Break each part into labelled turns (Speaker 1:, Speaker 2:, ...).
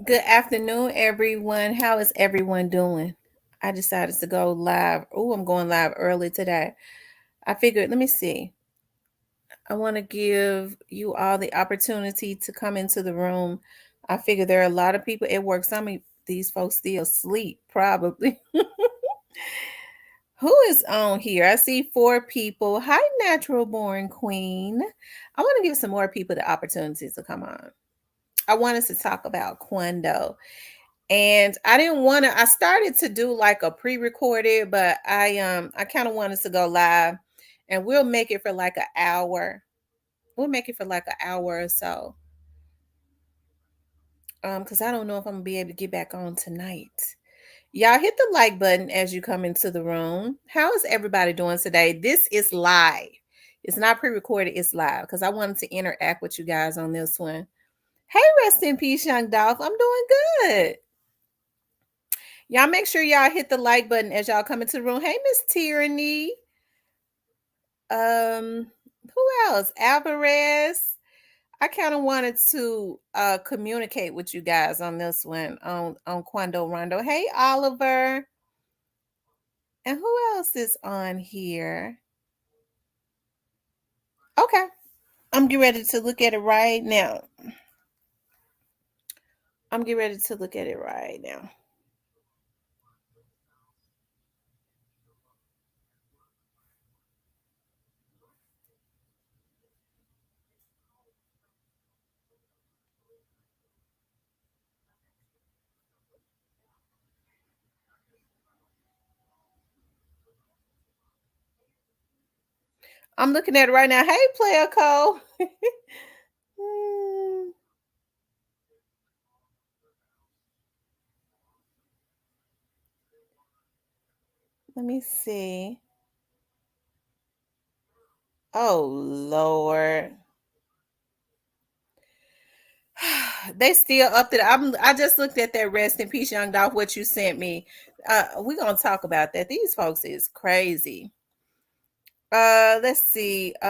Speaker 1: Good afternoon, everyone. How is everyone doing? I decided to go live. Oh, I'm going live early today. I figured, let me see. I want to give you all the opportunity to come into the room. I figure there are a lot of people at work. Some of these folks still sleep, probably. Who is on here? I see four people. Hi, Natural Born Queen. I want to give some more people the opportunity to come on. I wanted to talk about Quando. And I didn't want to, I started to do like a pre-recorded, but I kind of wanted to go live, and we'll make it for like an hour. We'll make it for like an hour or so. Because I don't know if I'm gonna be able to get back on tonight. Y'all hit the like button as you come into the room. How is everybody doing today? This is live. It's not pre-recorded, it's live because I wanted to interact with you guys on this one. Hey, rest in peace, young Dolph. I'm doing good. Y'all make sure y'all hit the like button as y'all come into the room. Hey, Miss Tyranny. Um, who else? Alvarez. I kind of wanted to communicate with you guys on this one on Quando Rondo. Hey, Oliver. And who else is on here? Okay. I'm getting ready to look at it right now. I'm getting ready to look at it right now. I'm looking at it right now. Hey, Player Cole. Hmm, let me see. Oh Lord. They still up there. I just looked at that rest in peace, young Dolph, what you sent me. We're gonna talk about that. These folks is crazy. Let's see. Who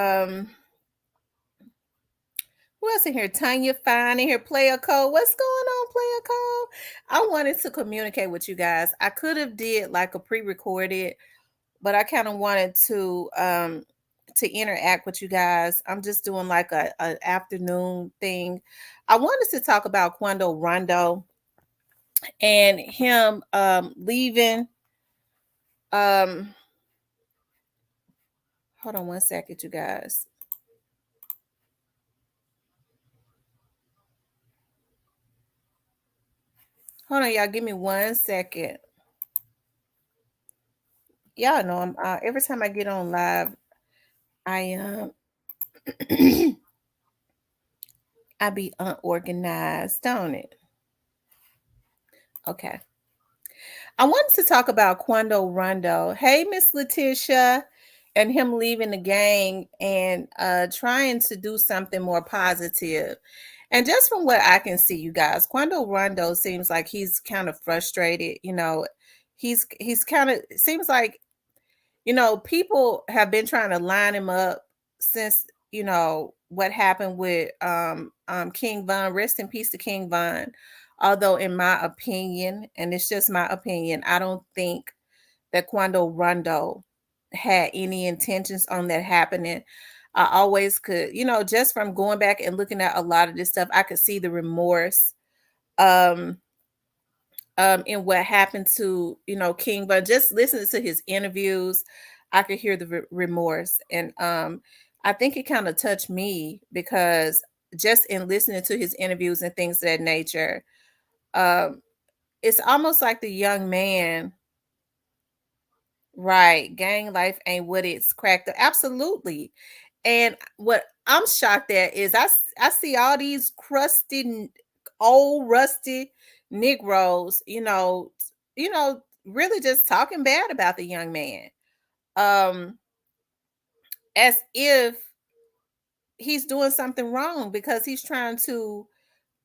Speaker 1: else in here? Tanya Fine in here, Player Code. What's going on, Player Code? I wanted to communicate with you guys. I could have did like a pre-recorded, but I kind of wanted to interact with you guys. I'm just doing like a afternoon thing. I wanted to talk about Quando Rondo and him leaving. um Hold on one second, you guys. Hold on, y'all, give me 1 second. Y'all know I'm every time I get on live, I I be unorganized, don't it? Okay. I wanted to talk about Quando Rondo. Hey, Miss Letitia, and him leaving the gang and trying to do something more positive. And just from what I can see, you guys, Quando Rondo seems like he's kind of frustrated. He's kind of seems like people have been trying to line him up since what happened with King Von. Rest in peace to King Von. Although, in my opinion, and it's just my opinion, I don't think that Quando Rondo had any intentions on that happening. I always could, just from going back and looking at a lot of this stuff, I could see the remorse um in what happened to King. But just listening to his interviews, I could hear the remorse, and I think it kind of touched me because just in listening to his interviews and things of that nature, um it's almost like the young man. Right. Gang life ain't what it's cracked up. Absolutely. And what I'm shocked at is I see all these crusty, old, rusty Negroes, really just talking bad about the young man. Um, as if he's doing something wrong because he's trying to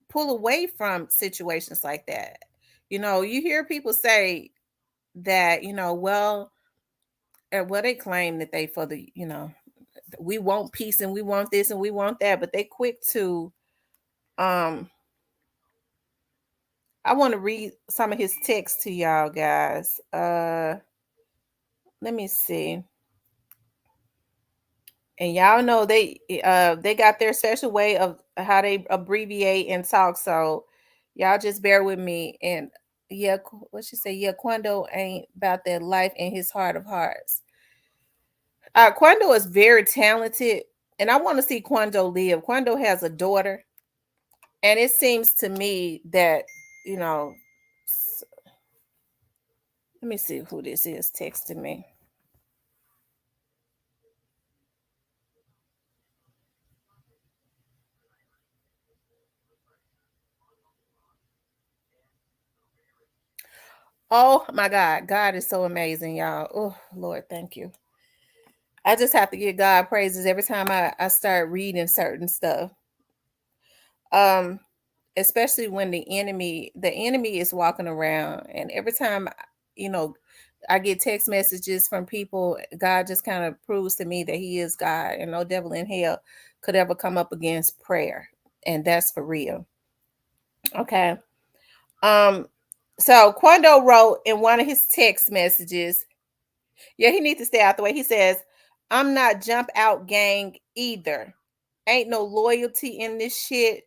Speaker 1: pull away from situations like that. You hear people say that, well, they claim that they for the, we want peace and we want this and we want that, but they quick to um I want to read some of his text to y'all guys. Let me see. And y'all know they got their special way of how they abbreviate and talk. So y'all just bear with me. And yeah, what she say? Yeah, Quando ain't about that life in his heart of hearts. Quando is very talented, and I want to see Quando live. Quando has a daughter, and it seems to me that you know. Let me see who this is texting me. Oh my God. God is so amazing, y'all. Oh, Lord, thank you. I just have to give God praises every time I start reading certain stuff. Um, Especially when the enemy is walking around, and every time you know I get text messages from people, God just kind of proves to me that He is God, and no devil in hell could ever come up against prayer. And that's for real. Okay. Um, so Quando wrote in one of his text messages, yeah, he needs to stay out the way. He says, I'm not jump out gang either. Ain't no loyalty in this shit.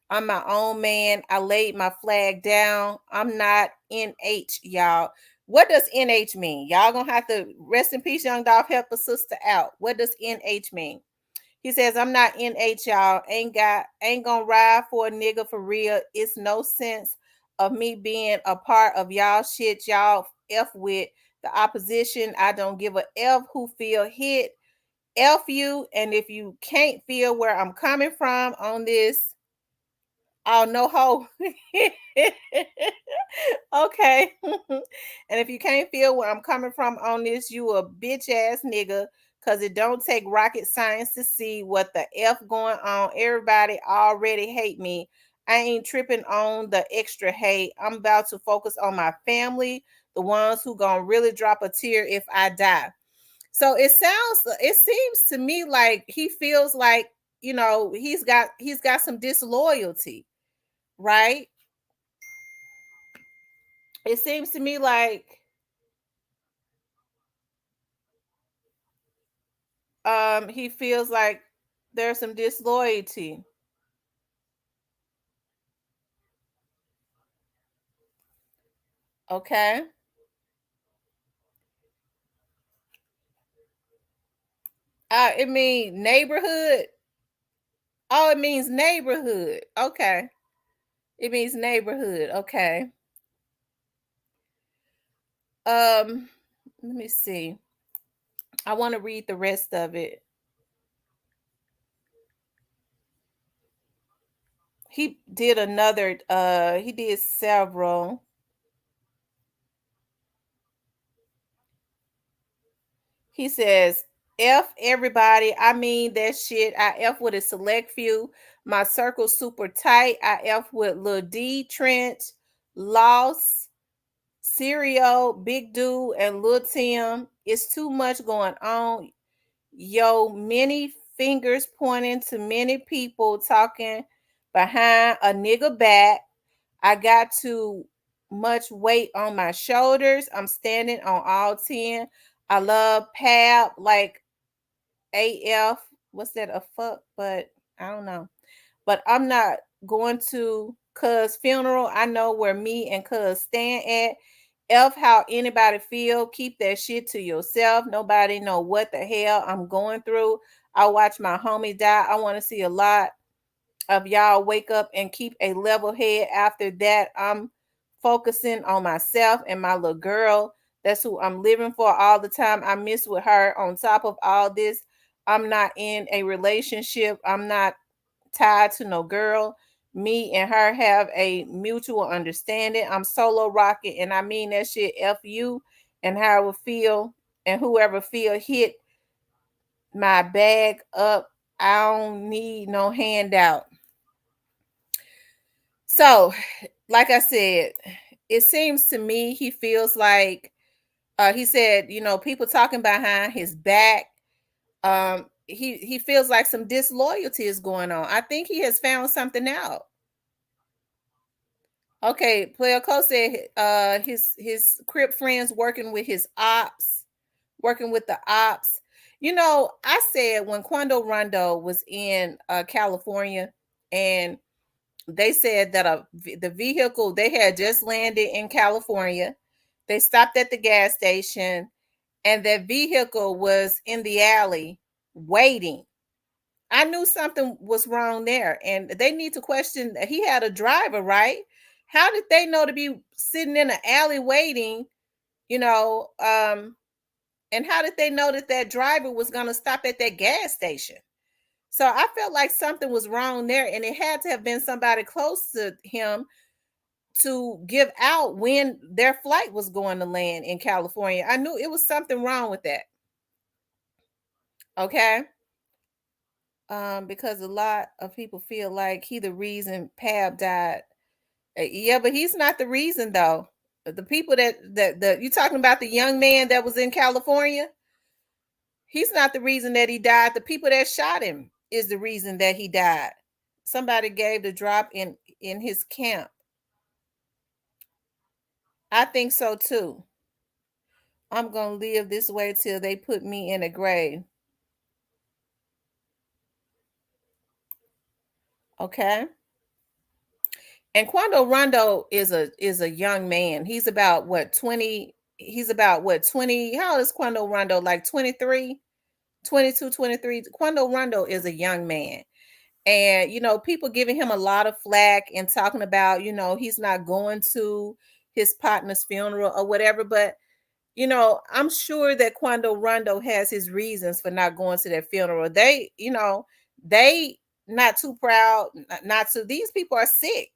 Speaker 1: I'm my own man. I laid my flag down. I'm not NH, y'all. What does NH mean? Y'all gonna have to rest in peace, young dog. Help a sister out. What does NH mean? He says, I'm not NH, y'all. Ain't gonna ride for a nigga for real. It's no sense of me being a part of y'all shit. Y'all F with the opposition. I don't give a F who feel hit. F you. And if you can't feel where I'm coming from on this, oh no ho. Okay. And if you can't feel where I'm coming from on this, you a bitch ass nigga. Cause it don't take rocket science to see what the F going on. Everybody already hate me. I ain't tripping on the extra hate. I'm about to focus on my family, the ones who gonna really drop a tear if I die. So it seems to me like he feels like, he's got some disloyalty, right? It seems to me like he feels like there's some disloyalty. Okay. It means neighborhood. Oh, it means neighborhood. Okay. It means neighborhood. Okay. Um, Let me see. I want to read the rest of it. He did several. He says, F everybody. I mean that shit. I F with a select few. My circle super tight. I F with Lil D, Trench, Loss, Cereal, Big Dude, and Lil Tim. It's too much going on. Yo, many fingers pointing to many people talking behind a nigga back. I got too much weight on my shoulders. I'm standing on all 10. I love Pab like AF. What's that? A fuck? But I don't know. But I'm not going to cuz funeral. I know where me and cuz stand at. F how anybody feel. Keep that shit to yourself. Nobody know what the hell I'm going through. I watch my homie die. I want to see a lot of y'all wake up and keep a level head. After that, I'm focusing on myself and my little girl. That's who I'm living for all the time. I miss with her. On top of all this, I'm not in a relationship. I'm not tied to no girl. Me and her have a mutual understanding. I'm solo rocking, and I mean that shit. F you and how I will feel, and whoever feel hit my bag up. I don't need no handout. So, like I said, it seems to me he feels like he said, people talking behind his back. He feels like some disloyalty is going on. I think he has found something out. Okay, Player Co said his Crip friends working with his ops, working with the ops. You know, I said when Quando Rondo was in California, and they said that the vehicle, they had just landed in California. They stopped at the gas station, and that vehicle was in the alley waiting. I knew something was wrong there, and they need to question. He had a driver, right? How did they know to be sitting in an alley waiting? You know, and how did they know that that driver was going to stop at that gas station? So I felt like something was wrong there, and it had to have been somebody close to him to give out when their flight was going to land in California. I knew it was something wrong with that. Okay. Because a lot of people feel like he the reason Pab died. Yeah, but he's not the reason though. The people that you talking about, the young man that was in California, he's not the reason that he died. The people that shot him is the reason that he died. Somebody gave the drop in his camp. I think so too. I'm gonna live this way till they put me in a grave. Okay. And Quando Rondo is a young man. He's about what 20, he's about what 20, how old is Quando Rondo? Like 23, 22, 23. Quando Rondo is a young man. And you know, people giving him a lot of flack and talking about, you know, he's not going to his partner's funeral or whatever, but you know, I'm sure that Quando Rondo has his reasons for not going to that funeral. They, you know, they not too proud, not to, these people are sick.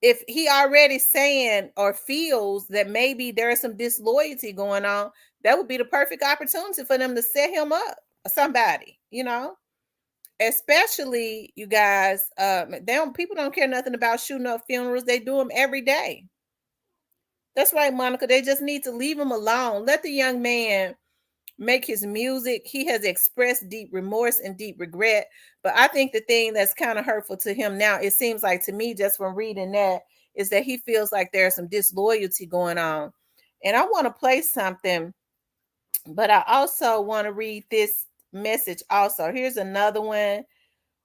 Speaker 1: If he already saying or feels that maybe there is some disloyalty going on, that would be the perfect opportunity for them to set him up or somebody, you know. Especially you guys, they don't, people don't care nothing about shooting up funerals. They do them every day. That's right, Monica. They just need to leave him alone. Let the young man make his music. He has expressed deep remorse and deep regret. But I think the thing that's kind of hurtful to him now, it seems like to me, just from reading that, is that he feels like there's some disloyalty going on. And I want to play something, but I also want to read this message also. Here's another one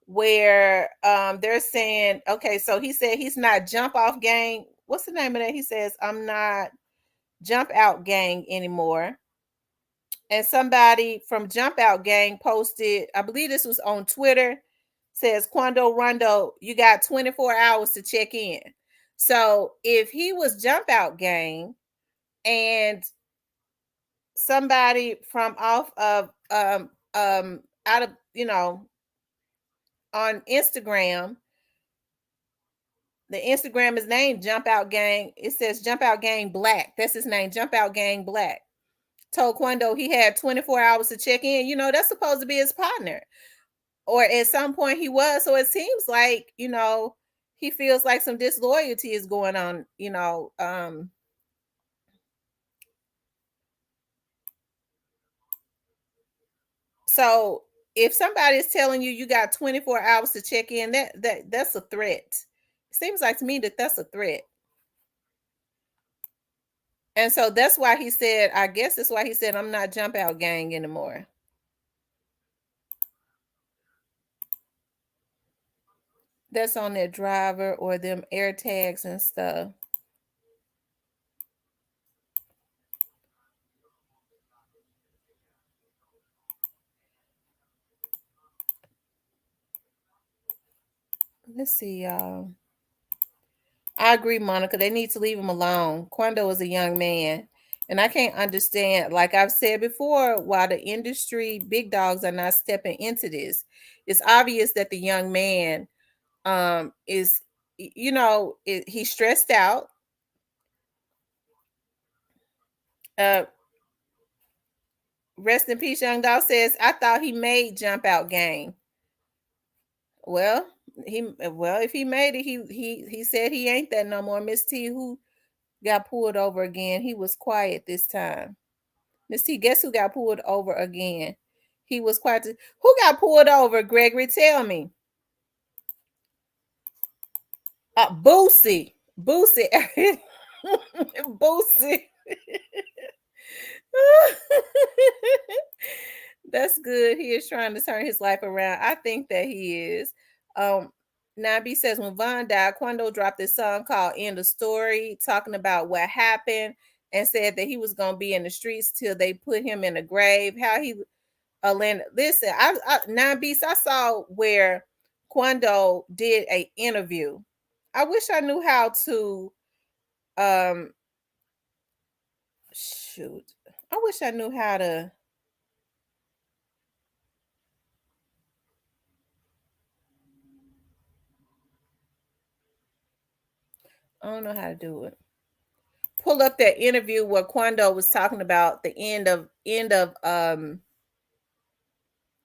Speaker 1: where they're saying, okay, so he said he's not jump off gang. What's the name of that? He says, I'm not jump out gang anymore. And somebody from Jump Out Gang posted, I believe this was on Twitter, says Quando Rondo, you got 24 hours to check in. So if he was Jump Out Gang and somebody from off of out of, you know, on Instagram, the Instagram is named Jump Out Gang. It says Jump Out Gang Black. That's his name, Jump Out Gang Black. Told Quando he had 24 hours to check in. You know, that's supposed to be his partner. Or at some point he was. So it seems like, you know, he feels like some disloyalty is going on, you know. So if somebody is telling you you got 24 hours to check in, that's a threat. It seems like to me that that's a threat. And so that's why he said, I guess that's why he said, I'm not Jump Out Gang anymore. That's on their driver or them air tags and stuff. Let's see, y'all. I agree, Monica. They need to leave him alone. Quando is a young man. And I can't understand, like I've said before, why the industry big dogs are not stepping into this. It's obvious that the young man is, you know, he's stressed out. Uh Rest in peace, young dog says, I thought he made Jump Out Gang. Well, if he made it, he said he ain't that no more. Miss T, who got pulled over again, he was quiet this time. Miss T, guess who got pulled over again? He was quiet. Who got pulled over, Gregory? Tell me. Boosie. Boosie. Boosie. That's good. He is trying to turn his life around. I think that he is. Um, Nabi says when Von died, Quando dropped this song called End of Story, talking about what happened and said that he was gonna be in the streets till they put him in a grave. How he landed. Listen, Nabi, I saw where Quando did a interview. I wish I knew how to um shoot. I wish I knew how to. I don't know how to do it. Pull up that interview where Quando was talking about the end of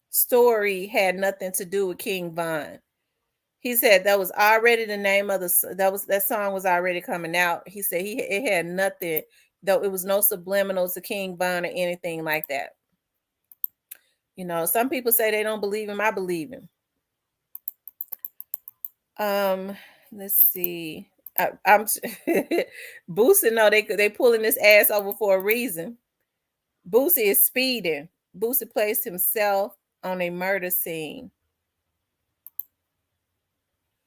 Speaker 1: story had nothing to do with King Von. He said that was already the name of that song was already coming out. He said it had nothing, though it was no subliminals to King Von or anything like that. You know, some people say they don't believe him. I believe him. Um, let's see. I'm Boosie. No, they pulling this ass over for a reason. Boosie is speeding. Boosie placed himself on a murder scene.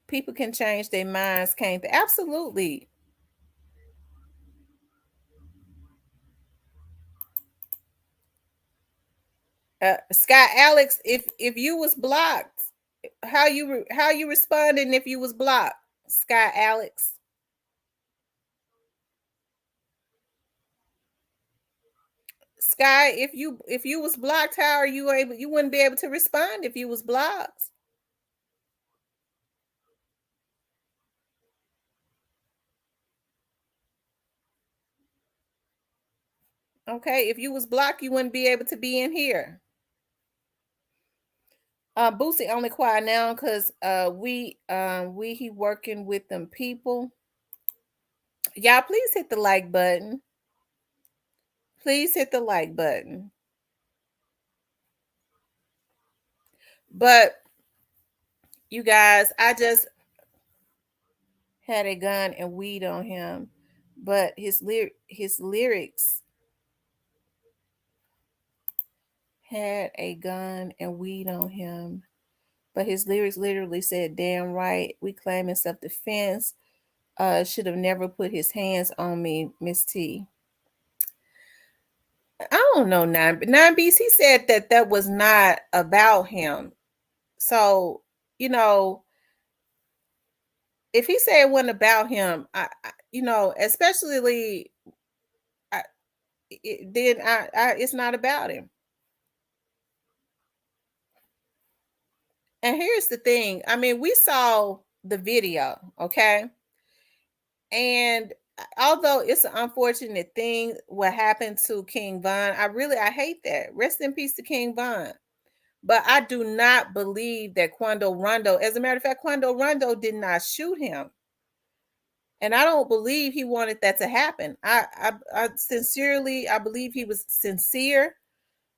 Speaker 1: People can change their minds, can't they? Absolutely. Scott Alex, if you was blocked, how you responding if you was blocked? Scott Alex. Sky, if you was blocked, how are you able? You wouldn't be able to respond if you was blocked. Okay, if you was blocked, you wouldn't be able to be in here. Boosie only quiet now because we he working with them people. Y'all, please hit the like button. Please hit the like button. But you guys, I just had a gun and weed on him, but his lyrics had a gun and weed on him, but his lyrics literally said, "Damn right, we claiming self defense. Should have never put his hands on me, Miss T." I don't know, nine Beast. He said that that was not about him. So you know, if he said it wasn't about him, especially I, then it's not about him. And here's the thing. I mean, we saw the video, okay? And although it's an unfortunate thing what happened to King Von, I hate that. Rest in peace to King Von. But I do not believe that Quando Rondo, as a matter of fact, Quando Rondo did not shoot him. And I don't believe he wanted that to happen. I sincerely, I believe he was sincere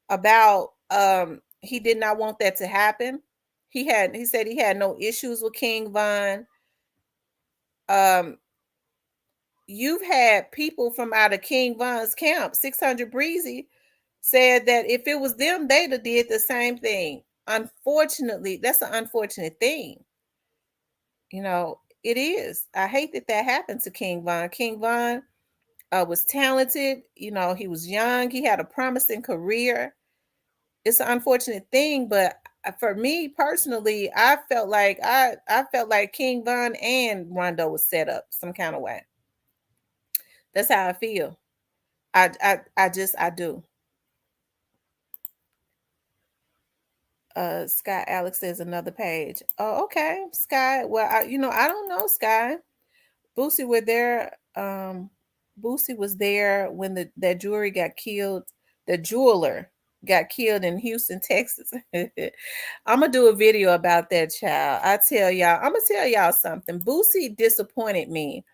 Speaker 1: about he did not want that to happen. He said he had no issues with King Von. Um, you've had people from out of King Von's camp, 600 Breezy, said that if it was them, they'd have did the same thing. Unfortunately, that's an unfortunate thing. You know, it is. I hate that that happened to King Von. King Von was talented. You know, he was young. He had a promising career. It's an unfortunate thing, but for me personally, I felt like King Von and Rondo was set up some kind of way. That's how I feel. I do. Sky Alex says another page. Oh, okay, Sky. Well, I don't know, Sky. Boosie were there. Boosie was there when that jewelry got killed. The jeweler got killed in Houston, Texas. I'm gonna do a video about that child. I'm gonna tell y'all something. Boosie disappointed me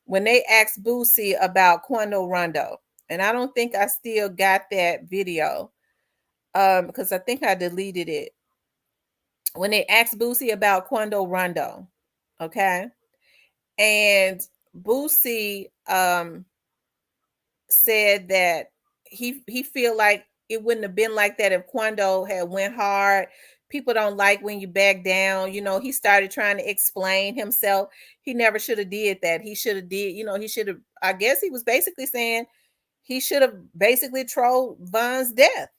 Speaker 1: when they asked Boosie about Quando Rondo, and I don't think I still got that video because I think I deleted it when they asked Boosie about Quando Rondo. Okay. And Boosie said that he feel like it wouldn't have been like that if Quando had went hard. People don't like when you back down. He started trying to explain himself. He never should have did that. He should have did, he should have, I guess he was basically saying he should have basically trolled Von's death.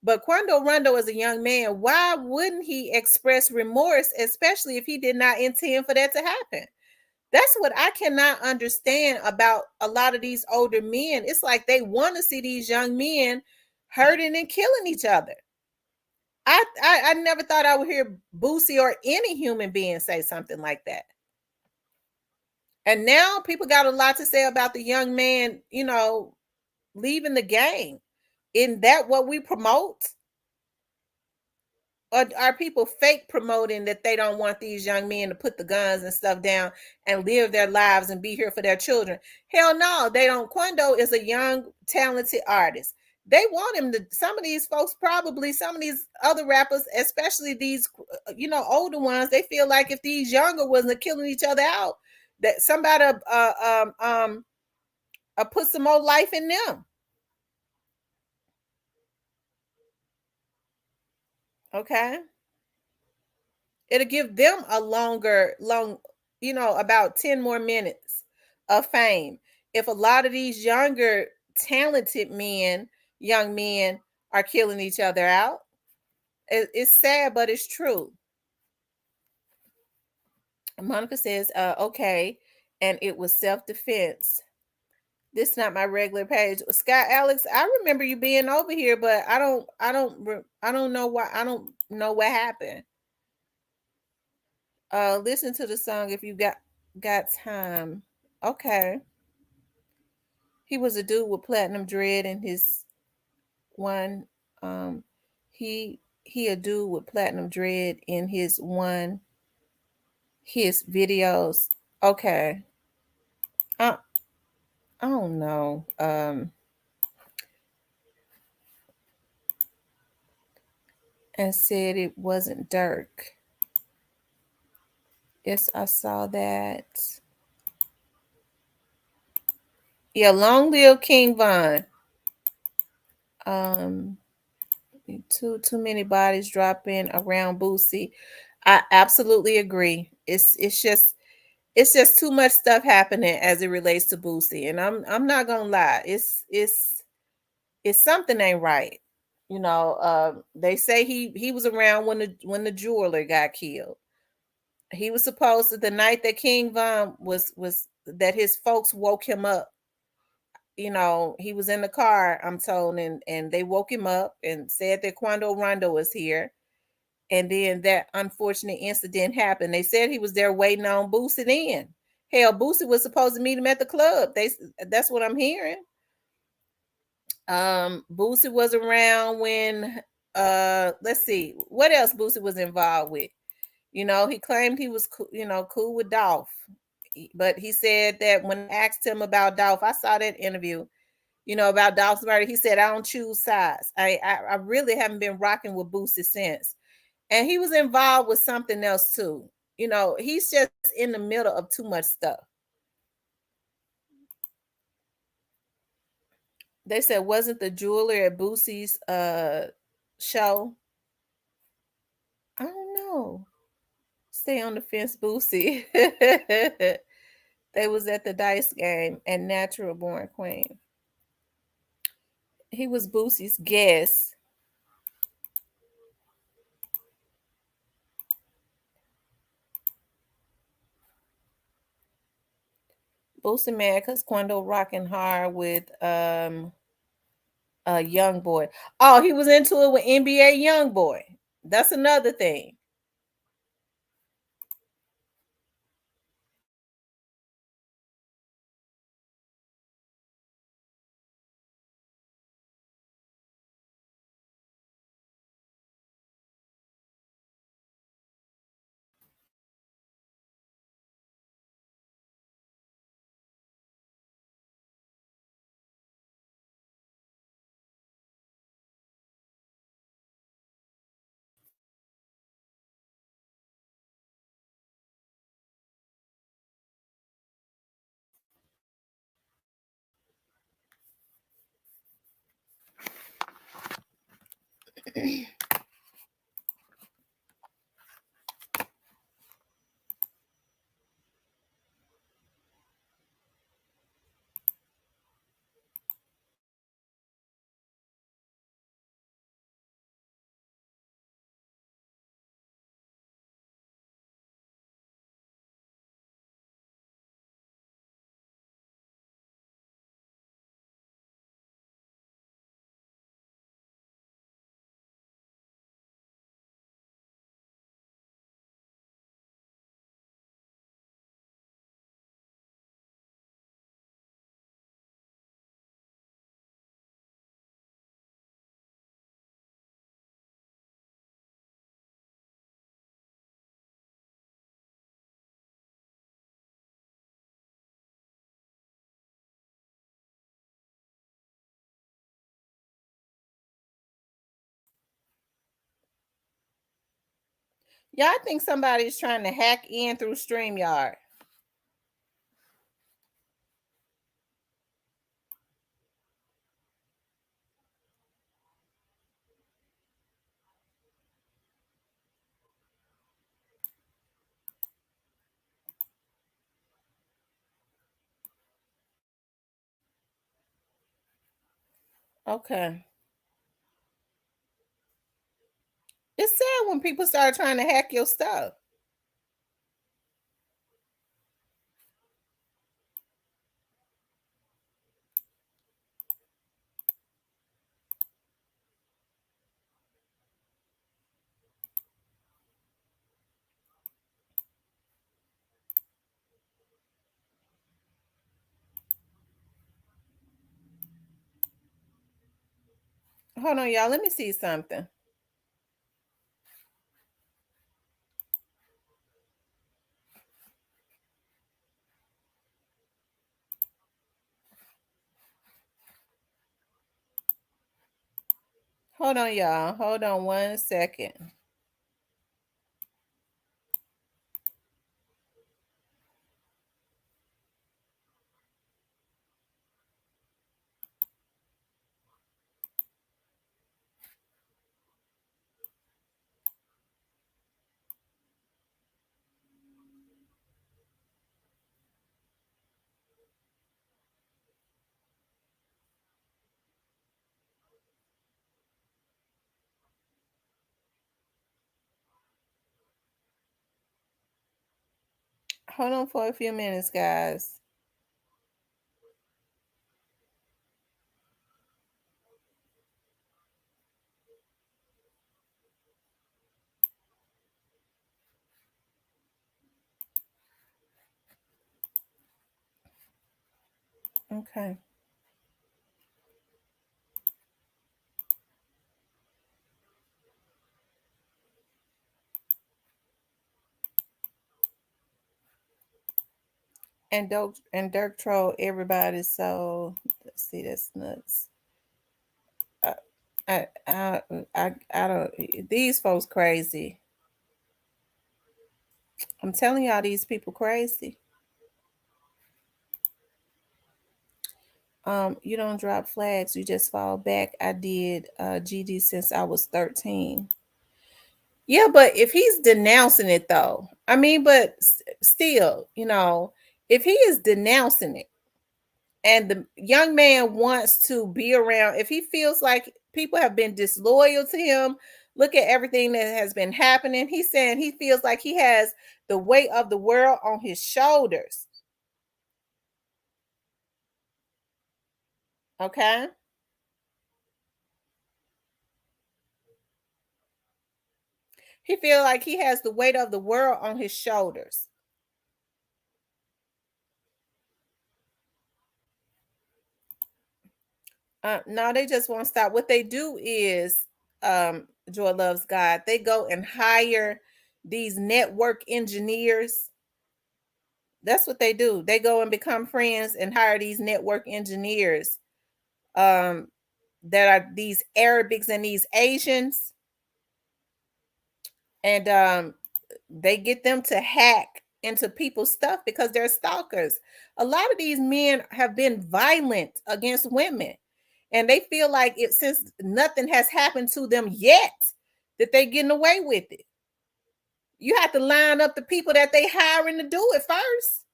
Speaker 1: But Quando Rondo is a young man. Why wouldn't he express remorse, especially if he did not intend for that to happen? That's what I cannot understand about a lot of these older men. It's like they want to see these young men hurting and killing each other. I never thought I would hear Boosie or any human being say something like that. And now people got a lot to say about the young man, leaving the game. Isn't that what we promote? Or are people fake promoting that they don't want these young men to put the guns and stuff down and live their lives and be here for their children? Hell no, they don't. Quando is a young, talented artist. They want him to. Some of these folks, probably some of these other rappers, especially these, older ones, they feel like if these younger ones are killing each other out, that somebody put some more life in them. Okay. It'll give them a about 10 more minutes of fame. If a lot of these younger, talented young men are killing each other out, it's sad, but it's true. Monica says, okay, and it was self-defense. This is not my regular page. Scott Alex, I remember you being over here, but I don't know why. I don't know what happened. Listen to the song if you got time. Okay. He was a dude with platinum dread in his one he a dude with platinum dread in his videos. Okay. I I don't know. And said it wasn't Dirk. Yes, I saw that. Yeah, long live King Von. Um too many bodies dropping around Boosie. I absolutely agree. It's just too much stuff happening as it relates to Boosie, and I'm not gonna lie. It's something ain't right. They say he was around when the jeweler got killed. He was supposed to the night that King Von was that his folks woke him up. He was in the car, I'm told, and they woke him up and said that Quando Rondo was here. And then that unfortunate incident happened. They said he was there waiting on Boosie then. Hell, Boosie was supposed to meet him at the club. That's what I'm hearing. Boosie was around when let's see what else Boosie was involved with. He claimed he was cool with Dolph. But he said that when I asked him about Dolph, I saw that interview, about Dolph's murder. He said, I don't choose sides. I really haven't been rocking with Boosie since. And he was involved with something else too. He's just in the middle of too much stuff. They said, wasn't the jeweler at Boosie's show? I don't know. Stay on the fence, Boosie. They was at the dice game and Natural Born Queen. He was Boosie's guest. Boosie mad because Quando rocking hard with a young boy. Oh, he was into it with NBA young boy. That's another thing. Yeah, I think somebody's trying to hack in through StreamYard. Okay. It's sad when people start trying to hack your stuff. Hold on, y'all. Let me see something. Hold on, y'all. Hold on 1 second. Hold on for a few minutes, guys. Okay. And Dirk troll everybody. So let's see, that's nuts. I, I don't. These folks crazy. I'm telling y'all, these people crazy. You don't drop flags. You just fall back. I did GD since I was 13. Yeah, but if he's denouncing it though, I mean, but still, if he is denouncing it and the young man wants to be around, if he feels like people have been disloyal to him, look at everything that has been happening. He's saying he feels like he has the weight of the world on his shoulders. Okay. He feels like he has the weight of the world on his shoulders. No, they just won't stop. What they do is, Joy Loves God, they go and hire these network engineers. That's what they do. They go and become friends and hire these network engineers, um, that are these Arabics and these Asians, and they get them to hack into people's stuff because they're stalkers. A lot of these men have been violent against women. And they feel like it, since nothing has happened to them yet, that they getting away with it. You have to line up the people that they hiring to do it first.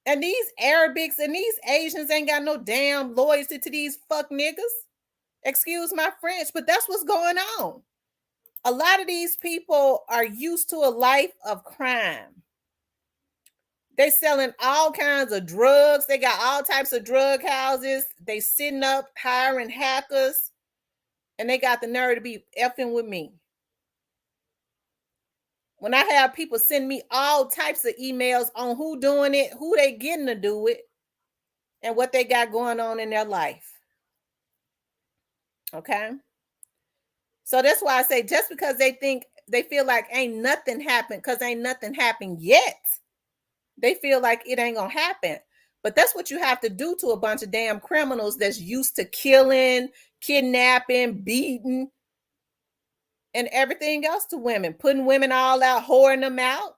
Speaker 1: And these Arabics and these Asians ain't got no damn loyalty to these fuck niggas. Excuse my French, but that's what's going on. A lot of these people are used to a life of crime. They selling all kinds of drugs. They got all types of drug houses. They sitting up hiring hackers, and they got the nerve to be effing with me. When I have people send me all types of emails on who doing it, who they getting to do it, and what they got going on in their life. Okay. So that's why I say, just because they feel like ain't nothing happened, because ain't nothing happened yet, they feel like it ain't gonna happen. But that's what you have to do to a bunch of damn criminals that's used to killing, kidnapping, beating, and everything else to women, putting women all out, whoring them out.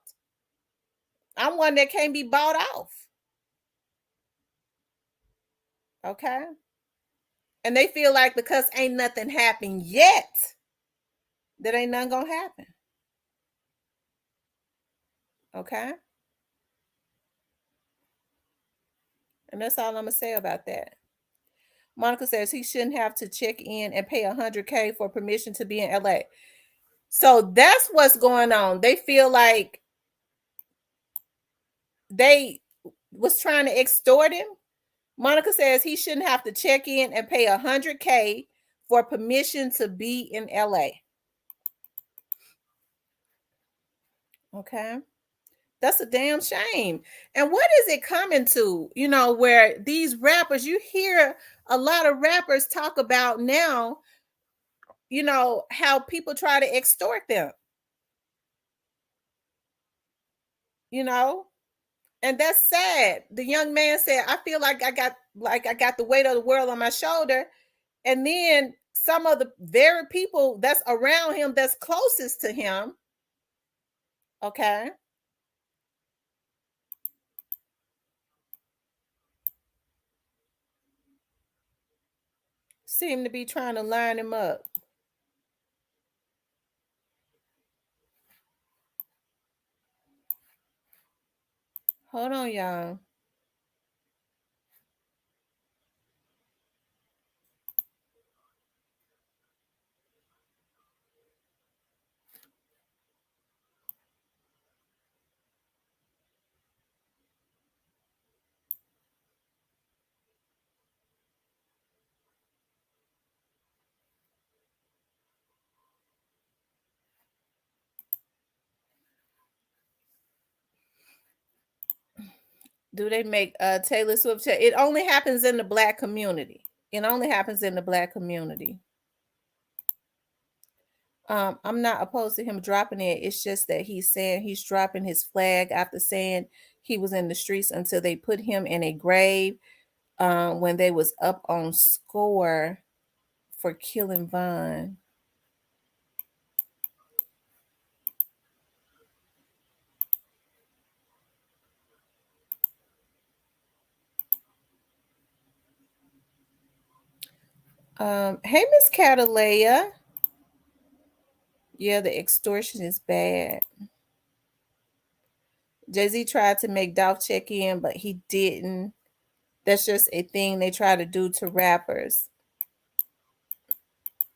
Speaker 1: I'm one that can't be bought off. Okay. And they feel like because ain't nothing happened yet, that ain't nothing gonna happen. Okay. And that's all I'm gonna say about that. Monica says he shouldn't have to check in and pay $100K for permission to be in LA. So that's what's going on. They feel like they was trying to extort him. Monica says he shouldn't have to check in and pay $100K for permission to be in LA. Okay. That's a damn shame. And what is it coming to? Where these rappers, you hear a lot of rappers talk about now, how people try to extort them. You know, and that's sad. The young man said, I feel like I got the weight of the world on my shoulder. And then some of the very people that's around him, that's closest to him, okay, seem to be trying to line him up. Hold on, y'all. Do they make Taylor Swift? It only happens in the black community. It only happens in the black community. I'm not opposed to him dropping it. It's just that he's saying he's dropping his flag after saying he was in the streets until they put him in a grave, when they was up on score for killing Vaughn. Hey, Miss Catalea. Yeah, the extortion is bad. Jay-Z tried to make Dolph check in, but he didn't. That's just a thing they try to do to rappers.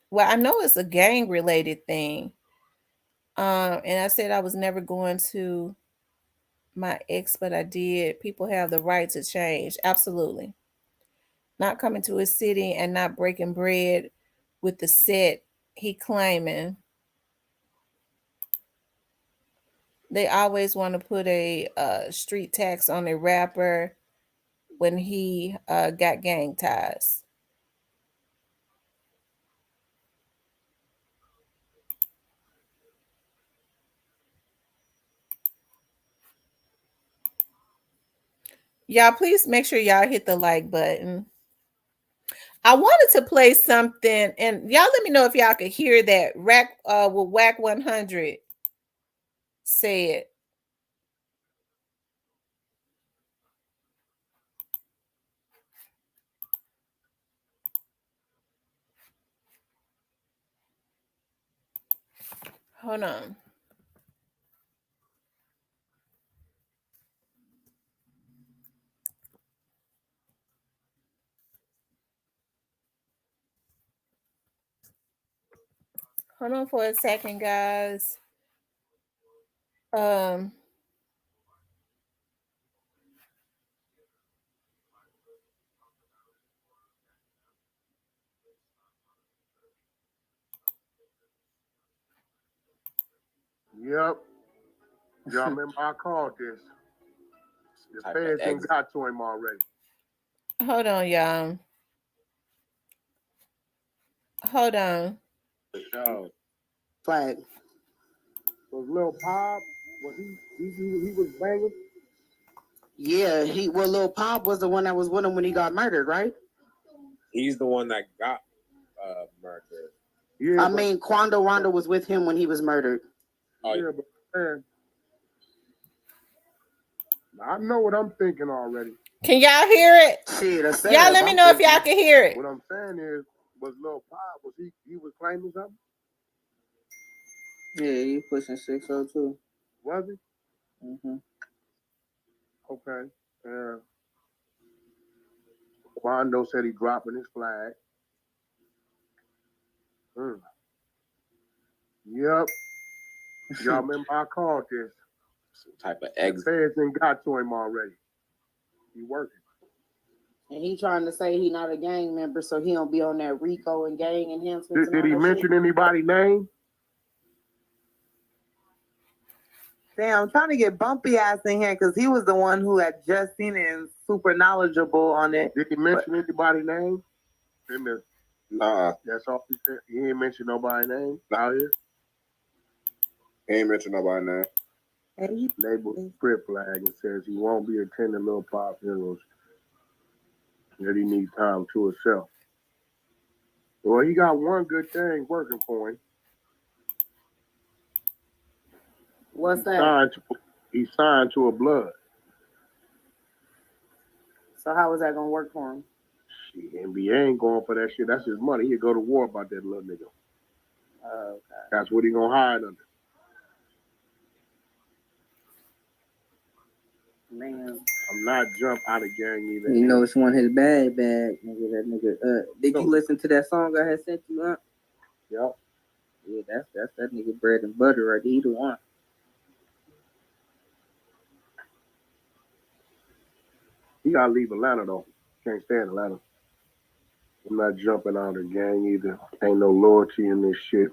Speaker 1: Well, I know it's a gang related thing. And I said I was never going to my ex, but I did. People have the right to change. Absolutely. Not coming to his city and not breaking bread with the set he claiming. They always want to put a street tax on a rapper when he got gang ties. Y'all, please make sure y'all hit the like button. I wanted to play something, and y'all let me know if y'all could hear that. Rack with Whack 100 said. Hold on. Hold on for a second, guys. Um,
Speaker 2: Yep. Y'all remember I called this. The feds ain't got to him already.
Speaker 1: hold on, y'all. Hold on.
Speaker 3: Flag.
Speaker 2: Was Lil Pop, was he was banging?
Speaker 3: Yeah, Lil Pop was the one that was with him when he got murdered, right?
Speaker 4: He's the one that got murdered.
Speaker 3: Yeah, I mean, Rondo was with him when he was murdered.
Speaker 2: Oh, yeah, but man, I know what I'm thinking already.
Speaker 1: Can y'all hear it?
Speaker 3: Shit,
Speaker 1: y'all let me know if y'all can hear it.
Speaker 2: What I'm saying is, was Lil Pop, was he was claiming something?
Speaker 3: Yeah, he pushing 602.
Speaker 2: Was he?
Speaker 3: Mm-hmm.
Speaker 2: Okay. Quando said he dropping his flag. Yep. Y'all remember I called this.
Speaker 4: Some type of exit.
Speaker 2: The feds ain't got to him already. He working.
Speaker 3: And he trying to say he not a gang member, so he don't be on that RICO and gang enhancements.
Speaker 2: Did he mention anybody's name?
Speaker 5: Damn, I'm trying to get Bumpy ass in here because he was the one who had just seen it and super knowledgeable on it.
Speaker 2: Did he mention anybody's name?
Speaker 4: Nah.
Speaker 2: That's all he said. He ain't mention nobody's name out here.
Speaker 4: He ain't mention nobody's name.
Speaker 5: Hey,
Speaker 2: Labeled Crip flag and says he won't be attending Lil Pop funerals. That he needs time to himself. Well, he got one good thing working for him.
Speaker 3: What's that?
Speaker 2: He signed to a blood.
Speaker 3: So how is that gonna work for him?
Speaker 2: Shit, NBA ain't going for that shit. That's his money. He'll go to war about that little nigga.
Speaker 3: Okay.
Speaker 2: That's what he gonna hide under.
Speaker 3: Man,
Speaker 2: I'm not jump out of gang either.
Speaker 5: you know, it's one his bad, nigga. That nigga. Did you listen to that song I had sent you?
Speaker 2: Yep.
Speaker 5: Yeah, that's that nigga bread and butter right there. He the one.
Speaker 2: He gotta leave Atlanta though. Can't stay in Atlanta. I'm not jumping out of gang either. Ain't no loyalty in this shit.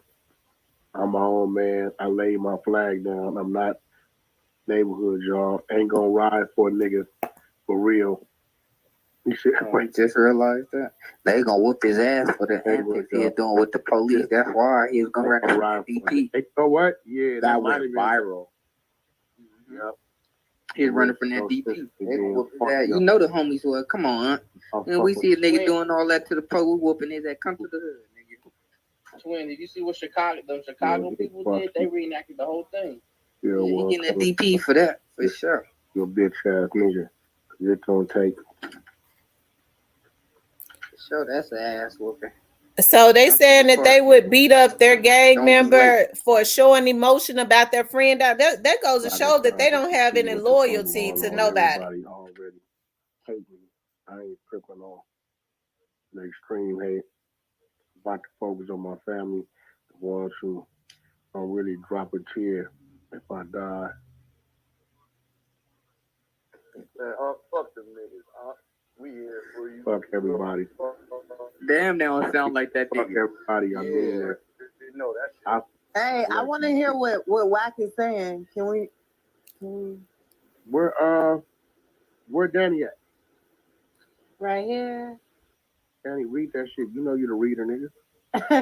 Speaker 2: I'm my own man. I lay my flag down. I'm not neighborhood, y'all. Ain't gonna ride for a nigga for real. He said,
Speaker 5: I just realized that. They gonna whoop his ass for the antics he's doing with the police. That's why he's gonna run for DP.
Speaker 2: You know what? Yeah,
Speaker 4: that went viral.
Speaker 2: Yep.
Speaker 5: He's running for that DP. You know the homies were. Come on, and we see a nigga doing all that to the police, whooping his ass. Come to the hood, nigga.
Speaker 6: Twin, did you see what Chicago people did? They reenacted the whole thing.
Speaker 2: Yeah,
Speaker 5: he getting that DP for that, for sure.
Speaker 2: You a bitch ass nigga. It's gonna take.
Speaker 5: Sure, that's an ass whooping.
Speaker 1: So they saying that they would beat up their gang member for showing emotion about their friend. That goes to show that they don't have any loyalty to nobody.
Speaker 2: Already hate me. I ain't tripping on the extreme hate. About to focus on my family, the ones who don't really drop a tear if I die. Man, fuck them niggas. We here for you. Fuck everybody.
Speaker 5: Damn, they don't sound like that.
Speaker 2: Fuck everybody. I mean that. You know that.
Speaker 5: Hey, I want to hear what Wack is saying. Can we?
Speaker 2: Where Danny at?
Speaker 3: Right here.
Speaker 2: Danny, read that shit. You know you're the reader, nigga.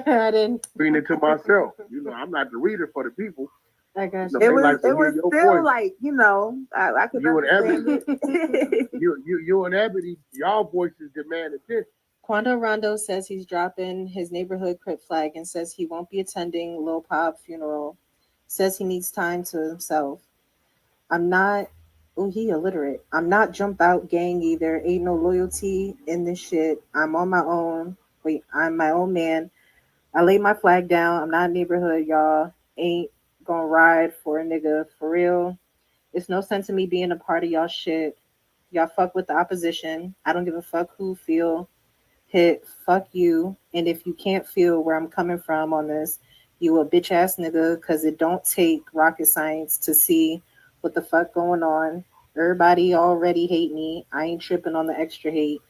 Speaker 3: I didn't.
Speaker 2: Reading it to myself. You know I'm not the reader for the people.
Speaker 3: I got you.
Speaker 5: It was still voice. Like, you know, I could
Speaker 2: you
Speaker 5: understand
Speaker 2: it. you and Ebony, y'all voices demanded this.
Speaker 7: Quando Rondo says he's dropping his neighborhood Crip flag and says he won't be attending Lil Pop funeral. Says he needs time to himself. He illiterate. I'm not jump out gang either. Ain't no loyalty in this shit. I'm on my own. I'm my own man. I lay my flag down. I'm not neighborhood, y'all. Ain't gonna ride for a nigga for real. It's no sense in me being a part of y'all shit. Y'all fuck with the opposition. I don't give a fuck who feel hit. Fuck you. And if you can't feel where I'm coming from on this, you a bitch ass nigga, because it don't take rocket science to see what the fuck going on. Everybody already hate me. I ain't tripping on the extra hate.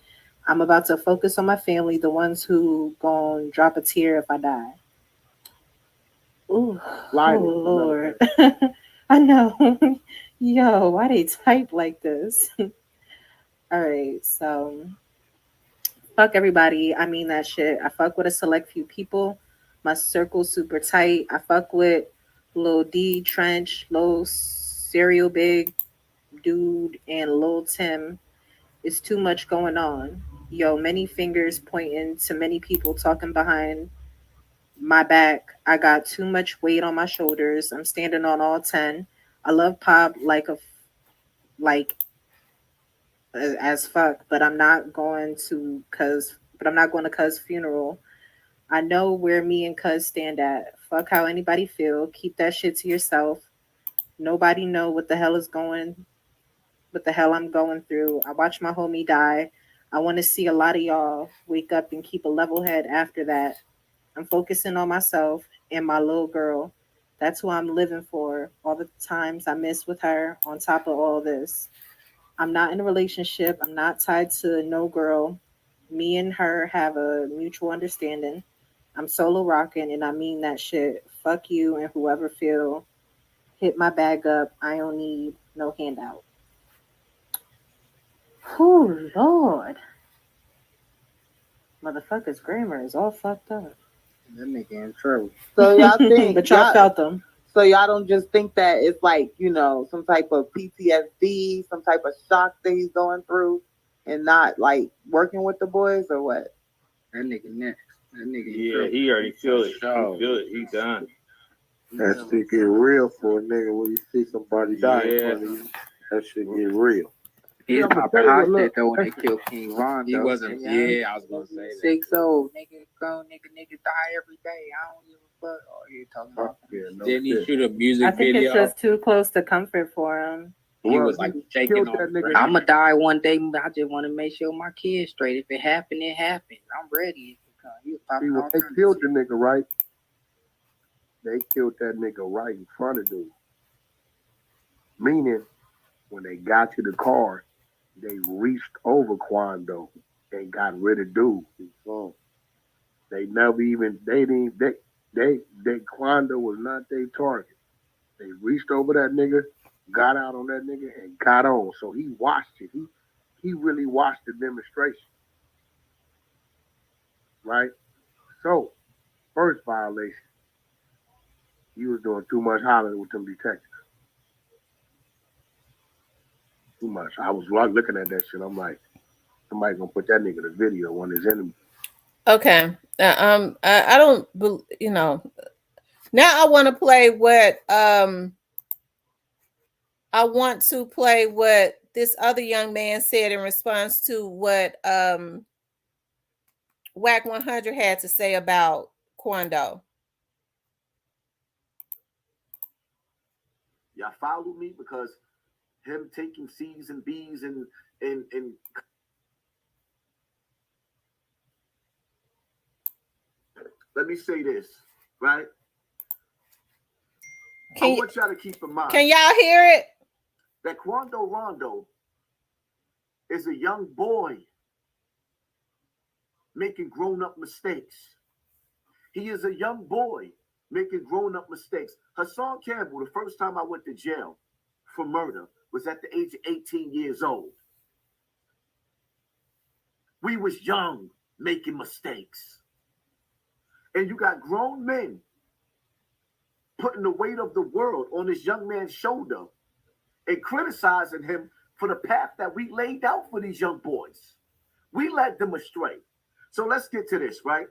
Speaker 7: I'm about to focus on my family, the ones who gon' drop a tear if I die. Ooh, oh Lord. I know. Yo, why they type like this? All right, so fuck everybody. I mean that shit. I fuck with a select few people. My circle's super tight. I fuck with Lil D, Trench, Lil Serial Big Dude, and Lil Tim. It's too much going on. Yo, many fingers pointing to many people talking behind my back. I got too much weight on my shoulders. I'm standing on all 10. I love pop like as fuck, but I'm not going to cuz funeral. I know where me and cuz stand at. Fuck how anybody feel. Keep that shit to yourself. Nobody know what the hell I'm going through. I watched my homie die. I want to see a lot of y'all wake up and keep a level head after that. I'm focusing on myself and my little girl. That's who I'm living for. All the times I miss with her on top of all this. I'm not in a relationship. I'm not tied to no girl. Me and her have a mutual understanding. I'm solo rocking and I mean that shit. Fuck you and whoever feel hit my bag up. I don't need no handout. Oh Lord. Motherfucker's grammar is all fucked up.
Speaker 5: That nigga in trouble.
Speaker 3: So y'all think,
Speaker 7: but y'all felt them.
Speaker 3: So y'all don't just think that it's like, you know, some type of PTSD, some type of shock that he's going through, and not like working with the boys, or what?
Speaker 5: That nigga next. That nigga.
Speaker 4: Yeah, he already feel it. He feel it. He done.
Speaker 2: That shit get real for a nigga when you see somebody die in front of you. That shit get real.
Speaker 5: He's not positive though when they killed King Rondo.
Speaker 4: He wasn't. Yeah, I was gonna say that.
Speaker 5: 6-0, nigga die every day. I don't give a fuck. Oh, you talking about?
Speaker 2: Yeah, no
Speaker 4: Didn't he
Speaker 2: shit.
Speaker 4: shoot a music
Speaker 7: I think
Speaker 4: video?
Speaker 7: it's just too close to comfort for him.
Speaker 4: He was like shaking off.
Speaker 5: I'ma die one day. I just want to make sure my kid's straight. If it happened, it happened. I'm ready.
Speaker 2: See, when they killed the nigga, right? They killed that nigga right in front of dude. Meaning, when they got to the car, they reached over Quando and got rid of dude. So they never even Quando was not their target. They reached over that nigga, got out on that nigga, and got on. So he watched it. He really watched the demonstration. Right? So, first violation, he was doing too much hollering with them detectives. Too much. I was looking at that shit. I'm like, somebody gonna put that nigga to video on his enemy.
Speaker 1: Okay. I don't, you know. Now I want to play what this other young man said in response to what Whack 100 had to say about Quando.
Speaker 8: Y'all follow me? Because him taking C's and B's and let me say this, right? I want y'all to keep in mind.
Speaker 1: Can y'all hear it?
Speaker 8: That Quando Rondo is a young boy making grown-up mistakes. He is a young boy making grown-up mistakes. Hassan Campbell, the first time I went to jail for murder, was at the age of 18 years old. We was young, making mistakes. And you got grown men putting the weight of the world on this young man's shoulder and criticizing him for the path that we laid out for these young boys. We led them astray. So let's get to this, right?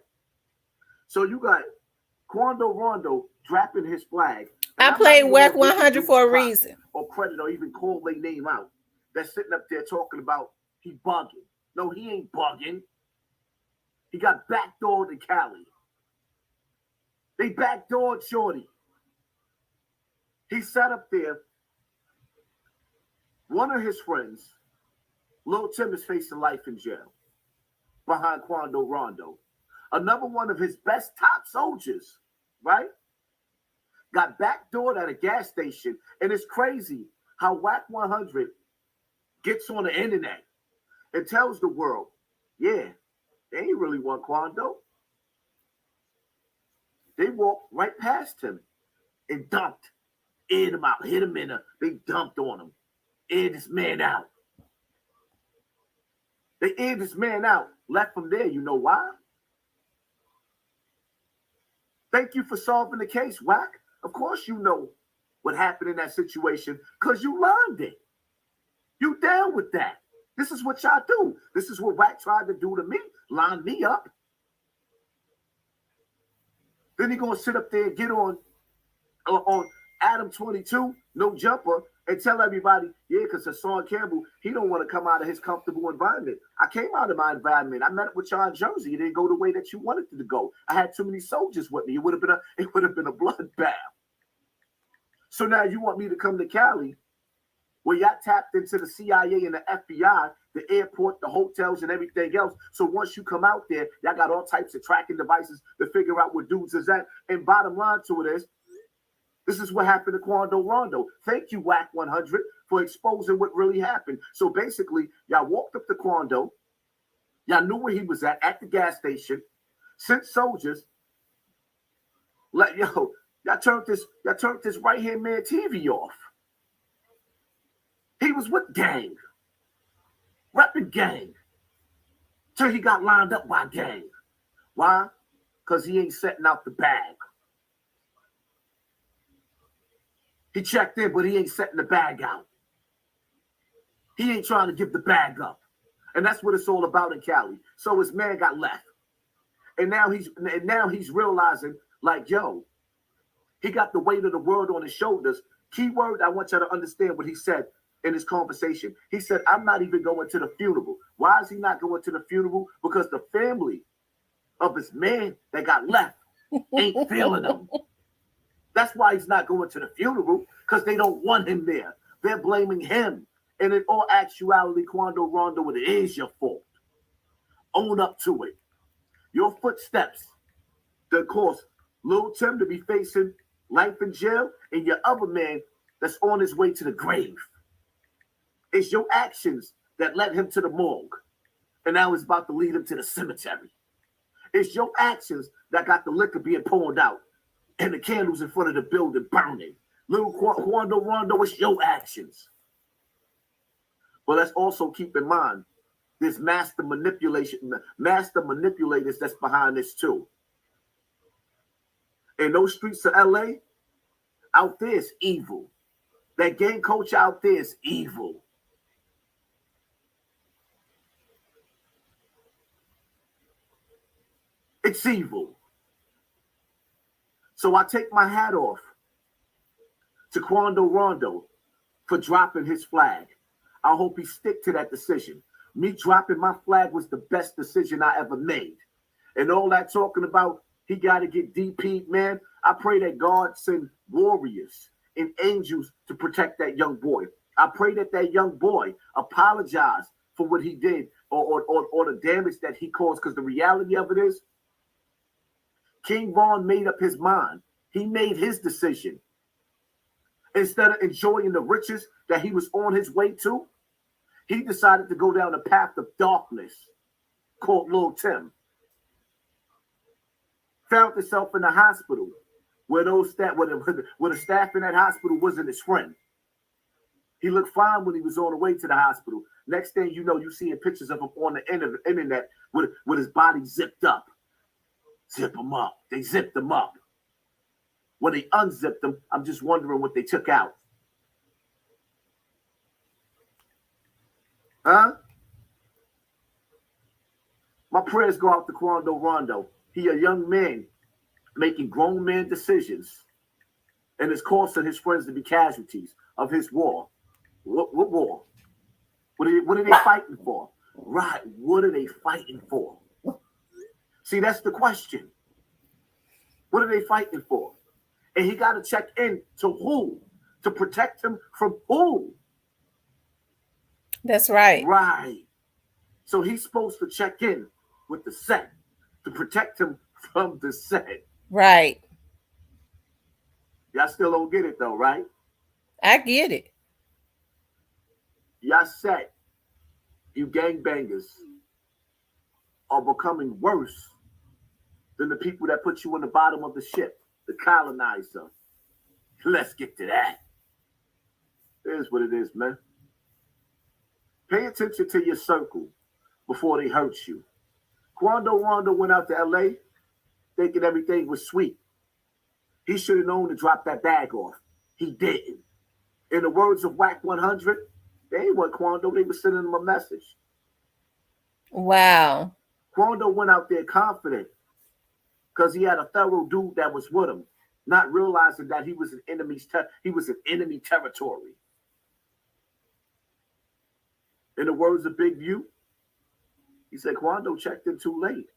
Speaker 8: So you got Quando Rondo dropping his flag.
Speaker 1: I played Whack 100 for a reason.
Speaker 8: Or credit or even call their name out. They're sitting up there talking about he bugging. No, he ain't bugging. He got backdoored in Cali. They backdoored Shorty. He sat up there. One of his friends, Lil Tim, is facing life in jail behind Quando Rondo. Another one of his best top soldiers, right, got backdoored at a gas station. And it's crazy how Whack 100 gets on the internet and tells the world, yeah, they ain't really want Quando. They walked right past him and dumped, aired him out, hit him they dumped on him, aired this man out. They aired this man out, left him there. You know why? Thank you for solving the case, Whack. Of course you know what happened in that situation because you learned it. You down with that. This is what y'all do. This is what Whack tried to do to me, line me up. Then he gonna sit up there and get on Adam 22, no jumper, and tell everybody, yeah, because Hassan Campbell, he don't want to come out of his comfortable environment. I came out of my environment. I met up with y'all in Jersey. It didn't go the way that you wanted it to go. I had too many soldiers with me. It would have been a bloodbath. So now you want me to come to Cali, where y'all tapped into the CIA and the FBI, the airport, the hotels, and everything else. So once you come out there, y'all got all types of tracking devices to figure out where dudes is at. And bottom line to it is, this is what happened to Quando Rondo. Thank you, Whack 100, for exposing what really happened. So basically, y'all walked up to Quando. Y'all knew where he was at the gas station. Sent soldiers. Y'all turned this right-hand man TV off. He was with gang. Repping gang. Till he got lined up by gang. Why? Because he ain't setting out the bag. He checked in, but he ain't setting the bag out. He ain't trying to give the bag up. And that's what it's all about in Cali. So his man got left. And now he's realizing, like, yo, he got the weight of the world on his shoulders. Keyword, I want you to understand what he said in his conversation. He said, I'm not even going to the funeral. Why is he not going to the funeral? Because the family of his man that got left ain't feeling him. That's why he's not going to the funeral, because they don't want him there. They're blaming him. And in all actuality, Quando Rondo, it is your fault. Own up to it. Your footsteps that caused Lil Tim to be facing life in jail and your other man that's on his way to the grave. It's your actions that led him to the morgue. And now it's about to lead him to the cemetery. It's your actions that got the liquor being poured out and the candles in front of the building burning. Little Quando Rondo, it's your actions. But let's also keep in mind, there's master manipulators that's behind this too. In those streets of LA, out there is evil. That gang coach out there is evil. It's evil. So I take my hat off to Quando Rondo for dropping his flag. I hope he stick to that decision. Me dropping my flag was the best decision I ever made. And all that talking about he got to get DP'd, man, I pray that God send warriors and angels to protect that young boy. I pray that that young boy apologize for what he did or the damage that he caused, because the reality of it is, King Von made up his mind. He made his decision. Instead of enjoying the riches that he was on his way to, he decided to go down a path of darkness called Lil Tim. Found himself in the hospital where the staff in that hospital wasn't his friend. He looked fine when he was on the way to the hospital. Next thing you know, you seeing pictures of him on the internet with his body zipped up. Zip him up. They zipped him up. When they unzipped him, I'm just wondering what they took out. Huh? My prayers go out to Quando Rondo. He a young man making grown man decisions, and it's causing his friends to be casualties of his war. What war? What are they fighting for? Right. What are they fighting for? See, that's the question. What are they fighting for? And he got to check in to who? To protect him from who?
Speaker 1: That's right.
Speaker 8: Right. So he's supposed to check in with the set to protect him from the set.
Speaker 1: Right.
Speaker 8: Y'all still don't get it though, right?
Speaker 1: I get it.
Speaker 8: Y'all set, you gangbangers, are becoming worse than the people that put you in the bottom of the ship, the colonizer. Let's get to that. Here's what it is, man. Pay attention to your circle before they hurt you. Quando Rondo went out to LA thinking everything was sweet. He should have known to drop that bag off. He didn't. In the words of Whack 100, they ain't want Quando, they were sending him a message.
Speaker 1: Wow.
Speaker 8: Quando went out there confident because he had a thorough dude that was with him, not realizing that he was an enemy territory. In the words of Big View, he said Quando checked in too late.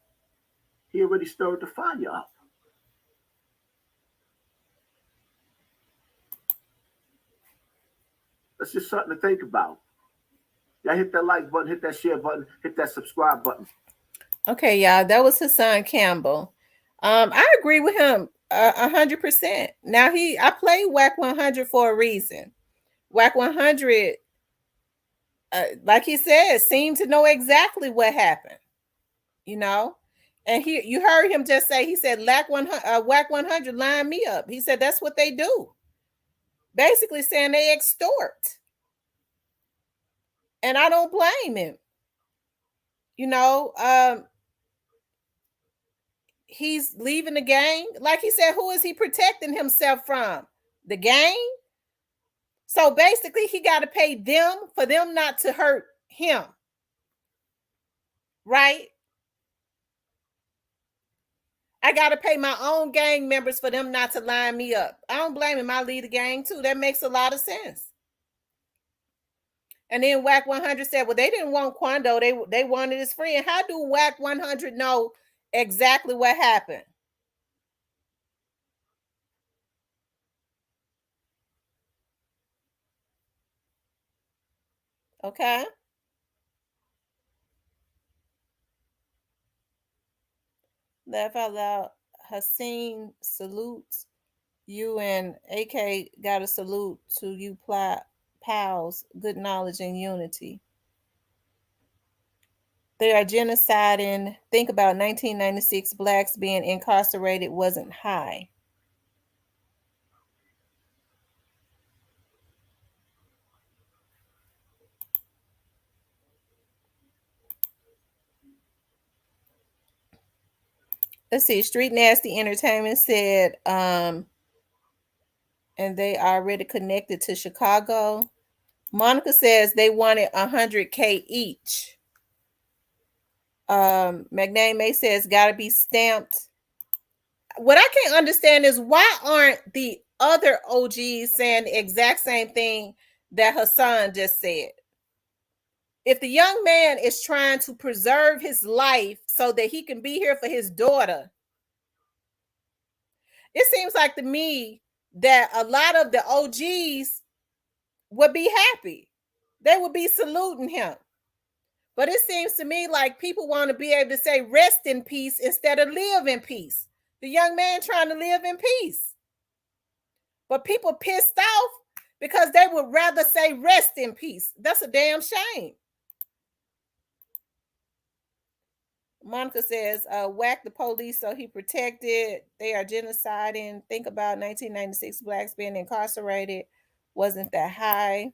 Speaker 8: He already stirred the fire up. That's just something to think about. Y'all hit that like button, hit that share button, hit that subscribe button.
Speaker 1: Okay, y'all, that was Hassan Campbell. I agree with him 100%. Now I played Whack 100 for a reason. Whack 100, like he said, seemed to know exactly what happened, you know. And you heard him just say, he said, Whack 100 line me up. He said that's what they do. Basically saying they extort. And I don't blame him. You know, he's leaving the gang. Like he said, who is he protecting himself from? The gang? So basically, he got to pay them for them not to hurt him. Right? I got to pay my own gang members for them not to line me up. I don't blame him. I lead the gang too. That makes a lot of sense. And then Whack 100 said, well, they didn't want Quando. They wanted his friend. How do Whack 100 know exactly what happened? Okay. Laugh out loud. Haseen salutes you, and AK got a salute to you, pals. Good knowledge and unity. They are genociding. Think about 1996. Blacks being incarcerated wasn't high. Let's see. Street Nasty Entertainment said, and they already connected to Chicago. Monica says they wanted 100K each. McName May says gotta be stamped. What I can't understand is why aren't the other OGs saying the exact same thing that Hassan just said? If the young man is trying to preserve his life so that he can be here for his daughter, it seems like to me that a lot of the OGs would be happy. They would be saluting him. But it seems to me like people want to be able to say rest in peace instead of live in peace. The young man trying to live in peace. But people pissed off because they would rather say rest in peace. That's a damn shame. Monica says, whack the police so he protected. They are genociding. Think about 1996 blacks being incarcerated. Wasn't that high?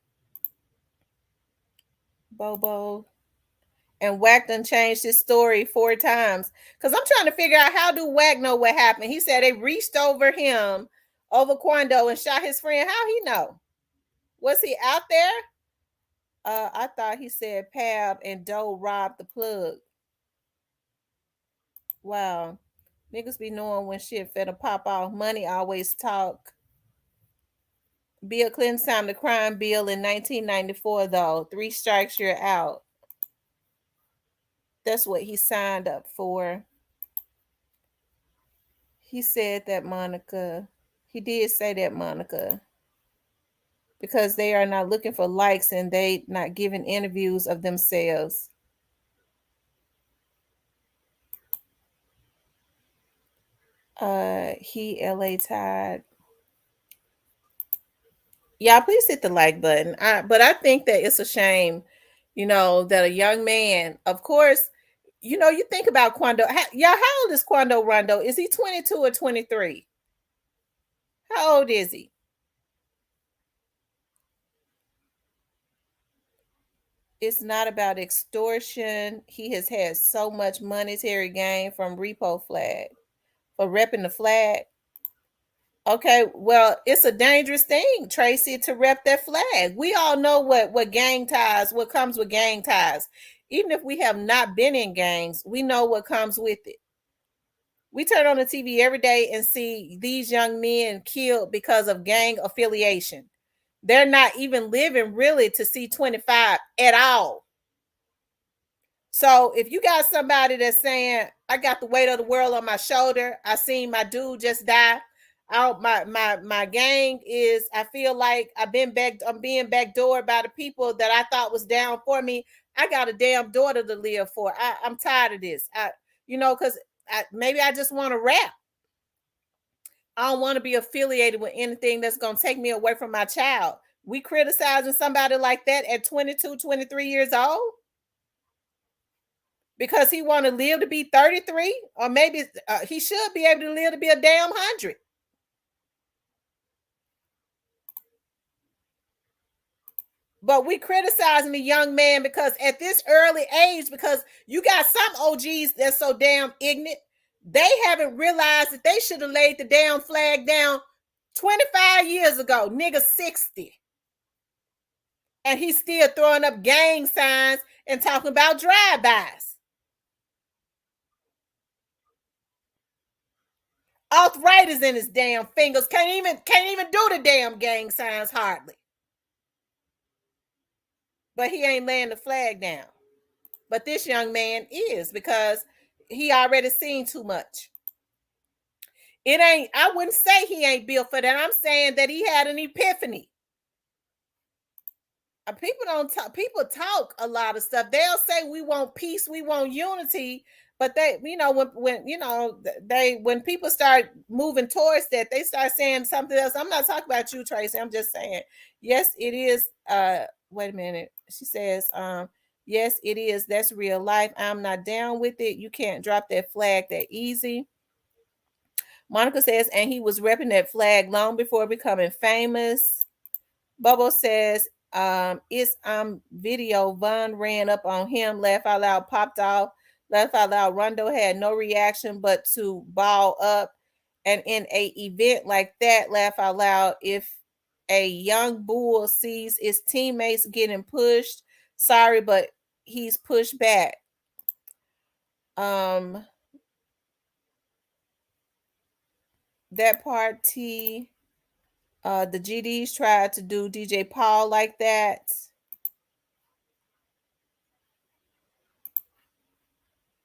Speaker 1: Bobo. And Wack done changed his story 4 times. Because I'm trying to figure out, how do Wack know what happened? He said they reached over him, over Quando, and shot his friend. How he know? Was he out there? I thought he said Pab and Doe robbed the plug. Wow. Niggas be knowing when shit finna pop off. Money always talk. Bill Clinton signed the crime bill in 1994, though. 3 strikes, you're out. That's what he signed up for. He said that, Monica. He did say that, Monica. because they are not looking for likes and they not giving interviews of themselves. He LA Tide. Yeah, please hit the like button. But I think that it's a shame, that a young man, of course, you think about Quando. How old is Quando Rondo? Is he 22 or 23? How old is he? It's not about extortion. He has had so much monetary gain from repo flag, for repping the flag. Okay, well, it's a dangerous thing, Tracy, to rep that flag. We all know what gang ties, what comes with gang ties. Even if we have not been in gangs, we know what comes with it. We turn on the TV every day and see these young men killed because of gang affiliation. They're not even living really to see 25 at all. So if you got somebody that's saying, I got the weight of the world on my shoulder, I seen my dude just die. My gang is, I feel like I'm being backdoored by the people that I thought was down for me. I got a damn daughter to live for. I'm tired of this. Because maybe I just want to rap. I don't want to be affiliated with anything that's going to take me away from my child. We criticizing somebody like that at 22, 23 years old because he want to live to be 33, or maybe he should be able to live to be a damn 100. But we criticizing the young man because at this early age, because you got some OGs that's so damn ignorant, they haven't realized that they should have laid the damn flag down 25 years ago. Nigga 60. And he's still throwing up gang signs and talking about drive-bys. Arthritis in his damn fingers. Can't even do the damn gang signs hardly. But he ain't laying the flag down. But this young man is, because he already seen too much. I wouldn't say he ain't built for that. I'm saying that he had an epiphany. People talk a lot of stuff. They'll say we want peace, we want unity, but they, when people start moving towards that, they start saying something else. I'm not talking about you, Tracy. I'm just saying, yes, it is. Wait a minute. She says, yes, it is. That's real life. I'm not down with it. You can't drop that flag that easy. Monica says, and he was repping that flag long before becoming famous. Bubble says, it's video. Von ran up on him, laugh out loud, popped off, laugh out loud. Rondo had no reaction but to ball up. And in a event like that, laugh out loud, if a young bull sees his teammates getting pushed, sorry, but he's pushed back. That part, T. The GDs tried to do DJ Paul like that.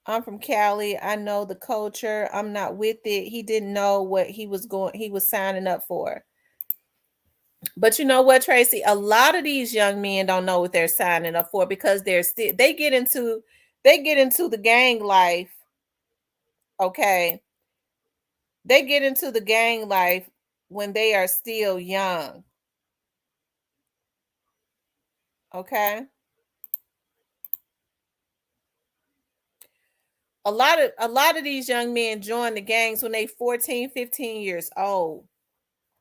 Speaker 1: I'm from Cali. I know the culture. I'm not with it. He didn't know what he was signing up for. But you know what, Tracy? A lot of these young men don't know what they're signing up for because they get into the gang life. Okay. They get into the gang life when they are still young. Okay. A lot of these young men join the gangs when they 14, 15 years old.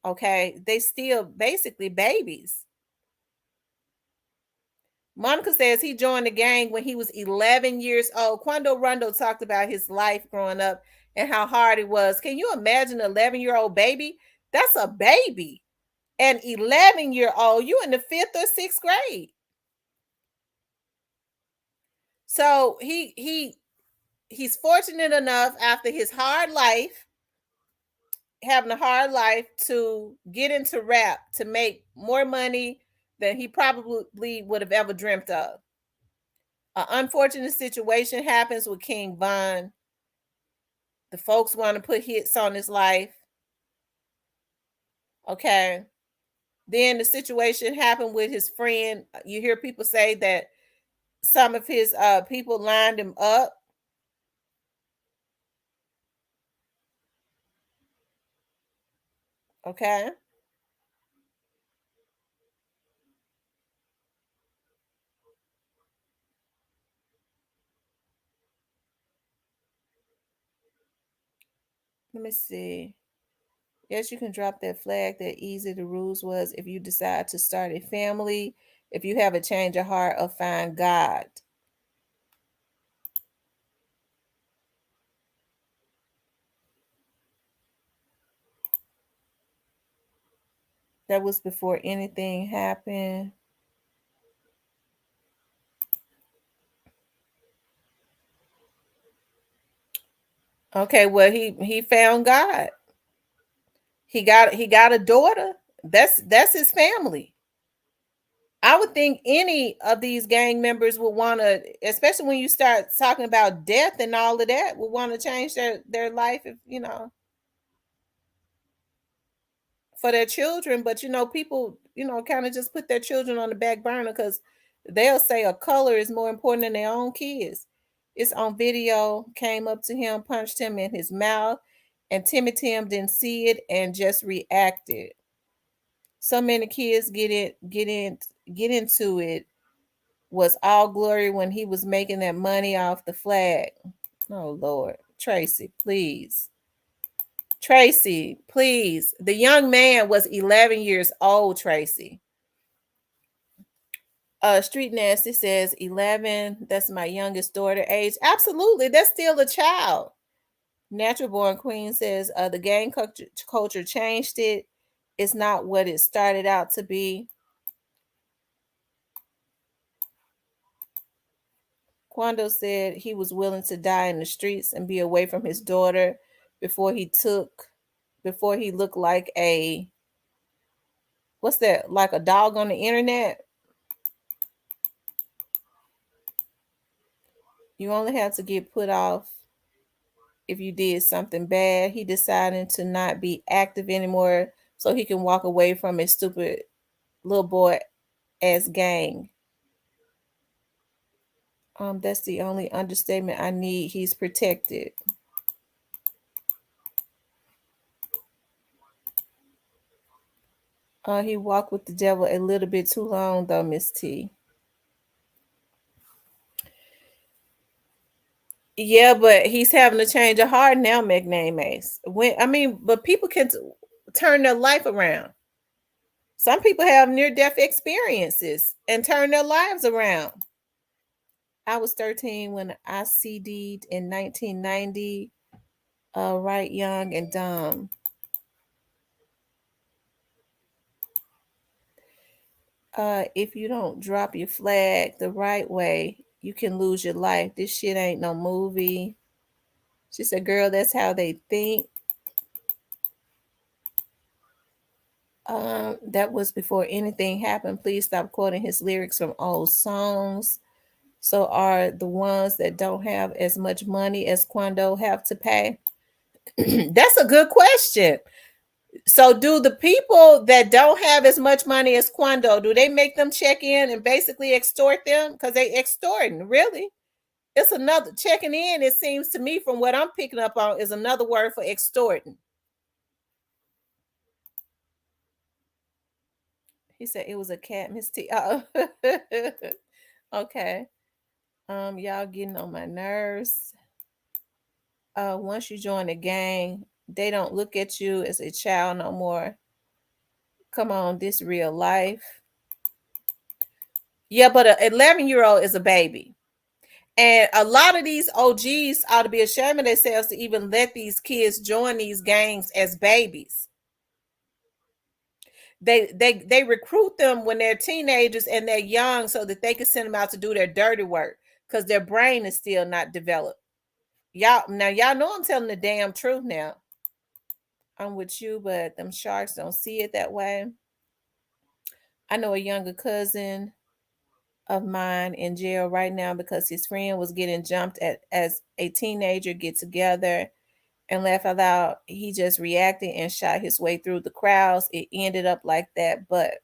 Speaker 1: Okay. They still basically babies. Monica says he joined the gang when he was 11 years old. Quando Rondo talked about his life growing up and how hard it was. Can you imagine an 11-year-old baby? That's a baby. An 11-year-old, you in the 5th or 6th grade. So he's fortunate enough after his hard life, having a hard life, to get into rap, to make more money than he probably would have ever dreamt of. An unfortunate situation happens with King Von. The folks want to put hits on his life. Okay. Then the situation happened with his friend. You hear people say that some of his people lined him up. Okay. Let me see. Yes, you can drop that flag. That easy. The rules was if you decide to start a family, if you have a change of heart or find God. That was before anything happened. Okay, well he found God. He got a daughter. That's his family. I would think any of these gang members would want to, especially when you start talking about death and all of that, would want to change their life if for their children. But people kind of just put their children on the back burner because they'll say a color is more important than their own kids. It's on video. Came up to him, punched him in his mouth, and Timmy Tim didn't see it and just reacted. So many kids get into it. Was all glory when he was making that money off the flag. Oh Lord, Tracy, please. Tracy, please. The young man was 11 years old, Tracy. Street Nasty says 11. That's my youngest daughter age. Absolutely, that's still a child. Natural Born Queen says the gang culture changed it. It's not what it started out to be. Quando said he was willing to die in the streets and be away from his daughter before he looked like what's that, like a dog on the internet. You only have to get put off if you did something bad. He decided to not be active anymore so he can walk away from his stupid little boy ass gang. That's the only understatement I need. He's protected. He walked with the devil a little bit too long though, Miss T. Yeah, but he's having a change of heart now, McName Ace. But people can turn their life around. Some people have near-death experiences and turn their lives around. I was 13 when I CD'd in 1990, right young and dumb. If you don't drop your flag the right way, you can lose your life. This shit ain't no movie. She said, girl, that's how they think. That was before anything happened. Please stop quoting his lyrics from old songs. So are the ones that don't have as much money as Quando have to pay? That's a good question. So do the people that don't have as much money as Quando, do they make them check in and basically extort them? Because they extorting, really. It's another checking in, it seems to me, from what I'm picking up on, is another word for extorting. He said it was a cat, Miss T. Oh. Okay. Y'all getting on my nerves. Once you join the gang, they don't look at you as a child no more. Come on, this real life. Yeah, but an 11-year-old is a baby. And a lot of these OGs ought to be ashamed of themselves to even let these kids join these gangs as babies. They recruit them when they're teenagers and they're young so that they can send them out to do their dirty work because their brain is still not developed. Y'all know I'm telling the damn truth now. I'm with you, but them sharks don't see it that way. I know a younger cousin of mine in jail right now because his friend was getting jumped at as a teenager get together and laugh out loud. He just reacted and shot his way through the crowds. It ended up like that, but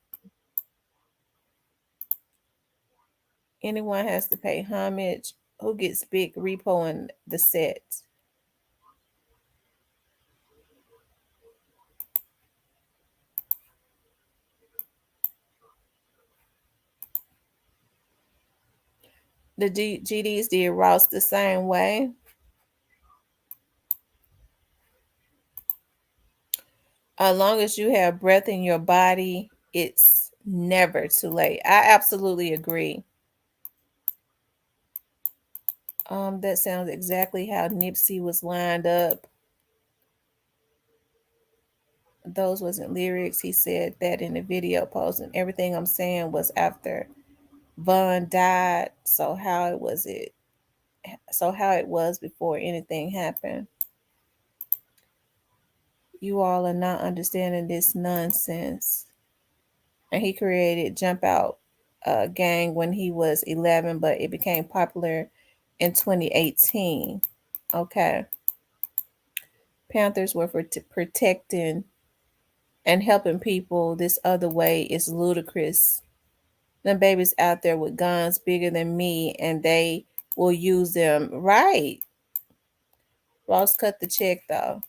Speaker 1: anyone has to pay homage. Who gets big repo in the set? The GDs did Ross the same way. As long as you have breath in your body, it's never too late. I absolutely agree. That sounds exactly how Nipsey was lined up. Those wasn't lyrics. He said that in the video post, and everything I'm saying was after Von died. So how it was it? So how it was before anything happened? You all are not understanding this nonsense. And he created Jump Out Gang when he was 11, but it became popular in 2018. Okay. Panthers were for protecting and helping people. This other way is ludicrous. Them babies out there with guns bigger than me, and they will use them. Right. Ross cut the check though.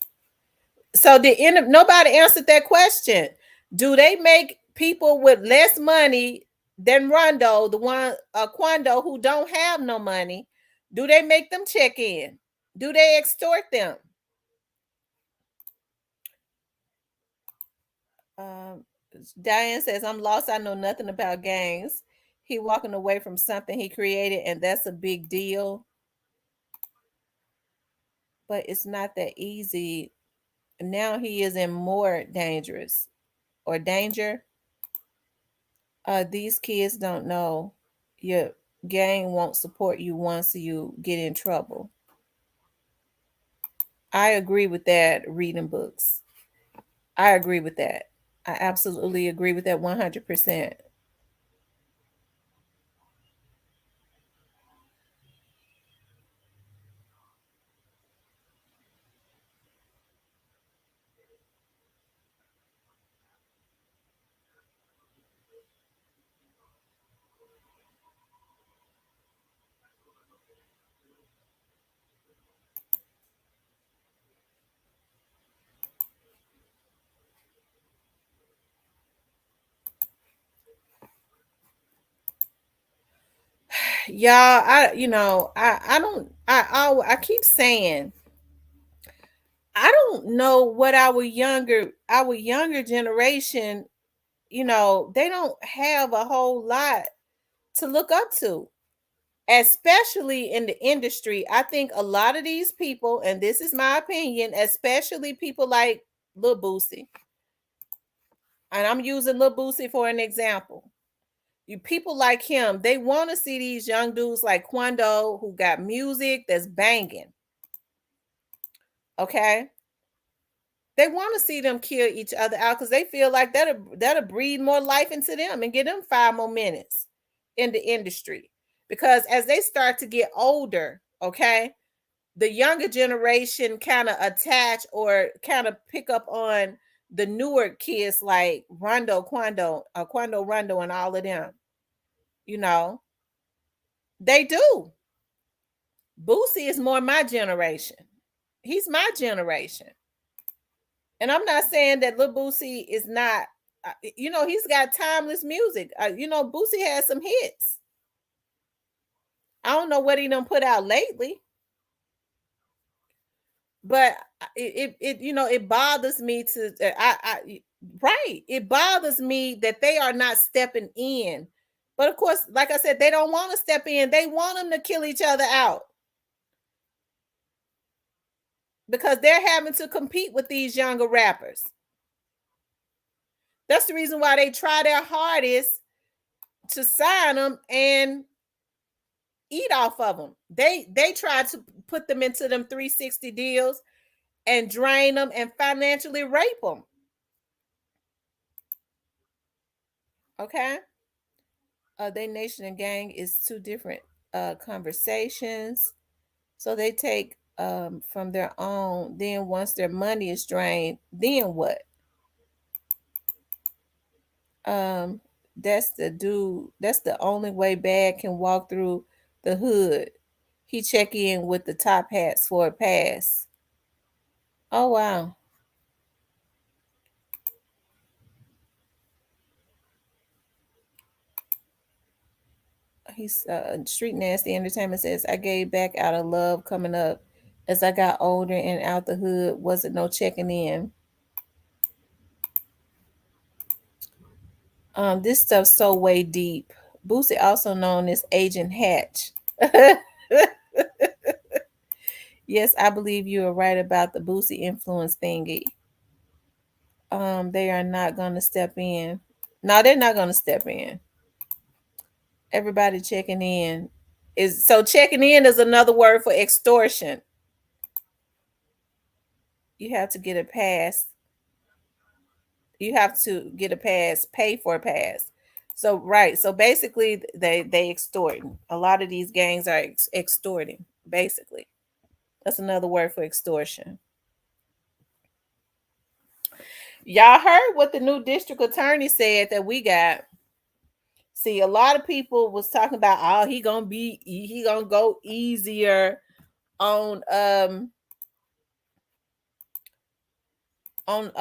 Speaker 1: So nobody answered that question. Do they make people with less money than Rondo, the one Quando, who don't have no money? Do they make them check in? Do they extort them? Um, Diane says, "I'm lost. I know nothing about gangs. He walking away from something he created, and that's a big deal. But it's not that easy. Now he is in more dangerous or danger. These kids don't know your gang won't support you once you get in trouble." I agree with that. Reading books. I agree with that. I absolutely agree with that 100%. Y'all, I keep saying I don't know what our younger generation, they don't have a whole lot to look up to, especially in the industry. I think a lot of these people, and this is my opinion, especially people like Lil Boosie, and I'm using Lil Boosie for an example. You people like him, they want to see these young dudes like Quando who got music that's banging. Okay, they want to see them kill each other out because they feel like that'll breathe more life into them and get them 5 more minutes in the industry. Because as they start to get older, okay, the younger generation kind of attach or kind of pick up on the newer kids like Rondo, Quando, Rondo, and all of them. You know, they do. Boosie is more my generation. He's my generation. And I'm not saying that Lil Boosie is not, he's got timeless music. Boosie has some hits. I don't know what he done put out lately, but it bothers me right. It bothers me that they are not stepping in. But of course, like I said, they don't want to step in. They want them to kill each other out because they're having to compete with these younger rappers. That's the reason why they try their hardest to sign them and eat off of them. They try to put them into them 360 deals and drain them and financially rape them. Okay? They nation and gang is two different conversations. So they take from their own. Then once their money is drained, then what? That's the dude. That's the only way Bad can walk through the hood. He check in with the top hats for a pass. Oh wow. He's Street Nasty Entertainment says, I gave back out of love coming up. As I got older and out the hood, wasn't no checking in. This stuff's so way deep. Boosie, also known as Agent Hatch. Yes, I believe you are right about the Boosie influence thingy. They are not gonna step in. No, they're not gonna step in. Everybody checking in is so checking in is another word for extortion. You have to get a pass. You have to get a pass, pay for a pass. So right, so basically they extorting. A lot of these gangs are extorting. Basically, that's another word for extortion. Y'all heard what the new district attorney said that we got. See, a lot of people was talking about, oh, he gonna go easier on a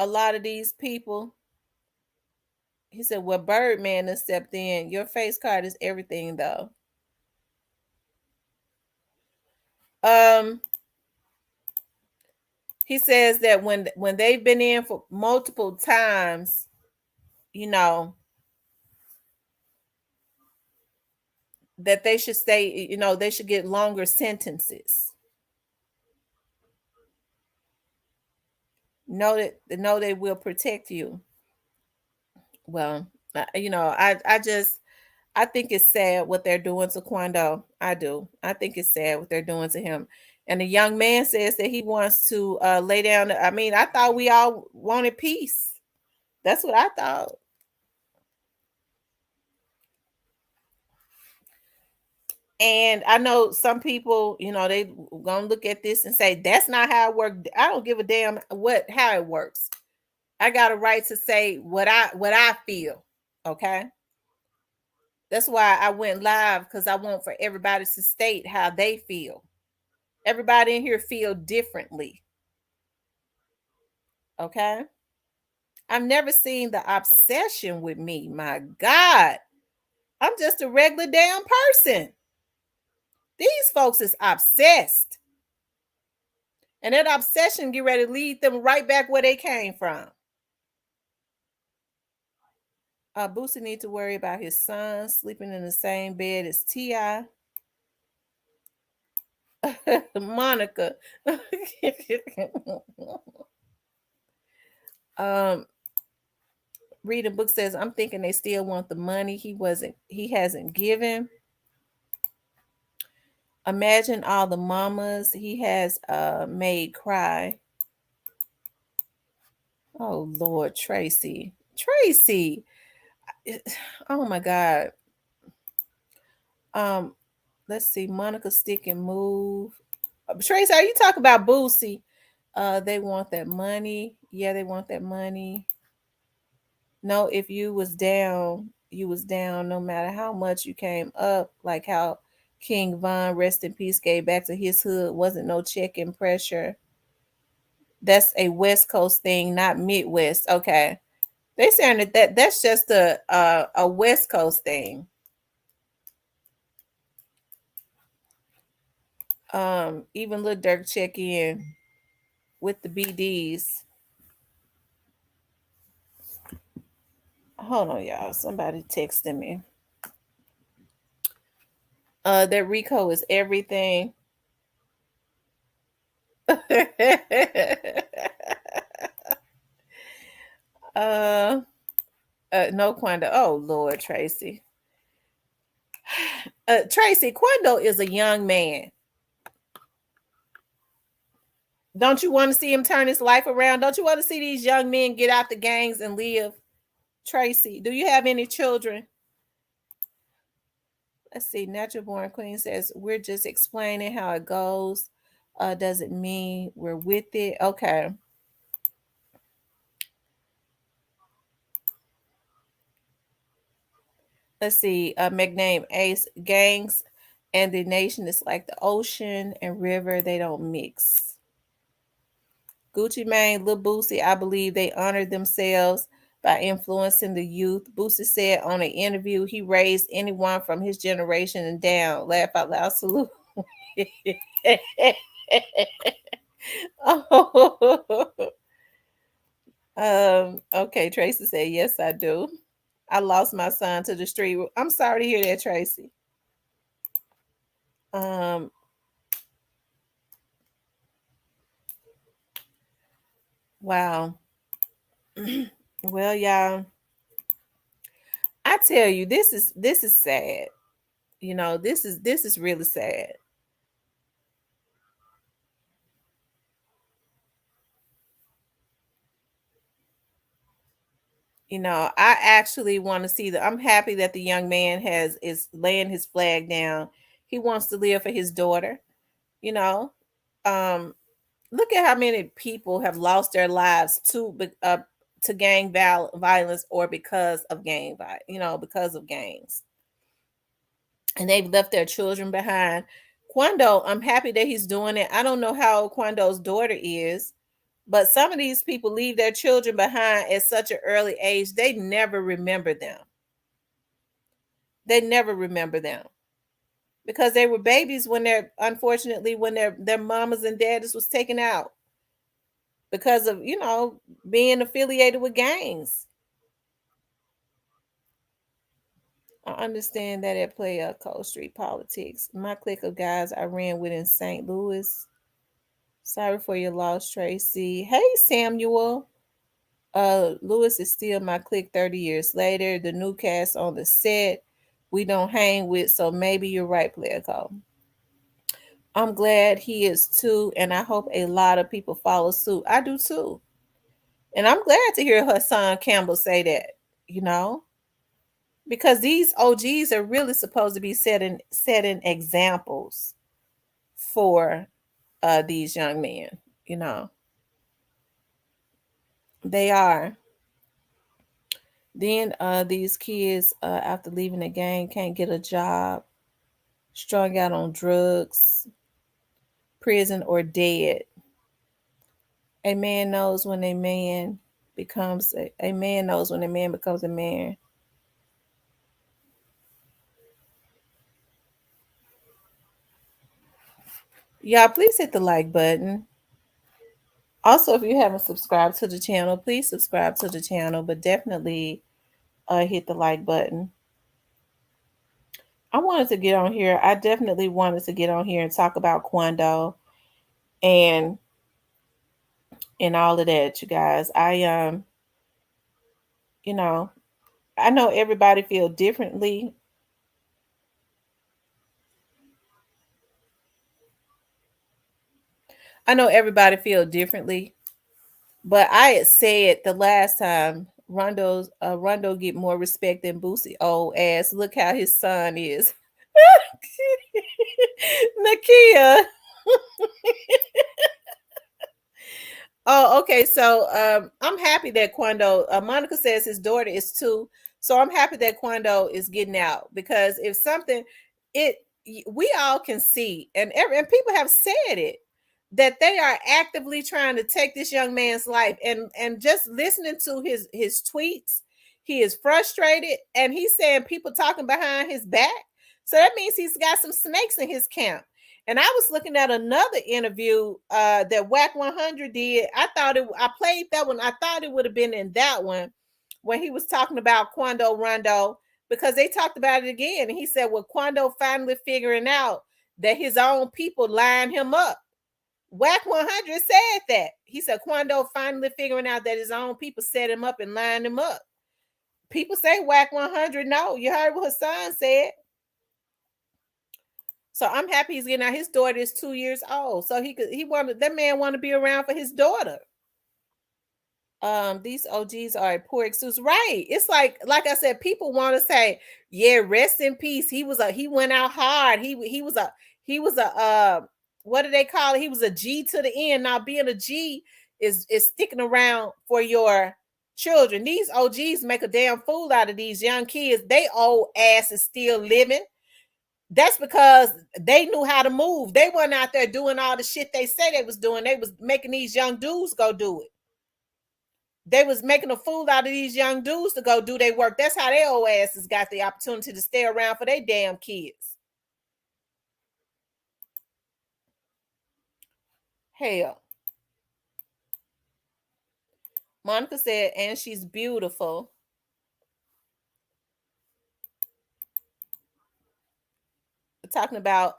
Speaker 1: lot of these people. He said, well, Birdman has stepped in. Your face card is everything, though. He says that when they've been in for multiple times, you know, that they should stay, you know, they should get longer sentences. Know they will protect you. Well, you know, I think it's sad what they're doing to Quando. I do. I think it's sad what they're doing to him. And the young man says that he wants to lay down. I mean, I thought we all wanted peace. That's what I thought. And I know some people, you know, they gonna look at this and say that's not how it works. I don't give a damn how it works. I got a right to say what I feel. Okay. That's why I went live, because I want for everybody to state how they feel. Everybody in here feel differently. Okay. I've never seen the obsession with me. My God. I'm just a regular damn person. These folks is obsessed. And that obsession get ready to lead them right back where they came from. Boosie need to worry about his son sleeping in the same bed as T.I. Monica. Reading book says, I'm thinking they still want the money he hasn't given. Imagine all the mamas he has made cry. Oh Lord, Tracy. Oh my God. Let's see. Monica Stick and Move. Tracy, are you talking about Boosie? They want that money. Yeah, they want that money. No, if you was down no matter how much you came up, like how King Von, rest in peace, gave back to his hood. Wasn't no check and pressure. That's a West Coast thing, not Midwest. Okay. They saying that's just a West Coast thing. Even Lil Durk check in with the BDs. Hold on, y'all. Somebody texting me. That Rico is everything. No Quando. Oh Lord, Tracy. Tracy, Quando is a young man. Don't you want to see him turn his life around? Don't you want to see these young men get out the gangs and live? Tracy, do you have any children? Let's see. Natural Born Queen says, we're just explaining how it goes. Doesn't mean we're with it. Okay. Let's see. McName Ace gangs and the nation is like the ocean and river. They don't mix. Gucci Mane, Lil Boosie, I believe they honored themselves by influencing the youth. Boosie said on an interview he raised anyone from his generation and down. Laugh out loud, salute. Oh. Okay, Tracy said, yes, I do. I lost my son to the street. I'm sorry to hear that, Tracy. Um, wow. Well, y'all, I tell you, this is sad. You know, this is really sad. You know, I actually want to see I'm happy that the young man is laying his flag down. He wants to live for his daughter, you know. Um Look at how many people have lost their lives to gang violence or because of because of gangs. And they've left their children behind. Quando, I'm happy that he's doing it. I don't know how old Quando's daughter is, but some of these people leave their children behind at such an early age, they never remember them. They never remember them because they were babies when their mamas and daddies was taken out because of, being affiliated with gangs. I understand that at play Cold Street politics. My clique of guys I ran with in St. Louis. Sorry for your loss, Tracy. Hey, Samuel. Lewis is still my clique 30 years later. The new cast on the set we don't hang with, so maybe you're right, Player Cole. I'm glad he is too, and I hope a lot of people follow suit. I do too. And I'm glad to hear her son Campbell say that, you know, because these OGs are really supposed to be setting examples for these young men, you know. They are. Then these kids, after leaving the gang, can't get a job, strung out on drugs, prison, or dead. A man knows when a man a man knows when a man becomes a man. Y'all, please hit the like button. Also, if you haven't subscribed to the channel, please subscribe to the channel, but definitely hit the like button. I wanted to get on here. I definitely wanted to get on here and talk about Quando and all of that, you guys. You know, I know everybody feel differently. I know everybody feel differently, but I had said the last time Rondo get more respect than Boosie old ass. Look how his son is. Nakia. Oh, okay. So I'm happy that Quando. Monica says his daughter is 2, so I'm happy that Quando is getting out because if something, it we all can see, and people have said it that they are actively trying to take this young man's life, and just listening to his tweets, he is frustrated, and he's saying people talking behind his back. So that means he's got some snakes in his camp. And I was looking at another interview that Whack 100 did. I played that one. I thought it would have been in that one when he was talking about Quando Rondo, because they talked about it again. And he said, well, Quando finally figuring out that his own people lined him up. Whack 100 said that. He said Quando finally figuring out that his own people set him up and lined him up. People say Whack 100. No, you heard what Hassan said. So I'm happy he's getting out. His daughter is 2 years old. So that man want to be around for his daughter. These OGs are a poor excuse. Right. It's like I said, people want to say, yeah, rest in peace. He went out hard. He was a what do they call it? He was a G to the end. Now being a G is sticking around for your children. These OGs make a damn fool out of these young kids. They old ass is still living. That's because they knew how to move. They weren't out there doing all the shit they say they was doing. They was making these young dudes go do it. They was making a fool out of these young dudes to go do their work. That's how their old asses got the opportunity to stay around for their damn kids. Hell. Monica said, and she's beautiful. Talking about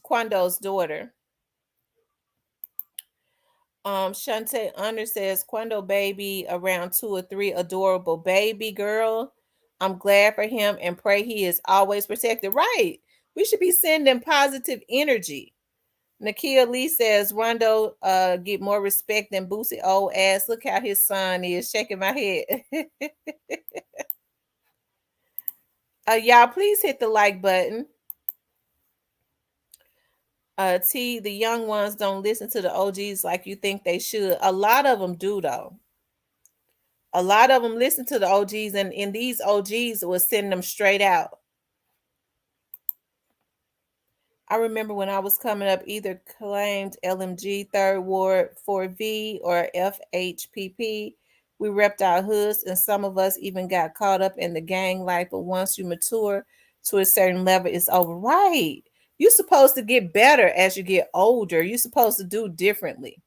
Speaker 1: Quando's daughter. Shantae Under says, Quando baby around 2 or 3, adorable baby girl. I'm glad for him and pray he is always protected. Right. We should be sending positive energy. Nakia Lee says, Rondo get more respect than Boosie old ass. Look how his son is. Shaking my head. Y'all, please hit the like button. T, the young ones don't listen to the OGs like you think they should. A lot of them do, though. A lot of them listen to the OGs, and these OGs will send them straight out. I remember when I was coming up, either claimed LMG, Third Ward, 4V, or FHPP. We repped our hoods, and some of us even got caught up in the gang life. But once you mature to a certain level, it's over. Right. You're supposed to get better as you get older. You're supposed to do differently.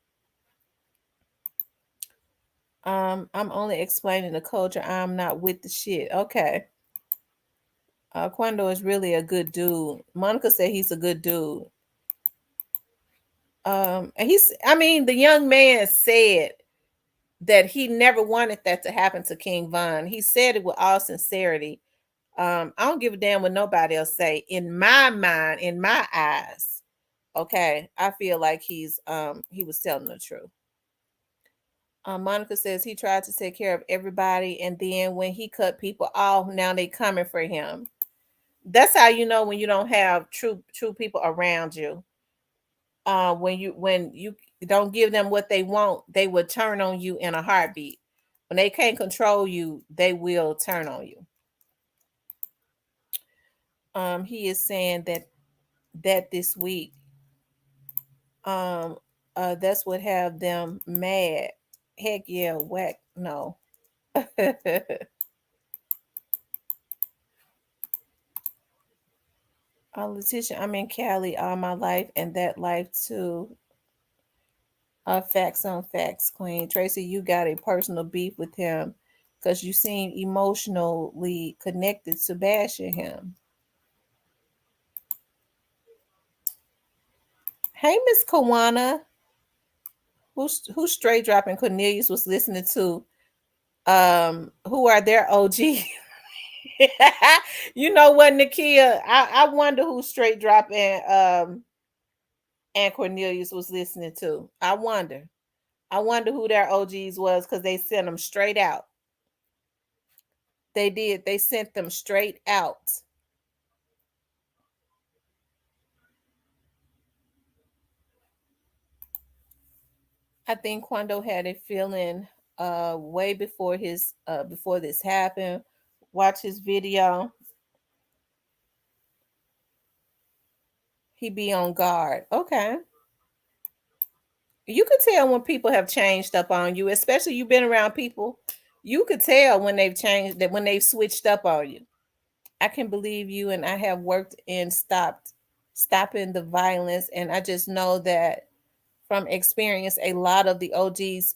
Speaker 1: I'm only explaining the culture. I'm not with the shit. Okay. Quando is really a good dude. Monica said he's a good dude. And the young man said that he never wanted that to happen to King Von. He said it with all sincerity. I don't give a damn what nobody else say. In my mind, in my eyes, okay, I feel like he was telling the truth. Monica says he tried to take care of everybody, and then when he cut people off, now they coming for him. That's how you know when you don't have true people around you. When you don't give them what they want, they will turn on you in a heartbeat. When they can't control you, they will turn on you. He is saying that this week, that's what have them mad. Heck yeah, whack no. Letitia, I'm in Cali all my life, and that life too. Facts on facts, Queen. Tracy, you got a personal beef with him because you seem emotionally connected to bashing him. Hey, Miss Kawana, who's straight dropping Cornelius was listening to. Who are their OG? You know what, Nakia? I wonder who straight dropping and Cornelius was listening to. I wonder who their OGs was because they sent them straight out. They did. They sent them straight out. I think Quando had a feeling way before before this happened. Watch his video. He be on guard. Okay. You could tell when people have changed up on you, especially you've been around people. You could tell when they've changed, that when they've switched up on you. I can believe you, and I have worked and stopping the violence, and I just know that from experience, a lot of the OG's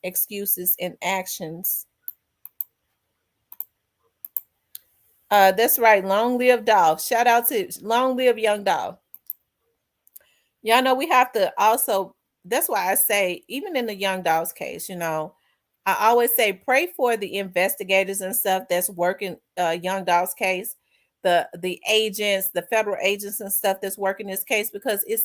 Speaker 1: excuses and actions. That's right. Long live Dolph. Shout out to long live young Dolph. Y'all know we have to also, that's why I say, even in the young Dolph's case, I always say pray for the investigators and stuff that's working young Dolph's case, the agents, the federal agents and stuff that's working this case, because it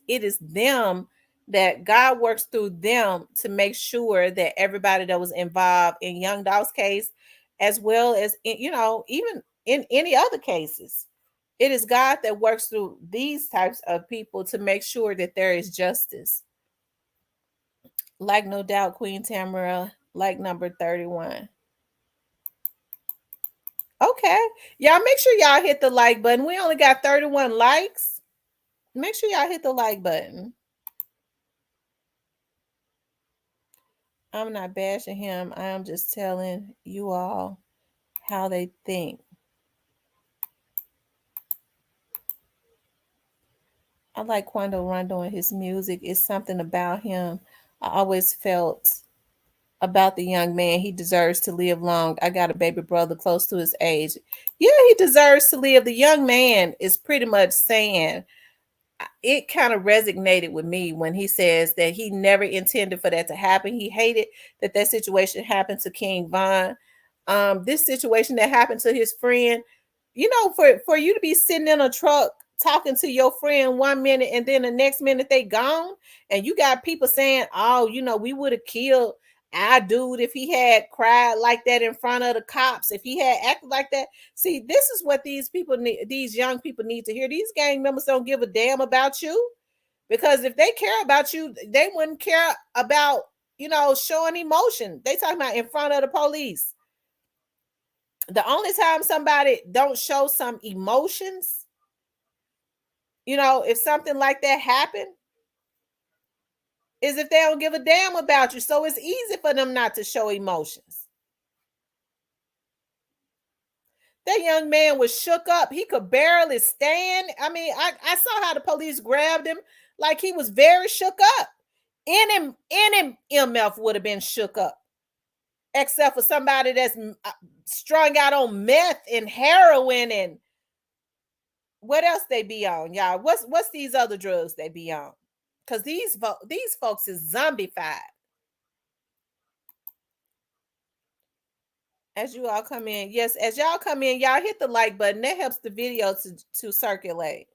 Speaker 1: is them that God works through them to make sure that everybody that was involved in young Dolph's case, as well as even in any other cases, It is God that works through these types of people to make sure that there is justice. Like no doubt, Queen Tamara, like number 31. Okay. Y'all make sure y'all hit the like button. We only got 31 likes. Make sure y'all hit the like button. I'm not bashing him. I am just telling you all how they think. I like Quando Rondo and his music. It's something about him. I always felt about the young man. He deserves to live long. I got a baby brother close to his age. Yeah, he deserves to live. The young man is pretty much saying, it kind of resonated with me when he says that he never intended for that to happen. He hated that situation happened to King Von. This situation that happened to his friend, for you to be sitting in a truck talking to your friend 1 minute and then the next minute they gone, and you got people saying, oh, we would have killed our dude if he had cried like that in front of the cops, if he had acted like that. See, this is what these people need, these young people need to hear. These gang members don't give a damn about you, because if they care about you, they wouldn't care about, showing emotion. They talking about in front of the police. The only time somebody don't show some emotions, if something like that happened, is if they don't give a damn about you. So it's easy for them not to show emotions. That young man was shook up. He could barely stand. I mean, I saw how the police grabbed him, like he was very shook up. Any MF would have been shook up, except for somebody that's strung out on meth and heroin and what else they be on, y'all. What's these other drugs they be on? Because these folks is zombified. As you all come in, yes, as y'all come in, y'all hit the like button. That helps the video to circulate.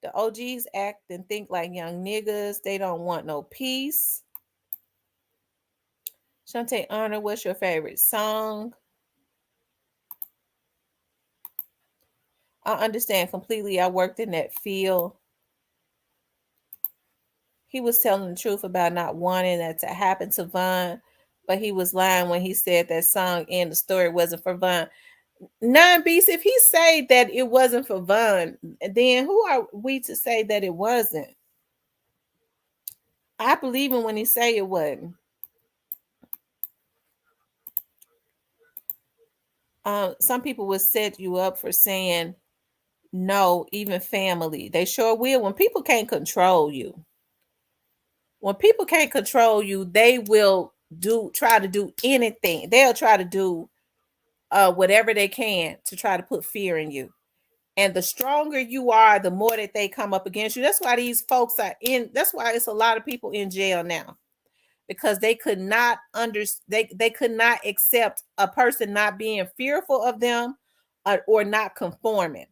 Speaker 1: The OGs act and think like young niggas. They don't want no peace. Shantae Honor, what's your favorite song? I understand completely. I worked in that field. He was telling the truth about not wanting that to happen to Von, but he was lying when he said that song and the story wasn't for Von. Nine Beast, if he said that it wasn't for Von, then who are we to say that it wasn't? I believe him when he say it wasn't. Some people would set you up for saying no, even family. They sure will. When people can't control you, they will try to do anything. They'll try to do whatever they can to try to put fear in you. And the stronger you are, the more that they come up against you. That's why these folks are in. That's why it's a lot of people in jail now, because they could not they could not accept a person not being fearful of them or not conforming.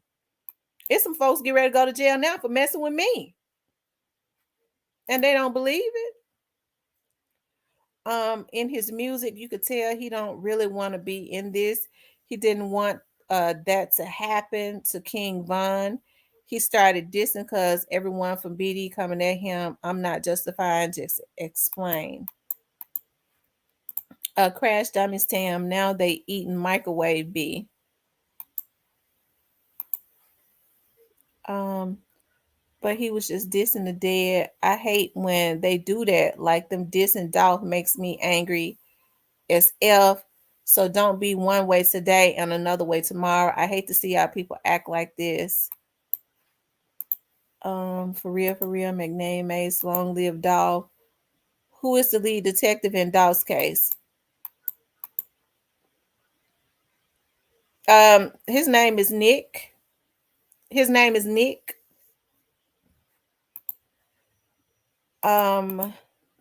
Speaker 1: It's some folks get ready to go to jail now for messing with me, and they don't believe it. In his music, you could tell he don't really want to be in this. He didn't want that to happen to King Von. He started dissing because everyone from BD coming at him. I'm not justifying, just explain. Crash Dummies Tam, now they eating microwave B. But he was just dissing the dead. I hate when they do that. Like them dissing Dolph makes me angry as F. So don't be one way today and another way tomorrow. I hate to see how people act like this. For real, McName Mace, long live Dolph. Who is the lead detective in Dolph's case? His name is Nick.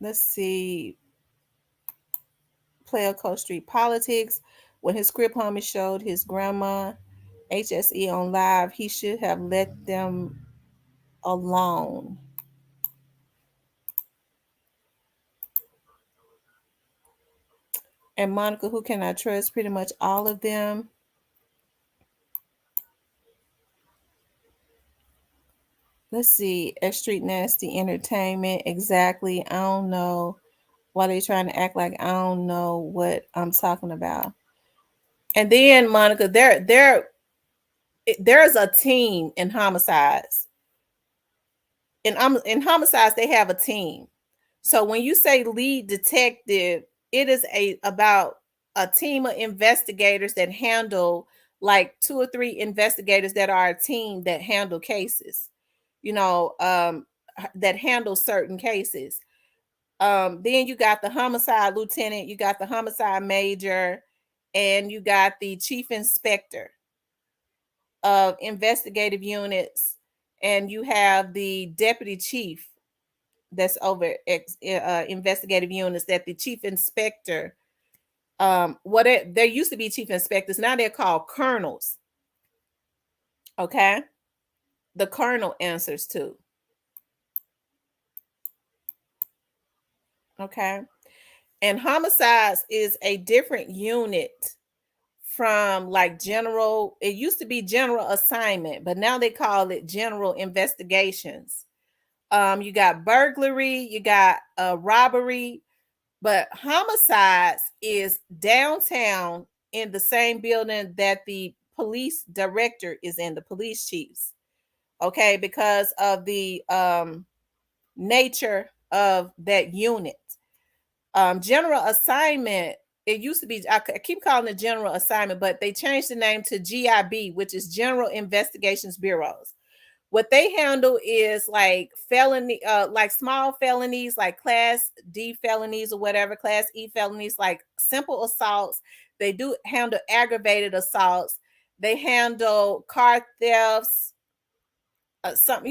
Speaker 1: Let's see. Player Coach Street Politics. When his script homie showed his grandma HSE on live, he should have let them alone. And Monica, who can I trust? Pretty much all of them. Let's see. X Street Nasty Entertainment. Exactly. I don't know why they trying to act like I don't know what I'm talking about. And then Monica, there's a team in homicides. In homicides, they have a team. So when you say lead detective, it is about a team of investigators that handle like 2 or 3 investigators that are a team that handle cases, that handle certain cases. Then you got the homicide lieutenant, you got the homicide major, and you got the chief inspector of investigative units, and you have the deputy chief that's over investigative units, that the chief inspector, there used to be chief inspectors, now they're called colonels. Okay, the colonel answers to. Okay, and homicides is a different unit from like general. It used to be general assignment, but now they call it general investigations. You got burglary, you got robbery, but homicides is downtown in the same building that the police director is in, the police chiefs. Okay, because of the nature of that unit. General assignment, it used to be, I keep calling it general assignment, but they changed the name to GIB, which is General Investigations Bureaus. What they handle is like felony, like small felonies, like class D felonies or whatever, class E felonies, like simple assaults. They do handle aggravated assaults. They handle car thefts, some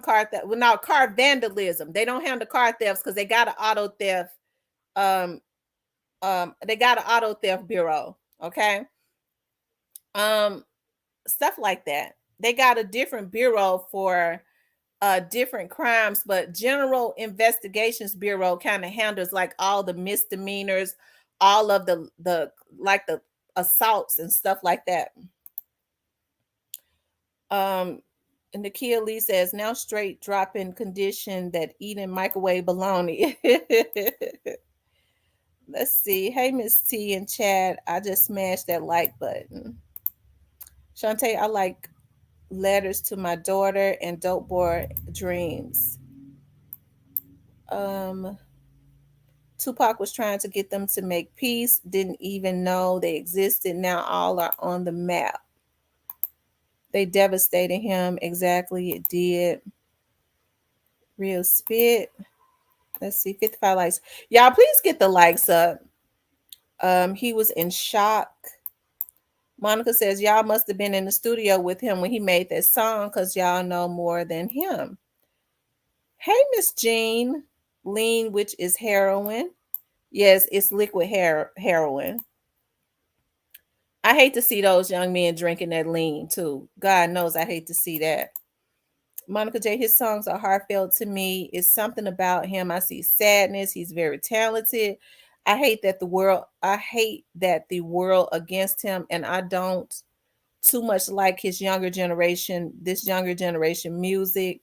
Speaker 1: car theft. Well, now car vandalism. They don't handle car thefts because they got an auto theft. They got an auto theft bureau. Okay. Stuff like that. They got a different bureau for different crimes, but General Investigations Bureau kind of handles like all the misdemeanors, all of the like the assaults and stuff like that. And Nakia Lee says, now straight drop-in condition that eating microwave bologna. Let's see. Hey, Miss T and Chad, I just smashed that like button. Shantae, I like letters to my daughter and dope boy dreams. Tupac was trying to get them to make peace, didn't even know they existed. Now all are on the map. They devastated him. Exactly, it did. Real spit. Let's see, 55 likes. Y'all, please get the likes up. He was in shock. Monica says, y'all must have been in the studio with him when he made that song because y'all know more than him. Hey, Miss Jean. Lean, which is heroin. Yes, it's liquid heroin. I hate to see those young men drinking that lean too. God knows I hate to see that. Monica J, his songs are heartfelt to me. It's something about him. I see sadness. He's very talented. I hate that the world against him, and I don't too much like this younger generation music.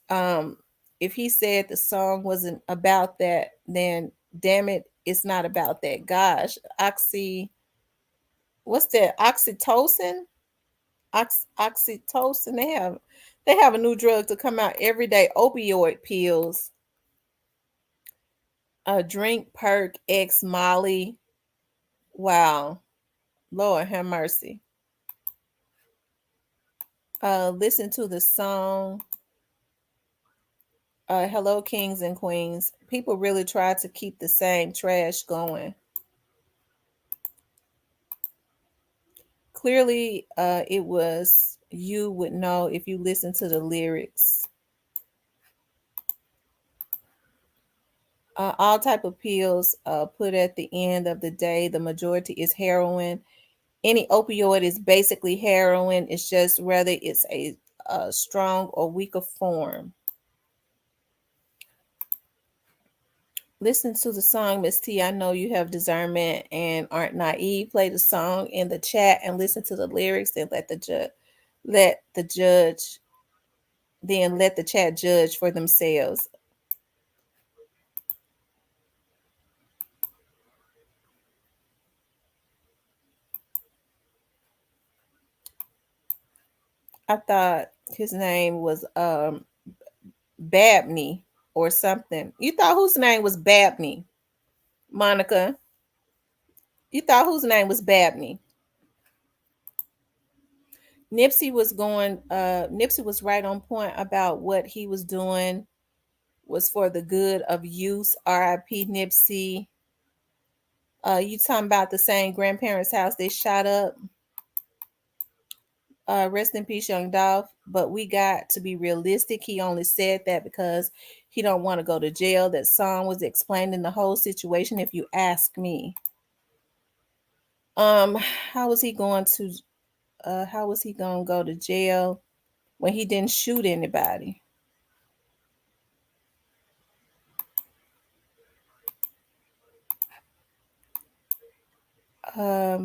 Speaker 1: If he said the song wasn't about that, then damn it, it's not about that. Gosh, what's that? Oxytocin? Oxytocin. They have a new drug to come out every day. Opioid pills. Drink Perk X Molly. Wow. Lord have mercy. Listen to the song. Hello, Kings and Queens. People really try to keep the same trash going. Clearly, it was, you would know if you listen to the lyrics. All type of pills put at the end of the day. The majority is heroin. Any opioid is basically heroin. It's just whether it's a strong or weaker form. Listen to the song, Miss T. I know you have discernment and aren't naive. Play the song in the chat and listen to the lyrics and let the judge then let the chat judge for themselves. I thought his name was Babney or something. You thought whose name was Babney? Monica. You thought whose name was Babney? Nipsey was right on point about what he was doing was for the good of youth. R.I.P. Nipsey. You talking about the same grandparents' house they shot up? Rest in peace, Young Dolph. But we got to be realistic. He only said that because he don't want to go to jail. That song was explaining the whole situation, if you ask me. How was he going to go to jail when he didn't shoot anybody?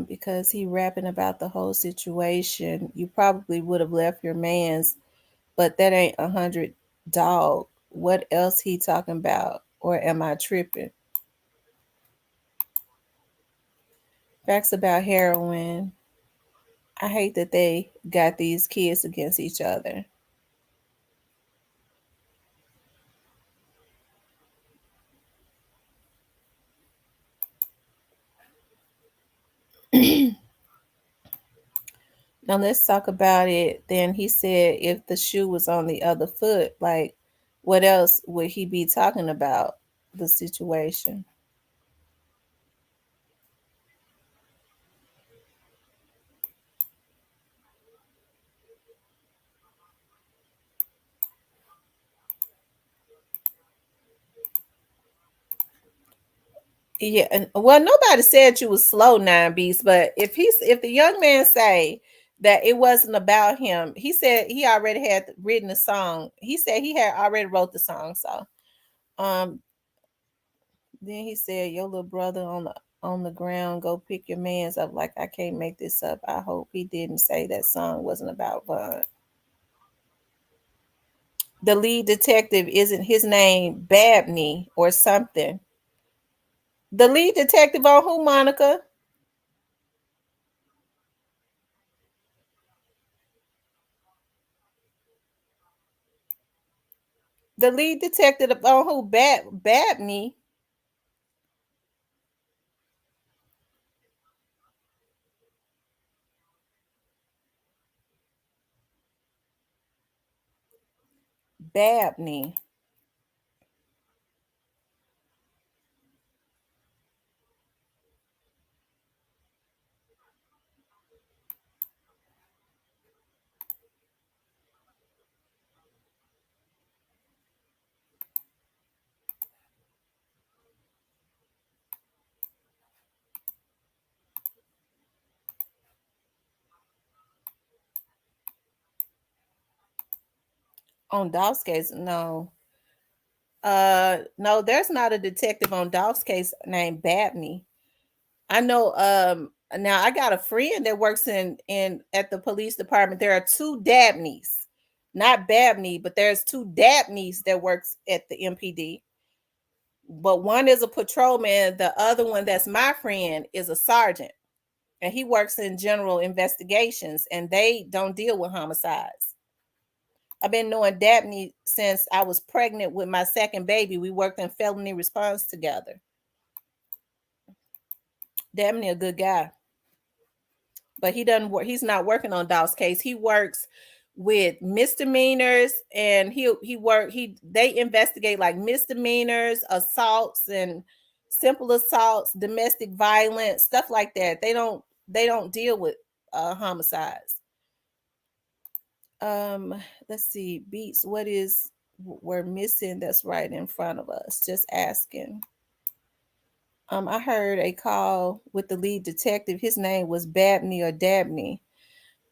Speaker 1: Because he rapping about the whole situation. You probably would have left your man's, but that ain't 100 dog. What else he talking about? Or am I tripping? Facts about heroin. I hate that they got these kids against each other. Now let's talk about it. Then he said if the shoe was on the other foot, like what else would he be talking about the situation? Yeah, and well, nobody said you was slow, Nine Beast, but if the young man say that it wasn't about him, he said he already had written the song. He said he had already wrote the song. So um then he said your little brother on the ground, go pick your man's up. Like, I can't make this up. I hope he didn't say that song wasn't about Von. The lead detective, isn't his name Babney or something? The lead detective on who, Monica? The lead detective on who? Babney. Babney. On Dolph's case, no. No, there's not a detective on Dolph's case named Babney. I know now I got a friend that works in at the police department. There are two Dabneys, not Babney, but there's two Dabneys that works at the MPD. But one is a patrolman, the other one that's my friend is a sergeant. And he works in general investigations and they don't deal with homicides. I've been knowing Dabney since I was pregnant with my second baby. We worked in felony response together. Dabney a good guy. But he doesn't work, he's not working on Daw's case. He works with misdemeanors and they investigate like misdemeanors, assaults and simple assaults, domestic violence, stuff like that. They don't deal with homicides. Let's see, Beats, what is we're missing that's right in front of us? Just asking. I heard a call with the lead detective. His name was Babney or Dabney.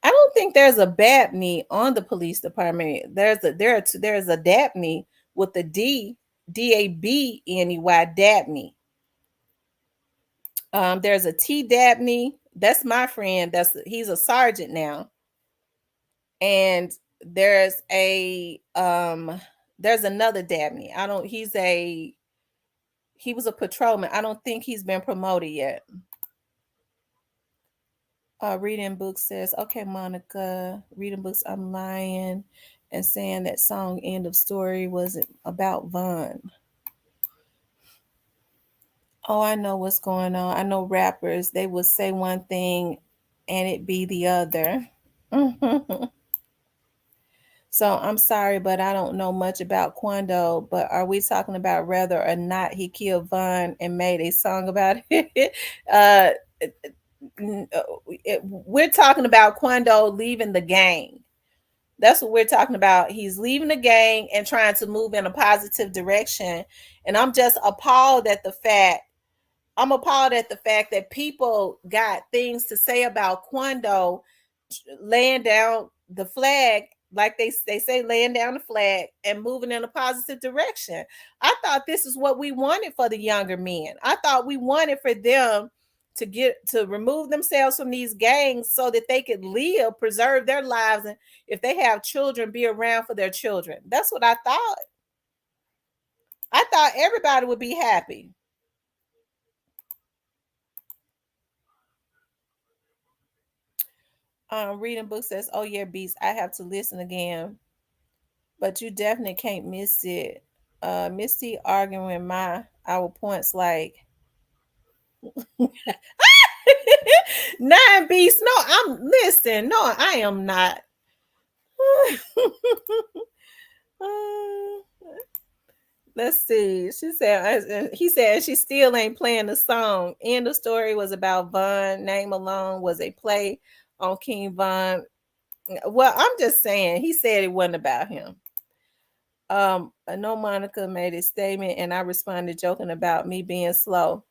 Speaker 1: I don't think there's a Babney on the police department. There's a Dabney with the Dabney, Dabney. There's a T Dabney. That's my friend. He's a sergeant now. And there's another Dabney. He was a patrolman. I don't think he's been promoted yet. Reading books says, okay, Monica, reading books, I'm lying and saying that song End of Story wasn't about Vaughn. Oh, I know what's going on. I know rappers, they would say one thing and it be the other. So I'm sorry, but I don't know much about Quando. But are we talking about whether or not he killed Vaughn and made a song about it? uh, we're talking about Quando leaving the gang. That's what we're talking about. He's leaving the gang and trying to move in a positive direction. And I'm just appalled at the fact that people got things to say about Quando laying down the flag, like they say, laying down the flag and moving in a positive direction. I thought this is what we wanted for the younger men. I thought we wanted for them to remove themselves from these gangs so that they could live, preserve their lives, and if they have children, be around for their children. That's what I thought. I thought everybody would be happy. Reading books says, oh yeah, Beast, I have to listen again. But you definitely can't miss it. Misty arguing our points like 9 Beast. No, I am not. Let's see. He said she still ain't playing the song. End of story was about Vaughn. Name alone was a play on King Vaughn. Well, I'm just saying, he said it wasn't about him. I know Monica made a statement and I responded joking about me being slow.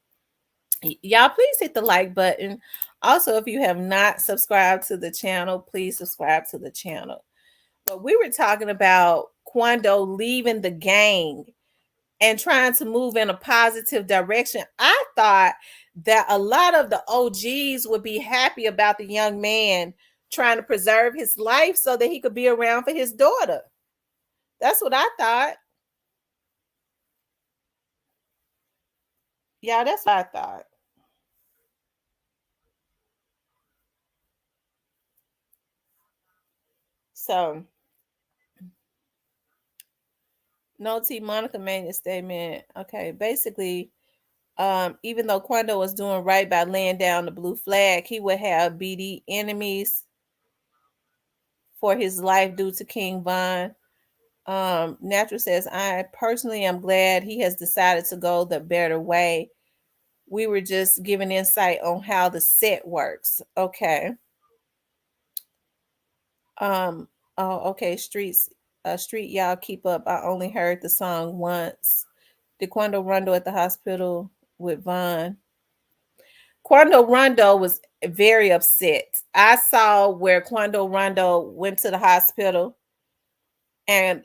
Speaker 1: Y'all, please hit the like button. Also, if you have not subscribed to the channel, please subscribe to the channel. But we were talking about Quando leaving the gang and trying to move in a positive direction. I thought that a lot of the OGs would be happy about the young man trying to preserve his life so that he could be around for his daughter. That's what I thought. Yeah, that's what I thought. So, no T. Monica made a statement. Okay, basically, even though Quando was doing right by laying down the blue flag, he would have BD enemies for his life due to King Von. Natural says, I personally am glad he has decided to go the better way. We were just giving insight on how the set works. Okay. Oh, okay. Street, y'all keep up. I only heard the song once. Did Quando Rondo at the hospital with Vaughn? Quando Rondo was very upset. I saw where Quando Rondo went to the hospital. And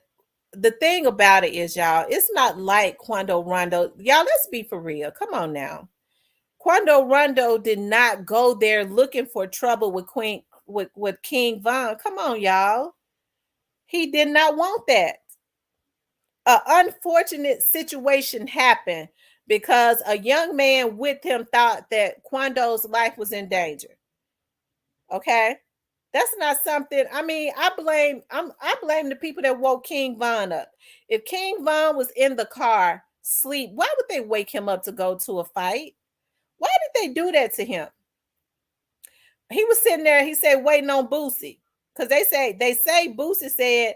Speaker 1: the thing about it is, y'all, it's not like Quando Rondo. Y'all, let's be for real. Come on now. Quando Rondo did not go there looking for trouble with King Von. Come on, y'all. He did not want that. An unfortunate situation happened because a young man with him thought that Quando's life was in danger. Okay, that's not something. I mean, I blame the people that woke King Von up. If King Von was in the car sleep, why would they wake him up to go to a fight? Why did they do that to him? He was sitting there. He said waiting on Boosie because they say Boosie said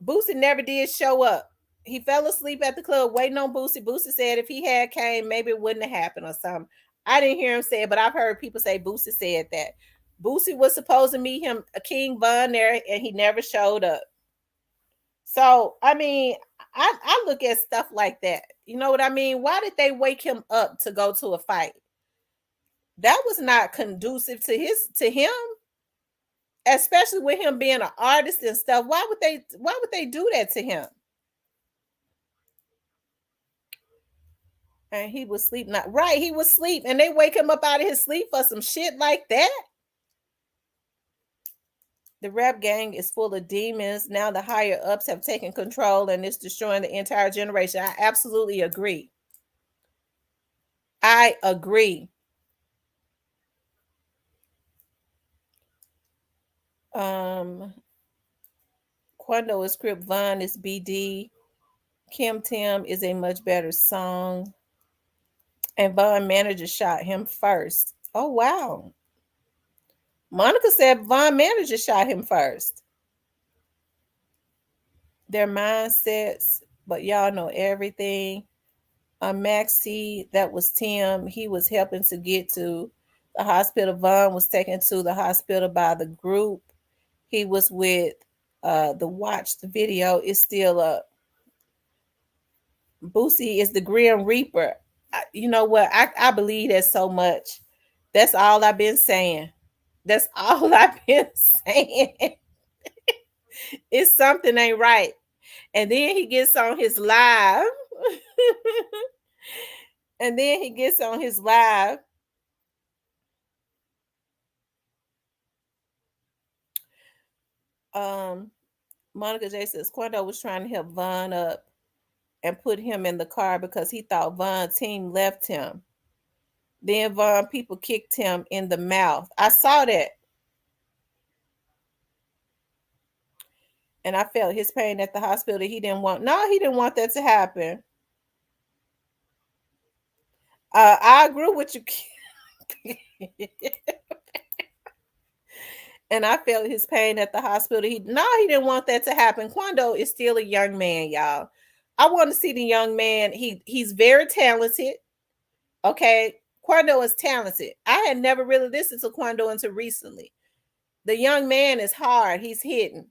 Speaker 1: Boosie never did show up. He fell asleep at the club waiting on Boosie. Boosie said if he had came, maybe it wouldn't have happened or something. I didn't hear him say it, but I've heard people say Boosie said that. Boosie was supposed to meet him, a King Von there, and he never showed up. So, I mean, I look at stuff like that. You know what I mean? Why did they wake him up to go to a fight? That was not conducive to him, especially with him being an artist and stuff. Why would they do that to him? And he was sleep, not right. He was sleep, and they wake him up out of his sleep for some shit like that. The rap gang is full of demons. Now the higher ups have taken control and it's destroying the entire generation. I absolutely agree. I agree. Quando is Crip, Von is BD. Kim Tim is a much better song. And Von manager shot him first. Oh wow. Monica said Von manager shot him first. Their mindsets, but y'all know everything. Maxie, that was Tim. He was helping to get to the hospital. Von was taken to the hospital by the group. He was with the watch. The video is still up. Boosie is the Grim Reaper. You know what? I believe that so much. That's all I've been saying. That's all I've been saying. It's something ain't right. And then he gets on his live. And then he gets on his live. Monica J says Quando was trying to help Von up and put him in the car because he thought Von's team left him. Then Von people kicked him in the mouth. I saw that. And I felt his pain at the hospital. He didn't want that to happen. I agree with you. And I felt his pain at the hospital. He didn't want that to happen. Quando is still a young man, y'all. I want to see the young man. He's very talented. Okay. Quando is talented. I had never really listened to Quando until recently. The young man is hard. He's hidden.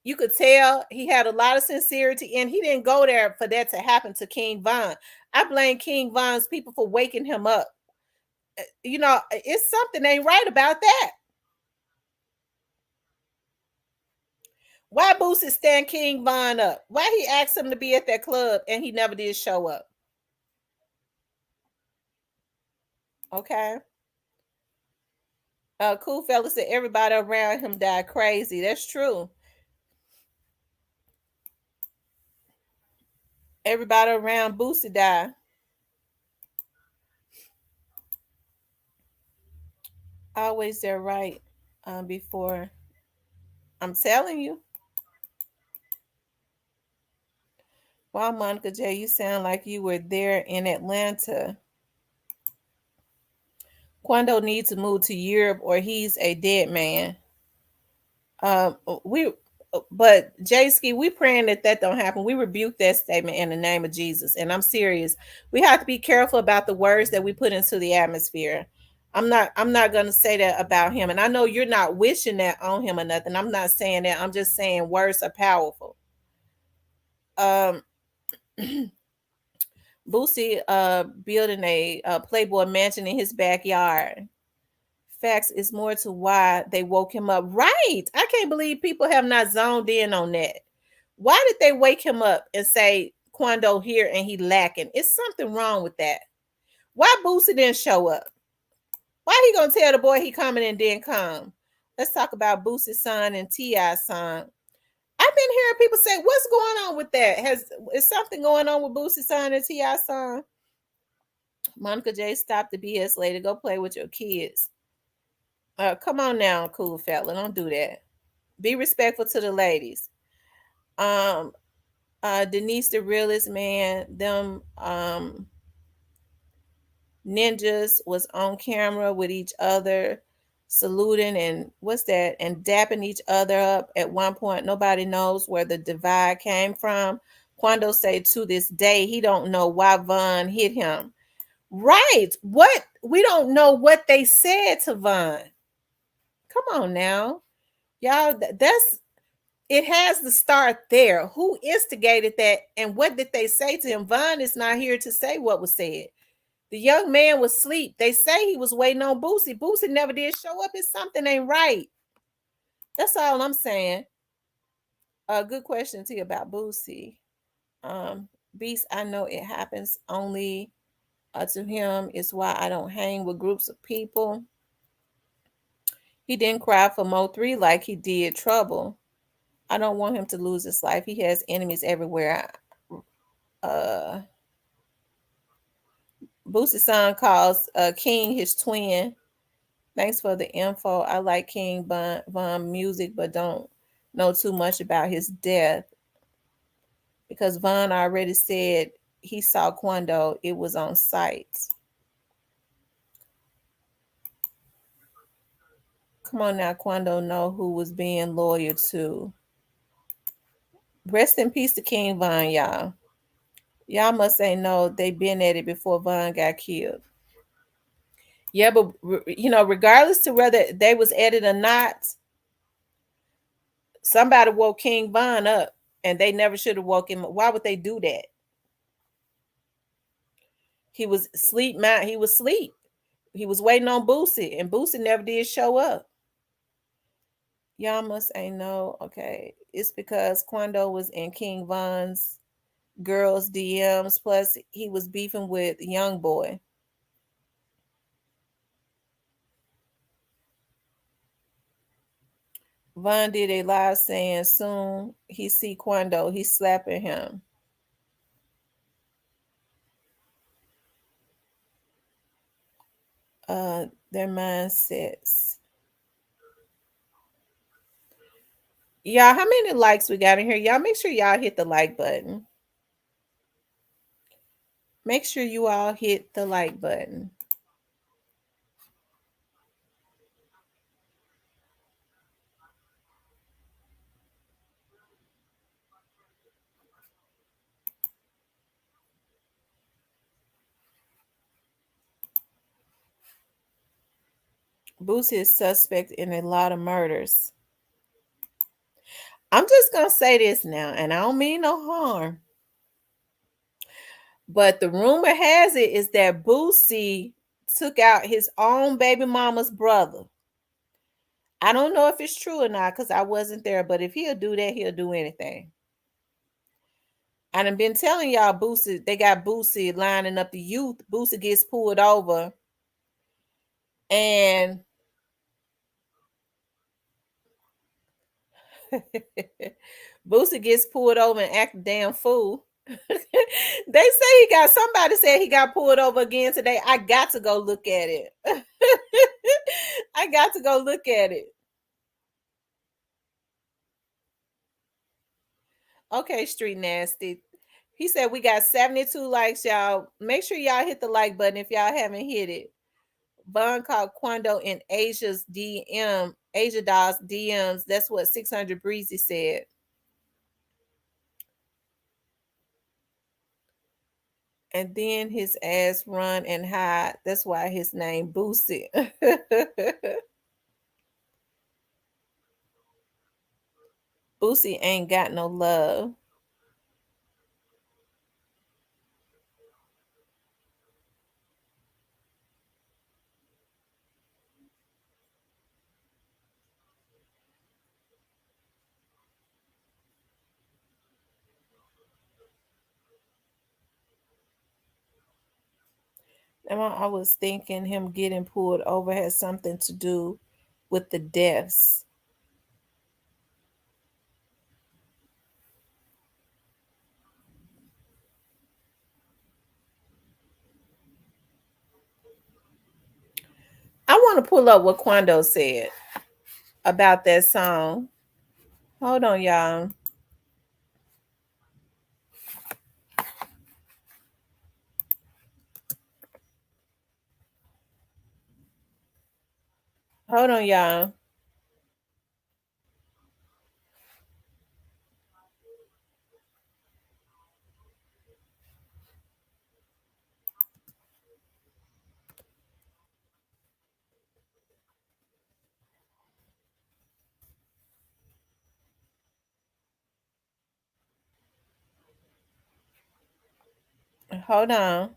Speaker 1: You could tell he had a lot of sincerity, and he didn't go there for that to happen to King Von. I blame King Von's people for waking him up. You know, it's something ain't right about that. Why Boosie stand King Von up? Why he asked him to be at that club and he never did show up? Okay. Cool fella said everybody around him died crazy. That's true. Everybody around Boosie died. Always they're right before. I'm telling you. Wow, Monica J, you sound like you were there in Atlanta. Quando needs to move to Europe or he's a dead man. But J-Ski, we praying that don't happen. We rebuke that statement in the name of Jesus. And I'm serious. We have to be careful about the words that we put into the atmosphere. I'm not going to say that about him. And I know you're not wishing that on him or nothing. I'm not saying that. I'm just saying words are powerful. Boosie building a Playboy mansion in his backyard. Facts is more to why they woke him up. Right. I can't believe people have not zoned in on that. Why did they wake him up and say Quando here and he lacking? It's something wrong with that. Why Boosie didn't show up? Why he gonna tell the boy he coming and didn't come? Let's talk about Boosie's son and T.I.'s son. I've been hearing people say, what's going on with that? Is something going on with Boosie's son and T.I.'s son? Monica J, stop the BS lady. Go play with your kids. Come on now, cool fella. Don't do that. Be respectful to the ladies. Denise the realest man, them ninjas was on camera with each other, saluting and and dapping each other up at one point. Nobody knows where the divide came from. Quando say to this day he don't know why Von hit him. Right. What? We don't know what they said to Von. Come on now. Y'all, it has to start there. Who instigated that and what did they say to him? Von is not here to say what was said. The young man was asleep. They say he was waiting on Boosie. Boosie never did show up. It's something ain't right. That's all I'm saying. A good question to you about Boosie. Beast, I know it happens only to him. It's why I don't hang with groups of people. He didn't cry for Mo3 like he did Trouble. I don't want him to lose his life. He has enemies everywhere. Boosie's son calls King his twin. Thanks for the info. I like King Von music, but don't know too much about his death because Von already said he saw Quando. It was on site. Come on now, Quando know who was being loyal to. Rest in peace to King Von, y'all. Y'all must ain't know they been at it before Von got killed. Yeah, but regardless to whether they was at it or not, somebody woke King Von up, and they never should have woke him. Why would they do that? He was asleep, man. He was asleep. He was waiting on Boosie, and Boosie never did show up. Y'all must ain't know. Okay, it's because Quando was in King Von's girls' DMs. Plus, he was beefing with Young Boy. Von did a live saying soon he see Quando, he's slapping him. Their mindsets. Y'all, how many likes we got in here? Y'all make sure y'all hit the like button. Make sure you all hit the like button. Boosie is suspect in a lot of murders. I'm just going to say this now, and I don't mean no harm. But the rumor has it is that Boosie took out his own baby mama's brother. I don't know if it's true or not because I wasn't there, but if he'll do that, he'll do anything. I've been telling y'all Boosie, they got Boosie lining up the youth. Boosie gets pulled over and Boosie gets pulled over and act a damn fool. They say somebody said he got pulled over again today. I got to go look at it. I got to go look at it. Okay, Street Nasty. He said we got 72 likes, y'all. Make sure y'all hit the like button if y'all haven't hit it. Von called Quando in Asia's DM, Asia Doll's DMs. That's what 600 Breezy said. And then his ass run and hide. That's why his name Boosie. Boosie ain't got no love. And I was thinking him getting pulled over has something to do with the deaths. I want to pull up what Quando said about that song. Hold on, y'all. Hold on, y'all. Hold on.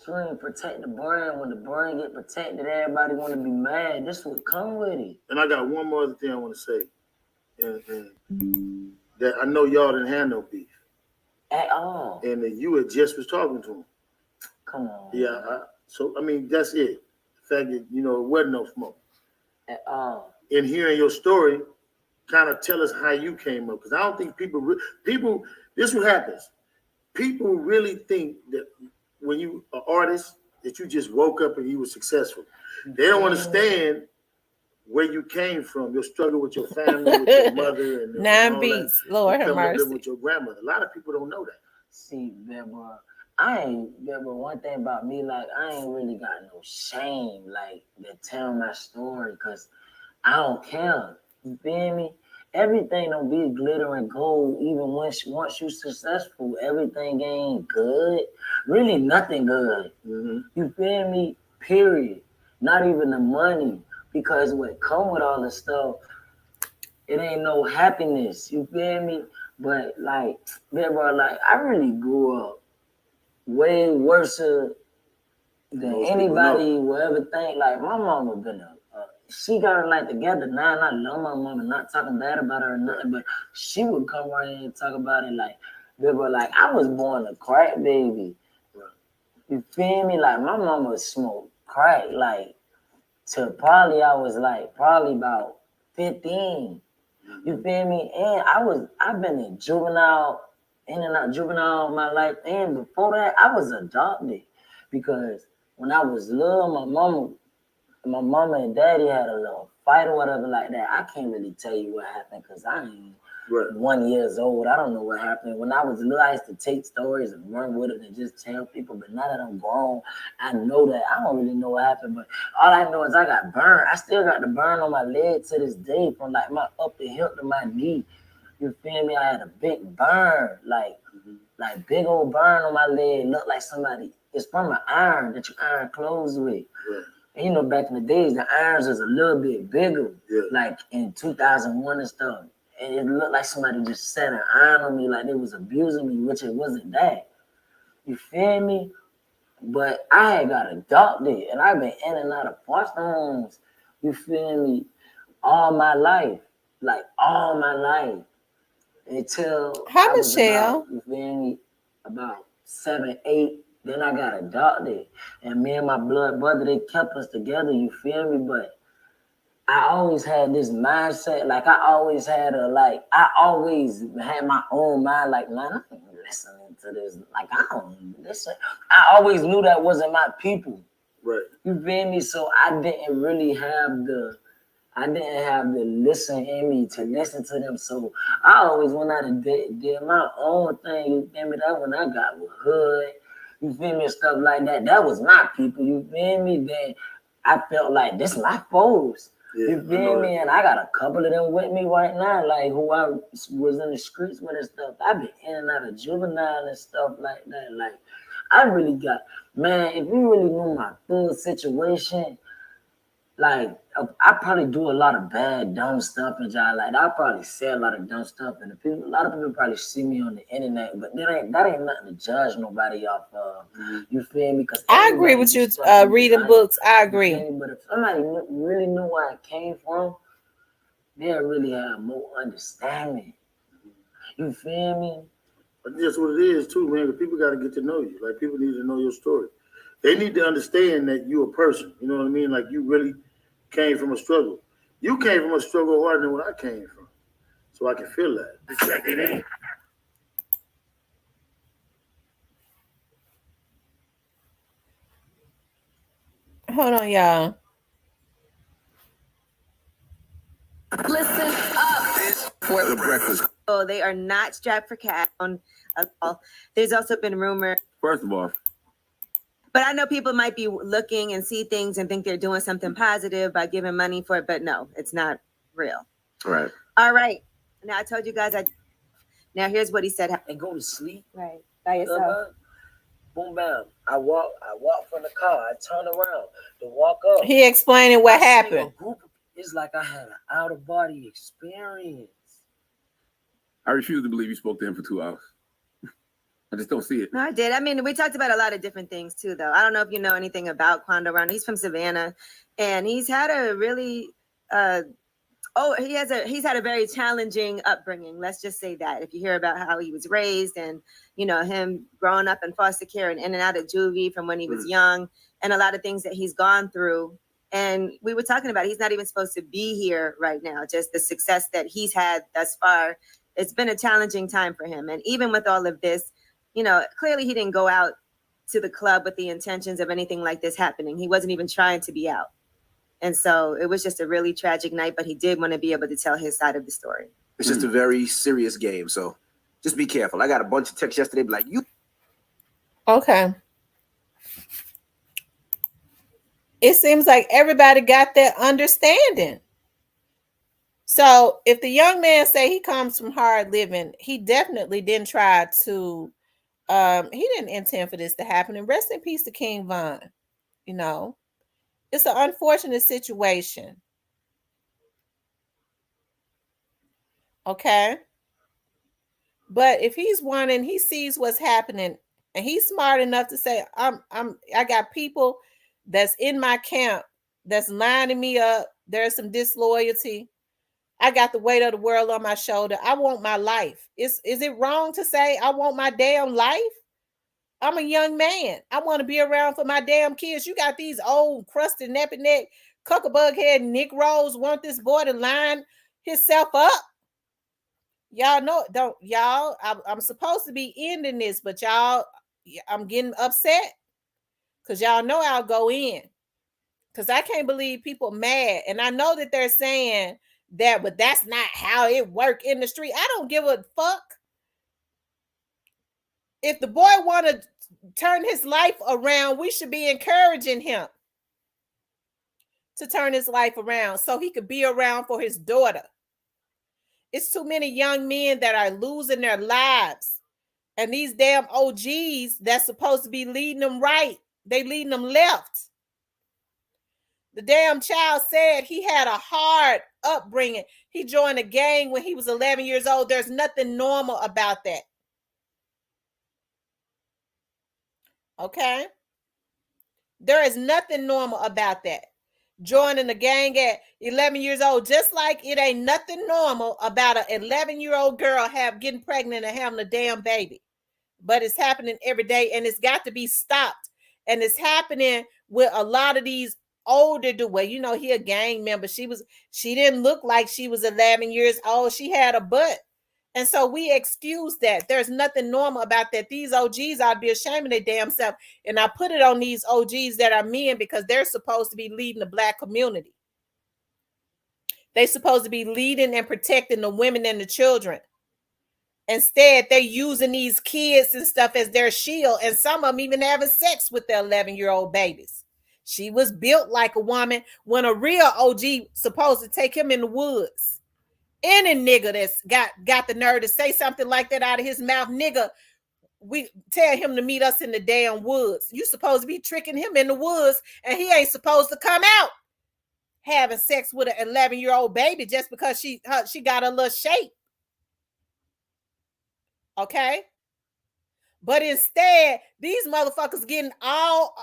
Speaker 9: Trying to protect the brand. When the brand get protected, everybody want to be mad. This would come with it.
Speaker 8: And I got one more other thing I want to say. And that I know y'all didn't have no beef.
Speaker 9: At all.
Speaker 10: And then you had just was talking to him.
Speaker 9: Come on.
Speaker 10: Yeah. So I mean, that's it. The fact that it wasn't no smoke.
Speaker 9: At all.
Speaker 10: And hearing your story, kind of tell us how you came up, because I don't think people. This is what happens. People really think that when you are artist that you just woke up and you were successful. They don't understand where you came from, your struggle with your family, with your mother, and
Speaker 1: 9 beats.
Speaker 10: that.
Speaker 1: Lord have
Speaker 10: coming
Speaker 1: mercy.
Speaker 10: up with your grandmother. A lot of people don't know that.
Speaker 9: See, Deborah, one thing about me, like, I ain't really got no shame, like, to tell my story, because I don't care. You feel me? Everything don't be glitter and gold. Even once you successful, everything ain't good. Really, nothing good.
Speaker 10: Mm-hmm.
Speaker 9: You feel me? Period. Not even the money, because what come with all this stuff, it ain't no happiness. You feel me? But like, I really grew up way worse than anybody will ever think. Like, my mama been she got her life together now, and I love my mama, not talking bad about her or nothing, but she would come right in and talk about it like, I was born a crack baby. You feel me? Like, my mama smoked crack, like, till probably I was like, about 15. You feel me? And I've been in and out juvenile my life. And before that, I was adopted, because when I was little, my mama and daddy had a little fight or whatever like that. I can't really tell you what happened, because I ain't 1 year old. I don't know what happened. When I was little, I used to take stories and run with it and just tell people. But now that I'm grown, I know that I don't really know what happened. But all I know is I got burned. I still got the burn on my leg to this day, from like my upper hip to my knee. You feel me? I had a big burn, like big old burn on my leg. Looked like somebody. It's from an iron that you iron clothes with. And back in the days, the irons was a little bit bigger, like in 2001 and stuff. And it looked like somebody just set an iron on me, like they was abusing me, which it wasn't that. You feel me? But I had got adopted, and I've been in and out of foster homes, you feel me, all my life. Like, all my life. Until
Speaker 1: Hi,
Speaker 9: I was
Speaker 1: Michelle.
Speaker 9: about, you feel me, about 7, 8. Then I got adopted, and me and my blood brother, they kept us together, you feel me? But I always had this mindset, like I always had my own mind, like, man, I ain't listening to this. Like, I don't listen. I always knew that wasn't my people.
Speaker 10: Right.
Speaker 9: You feel me? So I didn't really have the listen in me to listen to them. So I always went out and did my own thing. You feel me? That when I got with hood, you feel me, stuff like that. That was my people. You feel me? Then I felt like this my foes. You feel me? And I got a couple of them with me right now, like who I was in the streets with and stuff. I've been in and out of juvenile and stuff like that. Like, I really got, man, if you really knew my full situation, like, I probably do a lot of bad, dumb stuff, and like, I probably say a lot of dumb stuff, and a lot of people probably see me on the internet, but that ain't nothing to judge nobody off of. You feel me? Because
Speaker 1: I agree with you. Reading books, I agree.
Speaker 9: But if somebody really knew where I came from, they'll really have more understanding. You feel me?
Speaker 10: But that's what it is too, man. People got to get to know you. Like, people need to know your story. They need to understand that you're a person. You know what I mean? Like, you really came from a struggle. You came from a struggle harder than what I came from. So I can feel that.
Speaker 1: Hold on, y'all.
Speaker 11: Listen up. For the breakfast. Oh, they are not strapped for cash. There's also been rumors.
Speaker 12: First of all,
Speaker 11: but I know people might be looking and see things and think they're doing something positive by giving money for it, but no, it's not real.
Speaker 12: Right.
Speaker 11: All right. Now I told you guys. Now here's what he said.
Speaker 9: And go to sleep.
Speaker 11: Right. By yourself.
Speaker 9: Boom, bam. I walk from the car. I turn around to walk up.
Speaker 1: He explaining what happened.
Speaker 9: It's like I had an out of body experience.
Speaker 12: I refuse to believe you spoke to him for 2 hours. I just don't see it.
Speaker 11: No, I did. I mean, we talked about a lot of different things too, though. I don't know if you know anything about Quando. Rondo. He's from Savannah, and he's had a really Oh, he's had a very challenging upbringing. Let's just say that. If you hear about how he was raised and, you know, him growing up in foster care and in and out of juvie from when he was young, and a lot of things that he's gone through. And we were talking about, he's not even supposed to be here right now. Just the success that he's had thus far. It's been a challenging time for him. And even with all of this, you know, clearly he didn't go out to the club with the intentions of anything like this happening. He wasn't even trying to be out. And so it was just a really tragic night, but he did want to be able to tell his side of the story.
Speaker 13: It's just a very serious game. So just be careful. I got a bunch of texts yesterday, like, you.
Speaker 1: Okay. It seems like everybody got that understanding. So if the young man say he comes from hard living, he definitely didn't try to, he didn't intend for this to happen. And rest in peace to King Von. You know, it's an unfortunate situation. Okay. But if he's wanting, he sees what's happening, and he's smart enough to say, I got people that's in my camp that's lining me up. There's some disloyalty. I got the weight of the world on my shoulder. I want my life. Is it wrong to say I want my damn life? I'm a young man. I want to be around for my damn kids. You got these old crusted nappy neck, cuckabug head Nick Rose want this boy to line himself up. Y'all know, don't y'all? I'm supposed to be ending this, but y'all, I'm getting upset because y'all know I'll go in because I can't believe people mad, and I know that they're saying that, but that's not how it work in the street. I don't give a fuck. If the boy want to turn his life around, we should be encouraging him to turn his life around so he could be around for his daughter. It's too many young men that are losing their lives. And these damn OGs that's supposed to be leading them right, they leading them left. The damn child said he had a hard upbringing. He joined a gang when he was 11 years old. There's nothing normal about that. Okay? There is nothing normal about that. Joining the gang at 11 years old, just like it ain't nothing normal about an 11-year-old girl getting pregnant and having a damn baby. But it's happening every day, and it's got to be stopped. And it's happening with a lot of these older dudes. You know, he a gang member. She didn't look like she was 11 years old. She had a butt. And so we excuse that. There's nothing normal about that. These OGs ought to be ashamed of their damn self. And I put it on these OGs that are men because they're supposed to be leading the Black community. They're supposed to be leading and protecting the women and the children. Instead, they're using these kids and stuff as their shield. And some of them even having sex with their 11-year-old babies. She was built like a woman when a real OG supposed to take him in the woods. Any nigga that's got the nerve to say something like that out of his mouth, nigga, we tell him to meet us in the damn woods. You supposed to be tricking him in the woods, and he ain't supposed to come out having sex with an 11-year-old baby just because she got a little shape. Okay? But instead, these motherfuckers getting all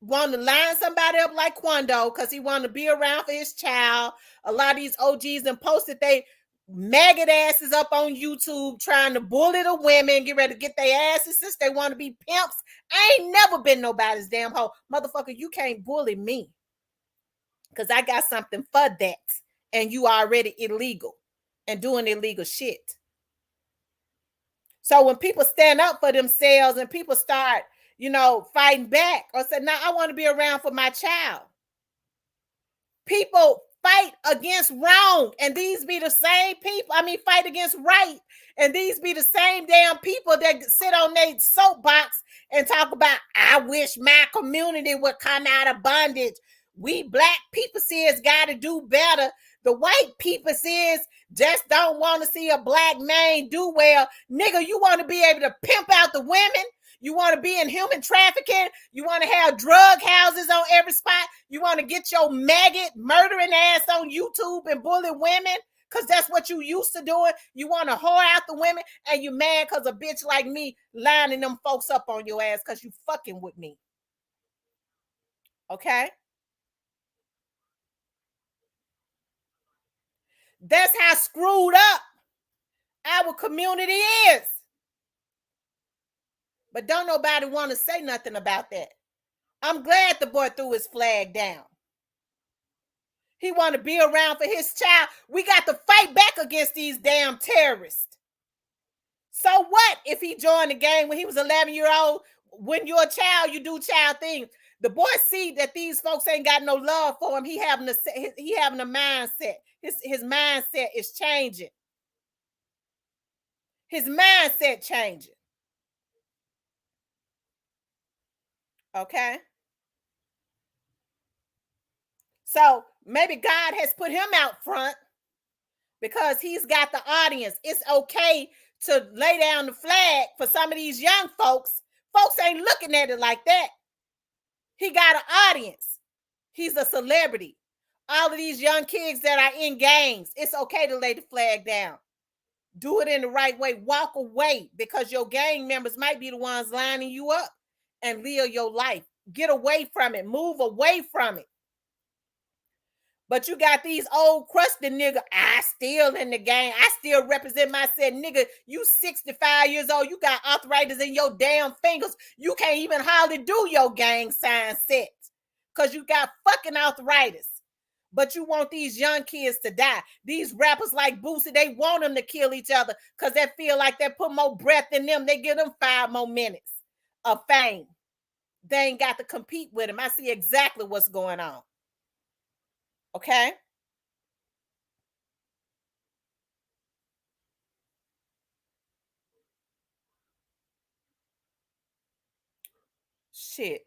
Speaker 1: want to line somebody up like Quando because he want to be around for his child. A lot of these OGs then posted they maggot asses up on YouTube trying to bully the women, get ready to get their asses since they want to be pimps. I ain't never been nobody's damn hoe. Motherfucker, you can't bully me because I got something for that. And you already illegal and doing illegal shit. So when people stand up for themselves and people start, you know, fighting back or say, "Now I want to be around for my child." People fight against wrong, and these be the same people. I mean, fight against right, and these be the same damn people that sit on their soapbox and talk about, "I wish my community would come out of bondage. We Black people see it's got to do better. The white people says just don't want to see a Black man do well." Nigga, you want to be able to pimp out the women? You want to be in human trafficking? You want to have drug houses on every spot? You want to get your maggot murdering ass on YouTube and bully women? Because that's what you used to doing. You want to whore out the women, and you mad because a bitch like me lining them folks up on your ass because you fucking with me. Okay? That's how screwed up our community is. But don't nobody want to say nothing about that. I'm glad the boy threw his flag down. He want to be around for his child. We got to fight back against these damn terrorists. So what if he joined the gang when he was 11-year-old? When you're a child, you do child things. The boy see that these folks ain't got no love for him. He having a mindset. His mindset is changing. His mindset changing. Okay. So maybe God has put him out front because he's got the audience. It's okay to lay down the flag for some of these young folks. Folks ain't looking at it like that. He got an audience. He's a celebrity. All of these young kids that are in gangs, it's okay to lay the flag down. Do it in the right way. Walk away because your gang members might be the ones lining you up and live your life. Get away from it. Move away from it. But you got these old crusty nigga. I still in the game. I still represent myself. Nigga, you 65 years old. You got arthritis in your damn fingers. You can't even hardly do your gang sign set because you got fucking arthritis. But you want these young kids to die. These rappers like Boosie, they want them to kill each other because they feel like they put more breath in them. They give them 5 more minutes of fame. They ain't got to compete with them. I see exactly what's going on. Okay? Shit.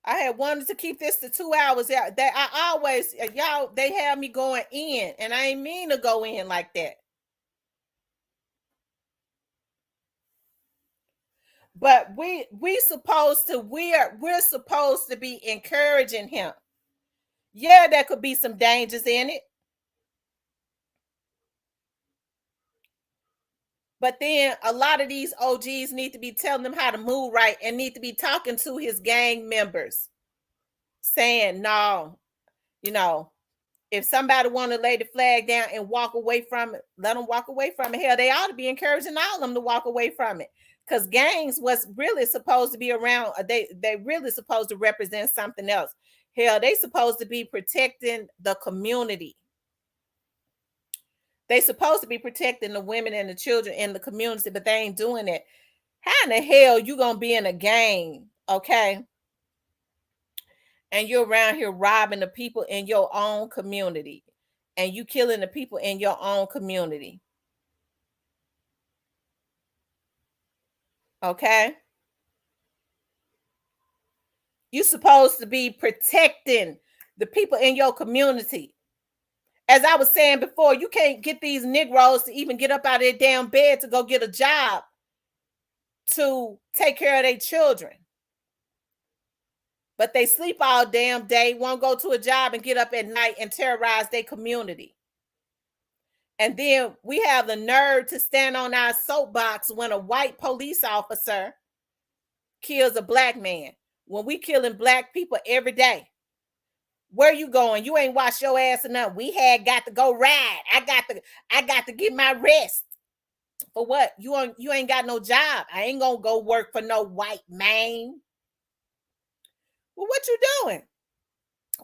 Speaker 1: I had wanted to keep this to 2 hours. That I always, y'all, they have me going in, and I ain't mean to go in like that. But we're supposed to be encouraging him. Yeah, there could be some dangers in it. But then a lot of these OGs need to be telling them how to move right and need to be talking to his gang members, saying, no, if somebody want to lay the flag down and walk away from it, let them walk away from it. Hell, they ought to be encouraging all of them to walk away from it. Because gangs was really supposed to be around. They really supposed to represent something else. Hell, they supposed to be protecting the community. They supposed to be protecting the women and the children in the community, but they ain't doing it. How in the hell you gonna be in a gang, okay? And you're around here robbing the people in your own community, and you killing the people in your own community. Okay? You're supposed to be protecting the people in your community. As I was saying before, you can't get these Negroes to even get up out of their damn bed to go get a job to take care of their children. But they sleep all damn day, won't go to a job and get up at night and terrorize their community. And then we have the nerve to stand on our soapbox when a white police officer kills a black man. When we killing black people every day. Where you going? You ain't wash your ass enough. We had got to go ride. I got to get my rest. For what? You ain't got no job. I ain't gonna go work for no white man. Well, what you doing?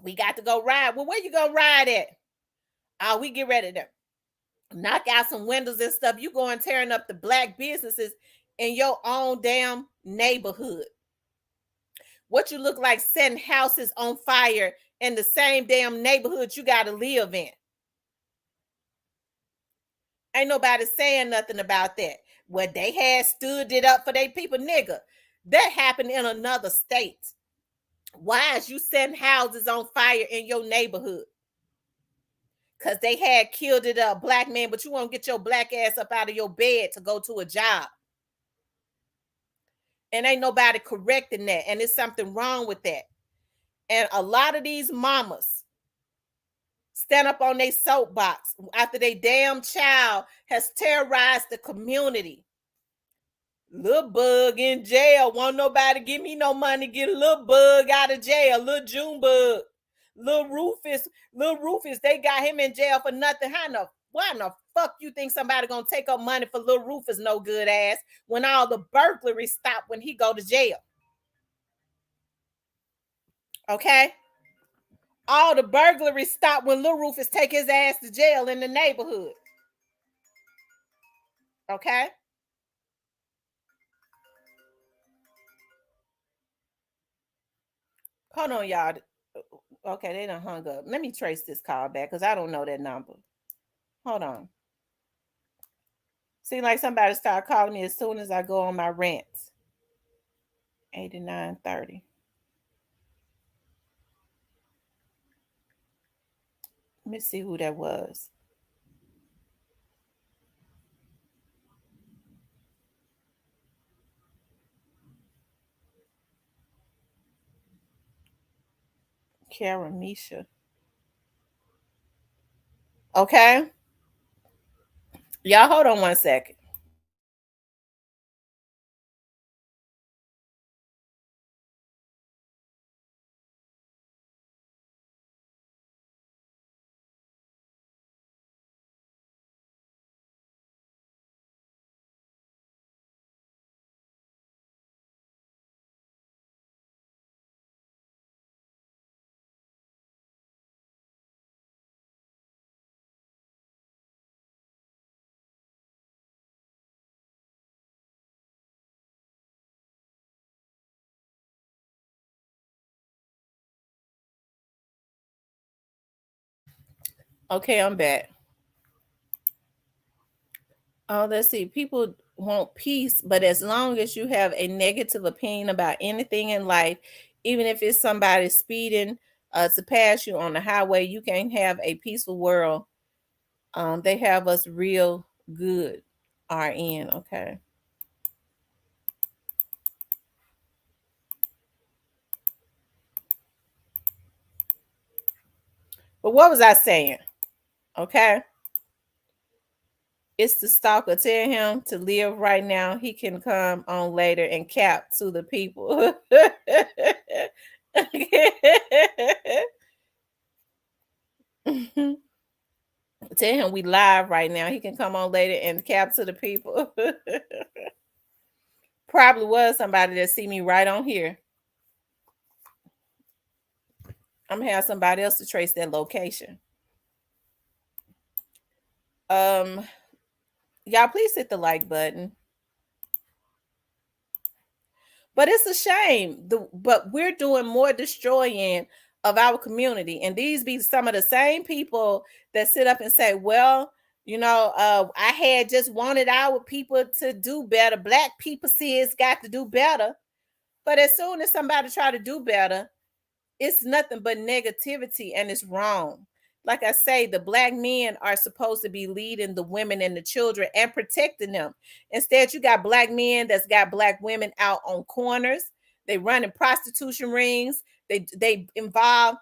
Speaker 1: We got to go ride. Well, where you gonna ride at? We get ready to knock out some windows and stuff. You going tearing up the black businesses in your own damn neighborhood. What you look like setting houses on fire in the same damn neighborhood you got to live in. Ain't nobody saying nothing about that. Well, they had stood it up for their people, nigga. That happened in another state. Why is you setting houses on fire in your neighborhood? Because they had killed it a black man, but you won't get your black ass up out of your bed to go to a job. And ain't nobody correcting that. And there's something wrong with that. And a lot of these mamas stand up on their soapbox after their damn child has terrorized the community. Little bug in jail. Won't nobody give me no money. Get a little bug out of jail. Little June bug. Lil Rufus, they got him in jail for nothing. Why in the fuck you think somebody gonna take up money for Lil Rufus no good ass when all the burglary stop when he go to jail? Okay? All the burglary stop when Lil Rufus take his ass to jail in the neighborhood. Okay? Hold on, y'all. Okay, they done hung up. Let me trace this call back because I don't know that number. Hold on. Seems like somebody started calling me as soon as I go on my rants. 8930. Let me see who that was. Karamisha. Okay. Y'all hold on one second. Okay, I'm back. Oh, let's see. People want peace, but as long as you have a negative opinion about anything in life, even if it's somebody speeding to pass you on the highway, you can't have a peaceful world. They have us real good. RN, okay. But what was I saying? Okay. It's the stalker. Tell him to live right now. He can come on later and cap to the people. Tell him we live right now. He can come on later and cap to the people. Probably was somebody that see me right on here. I'm gonna have somebody else to trace that location. Y'all please hit the like button. But it's a shame. But we're doing more destroying of our community. And these be some of the same people that sit up and say, well, I had just wanted our people to do better. Black people see it's got to do better. But as soon as somebody try to do better, it's nothing but negativity and it's wrong. Like I say, the black men are supposed to be leading the women and the children and protecting them. Instead, you got black men that's got black women out on corners. They run in prostitution rings. They involved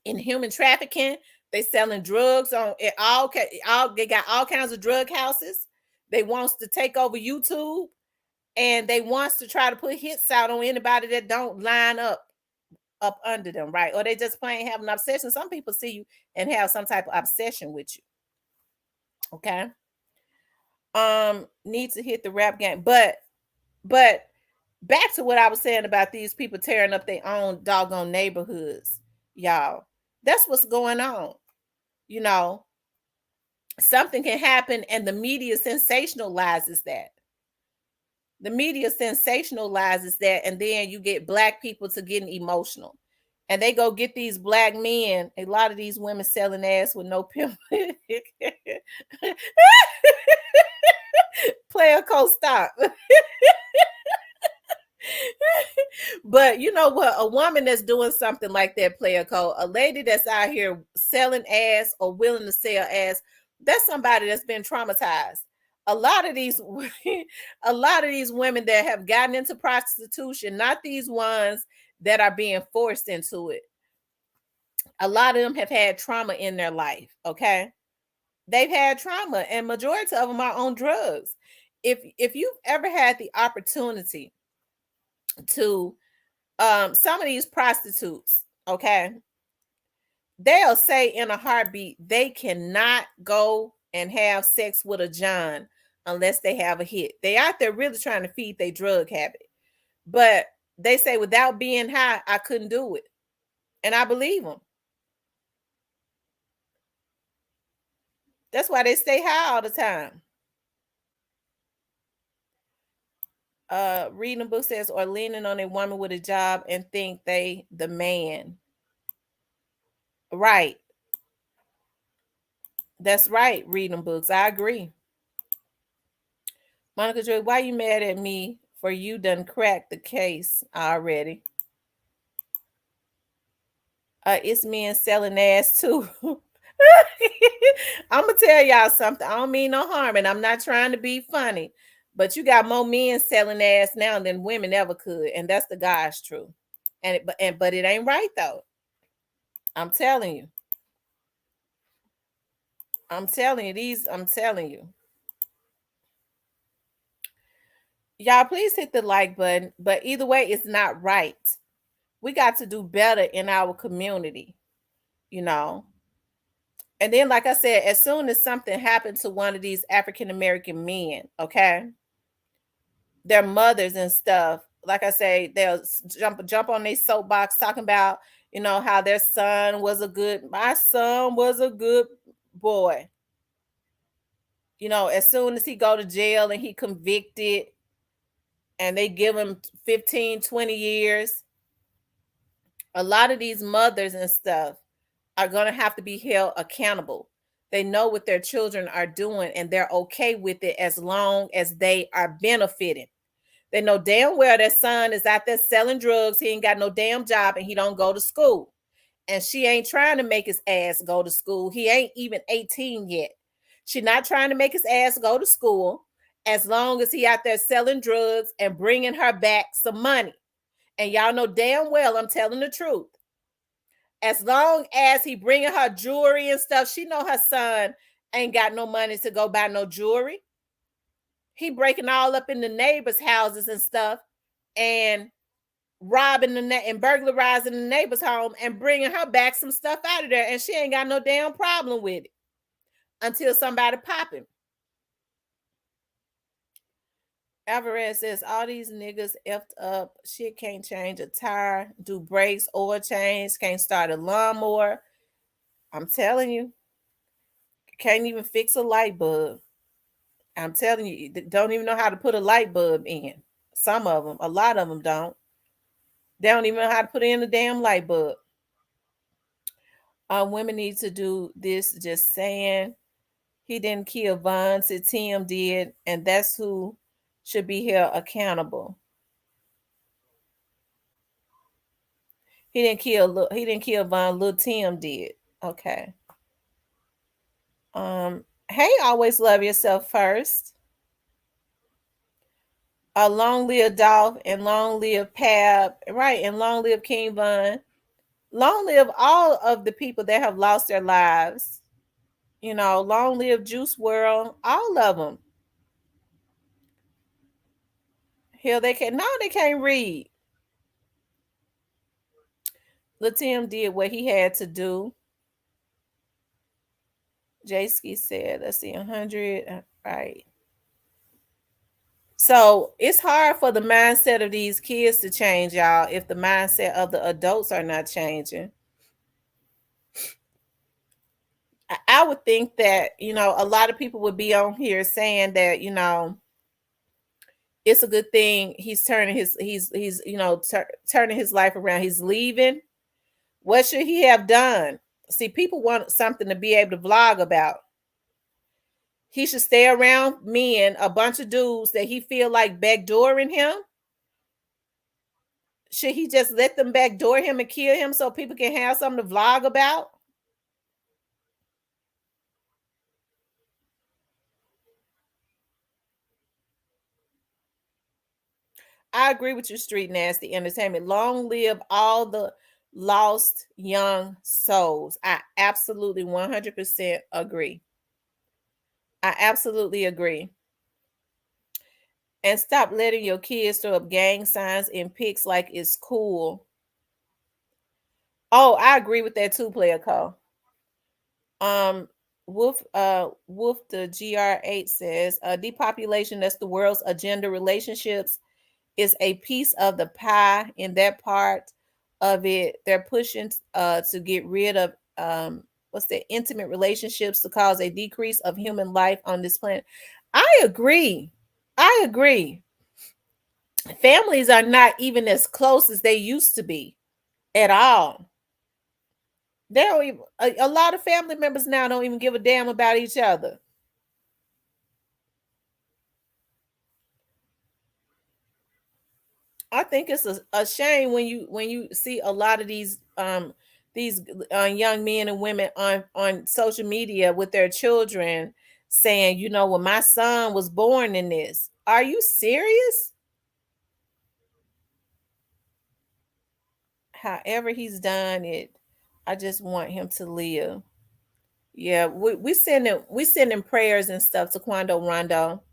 Speaker 1: in human trafficking. They selling drugs on it. They got all kinds of drug houses. They wants to take over YouTube, and they wants to try to put hits out on anybody that don't line up under them, right? Or they just plain have an obsession. Some people see you and have some type of obsession with you. Okay. Need to hit the rap game. But back to what I was saying about these people tearing up their own doggone neighborhoods, y'all. That's what's going on. Something can happen and the media sensationalizes that. The media sensationalizes that, and then you get black people to getting emotional. And they go get these black men, a lot of these women selling ass with no pimp. Player co-stop. But you know what? A woman that's doing something like that, player co, a lady that's out here selling ass or willing to sell ass, that's somebody that's been traumatized. A lot of these women that have gotten into prostitution, not these ones that are being forced into it. A lot of them have had trauma in their life. Okay. They've had trauma, and majority of them are on drugs. If you've ever had the opportunity to some of these prostitutes, okay, they'll say in a heartbeat they cannot go and have sex with a John unless they have a hit. They out there really trying to feed their drug habit. But they say without being high, I couldn't do it. And I believe them. That's why they stay high all the time. Reading a book says, or leaning on a woman with a job and think they the man. Right. That's right, reading books. I agree. Monica Joy, why you mad at me for you done cracked the case already? It's men selling ass too. I'm gonna tell y'all something. I don't mean no harm, and I'm not trying to be funny, but you got more men selling ass now than women ever could, and that's the God's truth. But it ain't right though. I'm telling you. I'm telling you. Y'all, please hit the like button. But either way, it's not right. We got to do better in our community, you know. And then, like I said, as soon as something happened to one of these African American men, okay, their mothers and stuff, like I say, they'll jump on their soapbox talking about, you know, how their son was my son was a good boy. You know, as soon as he go to jail and he convicted and they give him 15, 20 years, a lot of these mothers and stuff are going to have to be held accountable. They know what their children are doing and they're okay with it as long as they are benefiting. They know damn well their son is out there selling drugs. He ain't got no damn job and he don't go to school. And she ain't trying to make his ass go to school. He ain't even 18 yet. She not trying to make his ass go to school as long as he out there selling drugs and bringing her back some money. And y'all know damn well I'm telling the truth. As long as he bringing her jewelry and stuff, she know her son ain't got no money to go buy no jewelry. He breaking all up in the neighbors' houses and stuff and robbing and burglarizing the neighbor's home and bringing her back some stuff out of there. And she ain't got no damn problem with it until somebody pop him. Alvarez says, all these niggas effed up. Shit can't change a tire, do brakes, oil change, can't start a lawnmower. I'm telling you, can't even fix a light bulb. I'm telling you, don't even know how to put a light bulb in. Some of them, a lot of them don't. They don't even know how to put in a damn light bulb. Women need to do this, just saying. He didn't kill Von, said Tim did, and that's who should be held accountable. He didn't kill Von, Lil Tim did. Okay. Hey, always love yourself first. Long live Dolph and long live Pab, right? And long live King Von. Long live all of the people that have lost their lives. You know, long live Juice WRLD, all of them. Hell, they can't read. Lil Tim did what he had to do. J-Ski said, let's see, 100, right. So it's hard for the mindset of these kids to change, y'all, if the mindset of the adults are not changing. I would think that, you know, a lot of people would be on here saying that, you know, it's a good thing he's turning his turning his life around. He's leaving. What should he have done? See, people want something to be able to vlog about. He should stay around men, a bunch of dudes that he feel like backdooring him. Should he just let them backdoor him and kill him so people can have something to vlog about? I agree with you, Street Nasty Entertainment. Long live all the lost young souls. I absolutely 100% agree. I absolutely agree. And stop letting your kids throw up gang signs in pics like it's cool. Oh, I agree with that too, Player Cole. Wolf the GR8 says, depopulation, that's the world's agenda. Relationships is a piece of the pie. In that part of it, they're pushing to get rid of what's the intimate relationships to cause a decrease of human life on this planet. I agree. Families are not even as close as they used to be at all. They don't even, a lot of family members now don't even give a damn about each other. I think it's a shame when you see a lot of these young men and women on social media with their children saying, you know, well, my son was born in this. Are you serious? However he's done it, I just want him to live. Yeah, we sending prayers and stuff to Quando Rondo.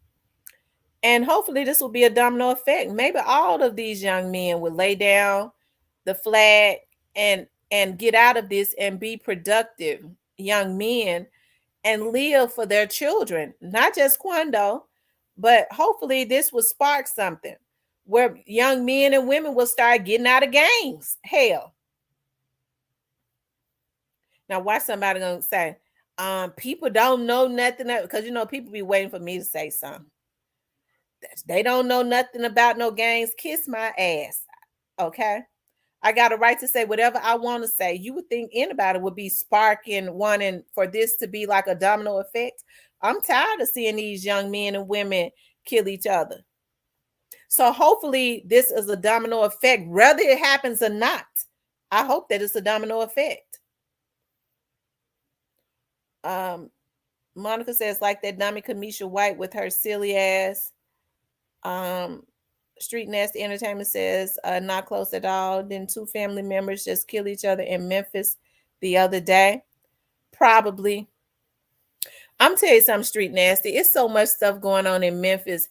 Speaker 1: And hopefully this will be a domino effect. Maybe all of these young men will lay down the flag and get out of this and be productive young men and live for their children. Not just Quando, but hopefully this will spark something where young men and women will start getting out of gangs. Hell. Now, why somebody gonna say, people don't know nothing, because you know people be waiting for me to say something. They don't know nothing about no gangs. Kiss my ass. Okay. I got a right to say whatever I want to say. You would think anybody would be sparking, wanting for this to be like a domino effect. I'm tired of seeing these young men and women kill each other. So hopefully this is a domino effect, whether it happens or not. I hope that it's a domino effect. Monica says, like that dummy Kamisha White with her silly ass. Street Nasty Entertainment says, not close at all. Then 2 family members just kill each other in Memphis the other day. Probably. I'm telling you something, Street Nasty. It's so much stuff going on in Memphis.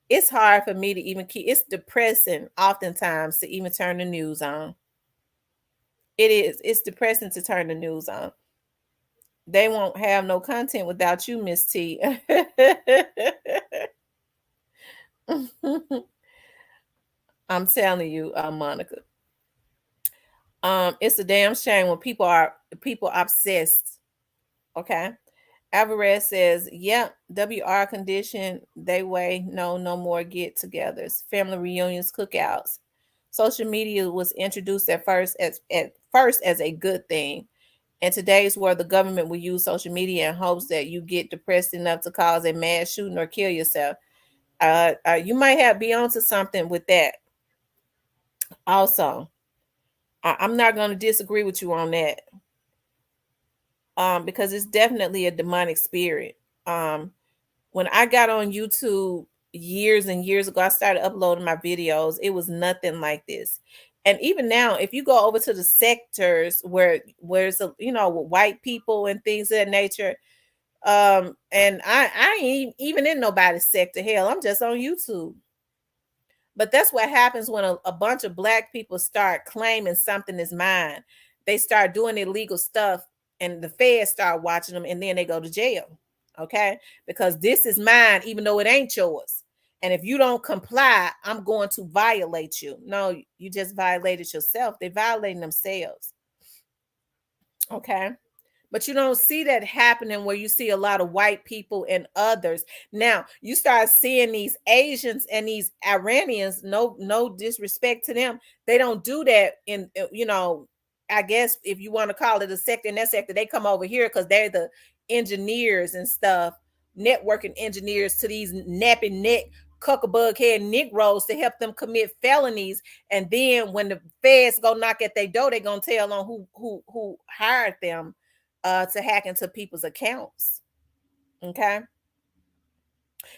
Speaker 1: It's hard for me to even keep. It's depressing oftentimes to even turn the news on. It is. It's depressing to turn the news on. They won't have no content without you, Miss T. I'm telling you, Monica. It's a damn shame when people are obsessed. Okay. Alvarez says, yep, WR condition, they way, no more get-togethers, family reunions, cookouts. Social media was introduced at first as a good thing. And today's where the government will use social media in hopes that you get depressed enough to cause a mass shooting or kill yourself. You might be onto something with that. Also, I'm not going to disagree with you on that. Because it's definitely a demonic spirit. When I got on YouTube years and years ago, I started uploading my videos. It was nothing like this. And even now, if you go over to the sectors where it's with white people and things of that nature, and I ain't even in nobody's sector. Hell, I'm just on YouTube. But that's what happens when a bunch of black people start claiming something is mine. They start doing illegal stuff and the feds start watching them and then they go to jail. Okay? Because this is mine, even though it ain't yours. And if you don't comply, I'm going to violate you. No, you just violated yourself. They're violating themselves. Okay? But you don't see that happening where you see a lot of white people and others. Now you start seeing these Asians and these Iranians, no disrespect to them. They don't do that in, I guess if you want to call it a sector, in that sector, they come over here because they're the engineers and stuff, networking engineers to these nappy neck, cuckabug head Negroes to help them commit felonies. And then when the feds go knock at their door, they're going to tell on who hired them to hack into people's accounts. Okay?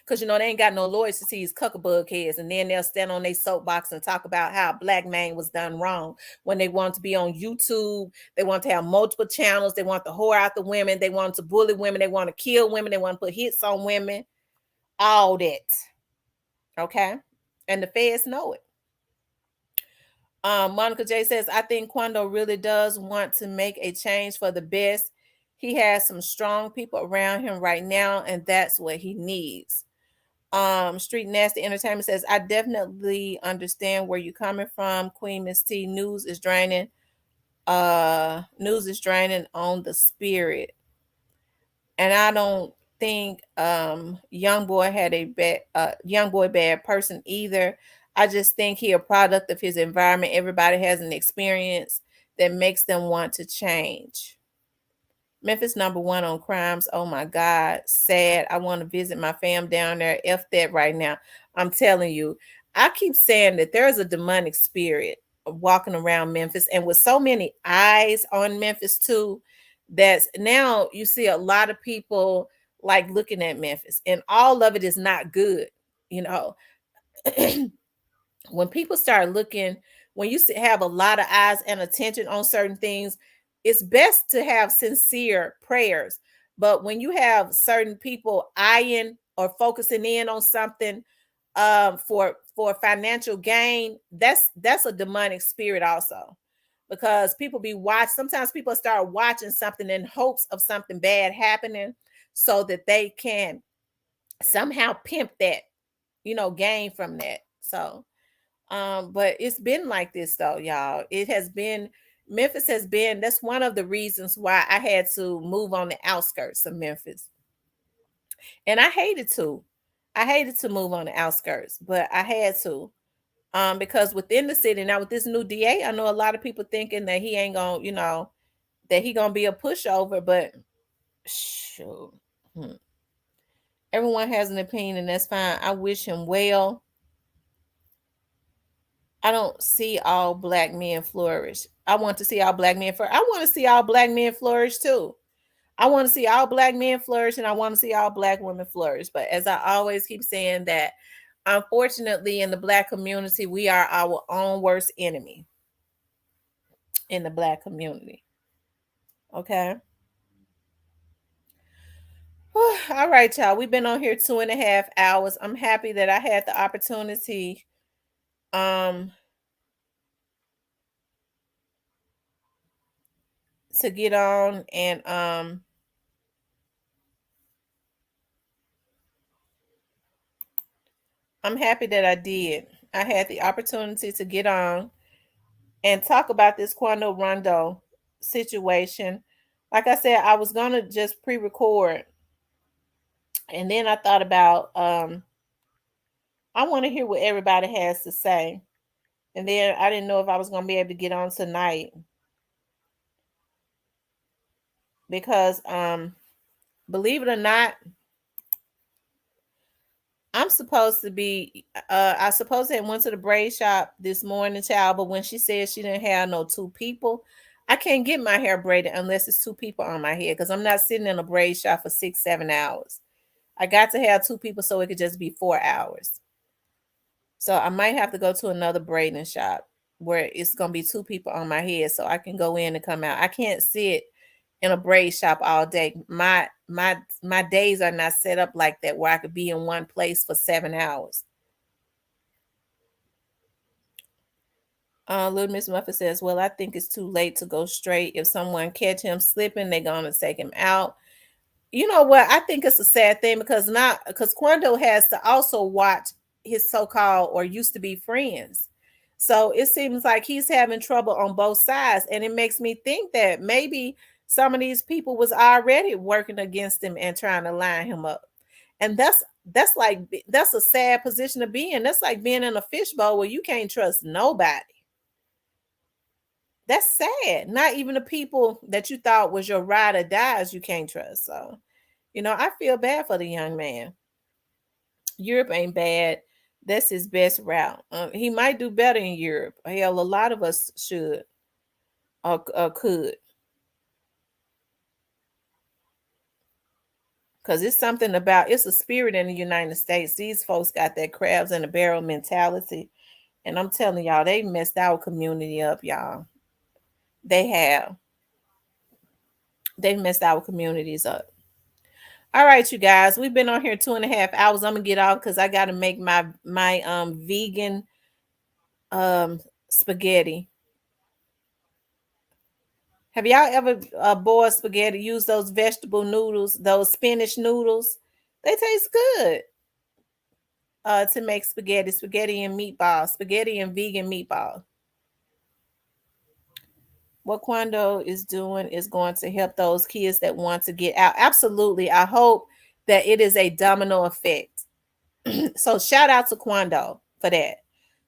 Speaker 1: Because, they ain't got no lawyers to see these cuckabug heads. And then they'll stand on their soapbox and talk about how a black man was done wrong. When they want to be on YouTube, they want to have multiple channels. They want to whore out the women. They want to bully women. They want to kill women. They want to put hits on women. All that. Okay? And the feds know it. Monica J says, I think Quando really does want to make a change for the best. He has some strong people around him right now, and that's what he needs. Street Nasty Entertainment says, I definitely understand where you're coming from, Queen Miss T. News is draining. News is draining on the spirit. And I don't think young boy had a bad young boy bad person either. I just think he a product of his environment. Everybody has an experience that makes them want to change. Memphis #1 on crimes. Oh my God, sad. I want to visit my fam down there. F that right now. I'm telling you, I keep saying that there's a demonic spirit walking around Memphis, and with so many eyes on Memphis too, that's now you see a lot of people like looking at Memphis, and all of it is not good, you know. When people start looking, when you have a lot of eyes and attention on certain things, it's best to have sincere prayers. But when you have certain people eyeing or focusing in on something for financial gain, that's a demonic spirit also. Because people be watched, sometimes people start watching something in hopes of something bad happening so that they can somehow pimp that, gain from that. So but it's been like this though, y'all. It has been, Memphis has been, that's one of the reasons why I had to move on the outskirts of Memphis. And I hated to. I hated to move on the outskirts, but I had to. Because within the city, now with this new DA, I know a lot of people thinking that he ain't gonna, that he gonna be a pushover, but shoot. Everyone has an opinion, and that's fine. I wish him well. I don't see all black men flourish. I want to see all black men flourish. I want to see all black men flourish too. I want to see all black men flourish, and I want to see all black women flourish. But as I always keep saying that, unfortunately, in the black community, we are our own worst enemy in the black community. Okay. All right, y'all. We've been on here 2.5 hours. I'm happy that I had the opportunity to get on and I'm happy that I did. I had the opportunity to get on and talk about this Quando Rondo situation. Like I said, I was gonna just pre-record, and then I thought about I want to hear what everybody has to say. And then I didn't know if I was gonna be able to get on tonight because believe it or not, I'm supposed to be I supposed to have went to the braid shop this morning, child, but when she said she didn't have no two people, I can't get my hair braided unless it's two people on my head because I'm not sitting in a braid shop for 6-7 hours. I got to have two people so it could just be 4 hours. So I might have to go to another braiding shop where it's gonna be two people on my head so I can go in and come out. I can't sit in a braid shop all day. My days are not set up like that where I could be in one place for 7 hours. Little Miss Muffet says, well, I think it's too late to go straight. If someone catch him slipping, they're gonna take him out. You know what? I think it's a sad thing because Quando has to also watch his so-called or used to be friends. So it seems like he's having trouble on both sides. And it makes me think that maybe some of these people was already working against him and trying to line him up. And that's a sad position to be in. That's like being in a fishbowl where you can't trust nobody. That's sad. Not even the people that you thought was your ride or dies you can't trust. So, I feel bad for the young man. Europe ain't bad. That's his best route. He might do better in Europe. Hell, a lot of us should or could. Because it's something about, it's a spirit in the United States. These folks got that crabs in a barrel mentality. And I'm telling y'all, they messed our community up, y'all. They have. They've messed our communities up. All right, you guys. We've been on here 2.5 hours. I'm gonna get off because I gotta make my vegan spaghetti. Have y'all ever boiled spaghetti? Use those vegetable noodles, those spinach noodles. They taste good. To make spaghetti and meatballs, spaghetti and vegan meatball. What Quando is doing is going to help those kids that want to get out. Absolutely. I hope that it is a domino effect. So shout out to Quando for that.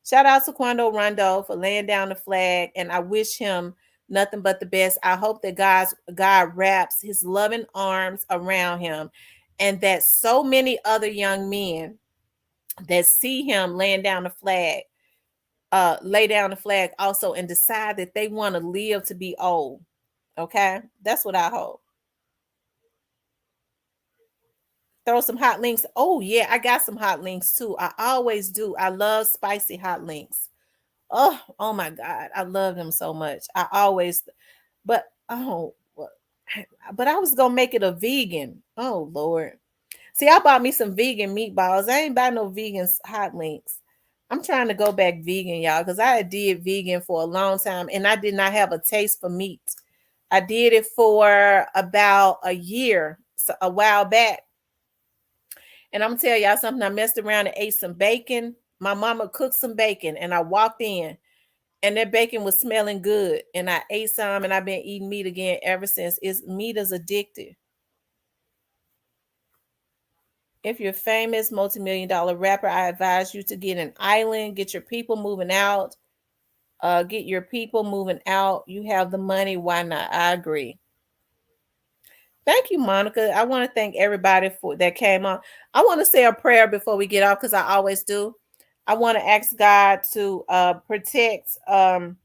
Speaker 1: Shout out to Quando Rondo for laying down the flag, and I wish him nothing but the best. I hope that God wraps his loving arms around him, and that so many other young men that see him laying down the flag, lay down the flag also, and decide that they want to live to be old. Okay, that's what I hope. Throw some hot links. Oh yeah, I got some hot links too. I always do. I love spicy hot links. Oh my God, I love them so much. I always, but but I was gonna make it a vegan. Oh Lord, see, I bought me some vegan meatballs. I ain't buy no vegan hot links. I'm trying to go back vegan, y'all, because I did vegan for a long time and I did not have a taste for meat. I did it for about a year, so a while back. And I'm gonna tell y'all something. I messed around and ate some bacon. My mama cooked some bacon, and I walked in, and that bacon was smelling good. And I ate some, and I've been eating meat again ever since. Meat is addictive. If you're a famous multi-million-dollar rapper, I advise you to get an island, get your people moving out. Get your people moving out. You have the money. Why not? I agree. Thank you, Monica. I want to thank everybody for that came on. I want to say a prayer before we get off because I always do. I want to ask God to protect to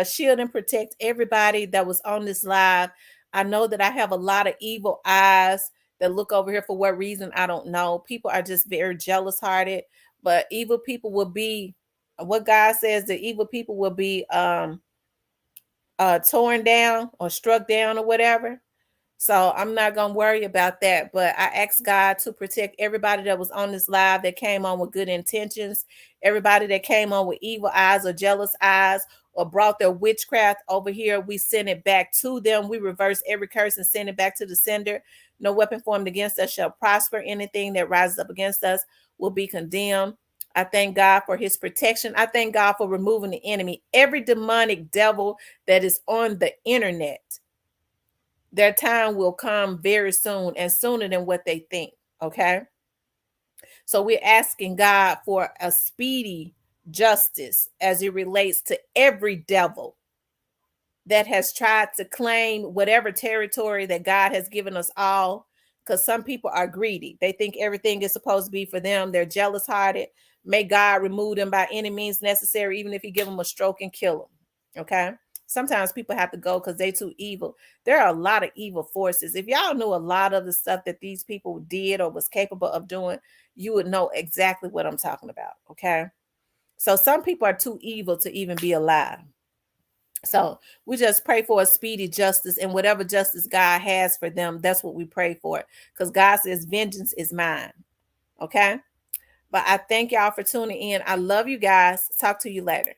Speaker 1: shield and protect everybody that was on this live. I know that I have a lot of evil eyes that look over here for what reason I don't know. People are just very jealous hearted, but evil people will be what God says that evil people will be torn down or struck down or whatever. So I'm not going to worry about that. But I ask God to protect everybody that was on this live that came on with good intentions, everybody that came on with evil eyes or jealous eyes or brought their witchcraft over here. We send it back to them. We reverse every curse and send it back to the sender. No weapon formed against us shall prosper. Anything that rises up against us will be condemned. I thank God for his protection. I thank God for removing the enemy. Every demonic devil that is on the internet, their time will come very soon and sooner than what they think. Okay. So we're asking God for a speedy justice as it relates to every devil that has tried to claim whatever territory that God has given us all. Because some people are greedy. They think everything is supposed to be for them. They're jealous hearted. May God remove them by any means necessary, even if you give them a stroke and kill them. Okay. Sometimes people have to go because they're too evil. There are a lot of evil forces. If y'all knew a lot of the stuff that these people did or was capable of doing, you would know exactly what I'm talking about. Okay. So some people are too evil to even be alive. So we just pray for a speedy justice, and whatever justice God has for them, that's what we pray for. Because God says, vengeance is mine. Okay. But I thank y'all for tuning in. I love you guys. Talk to you later.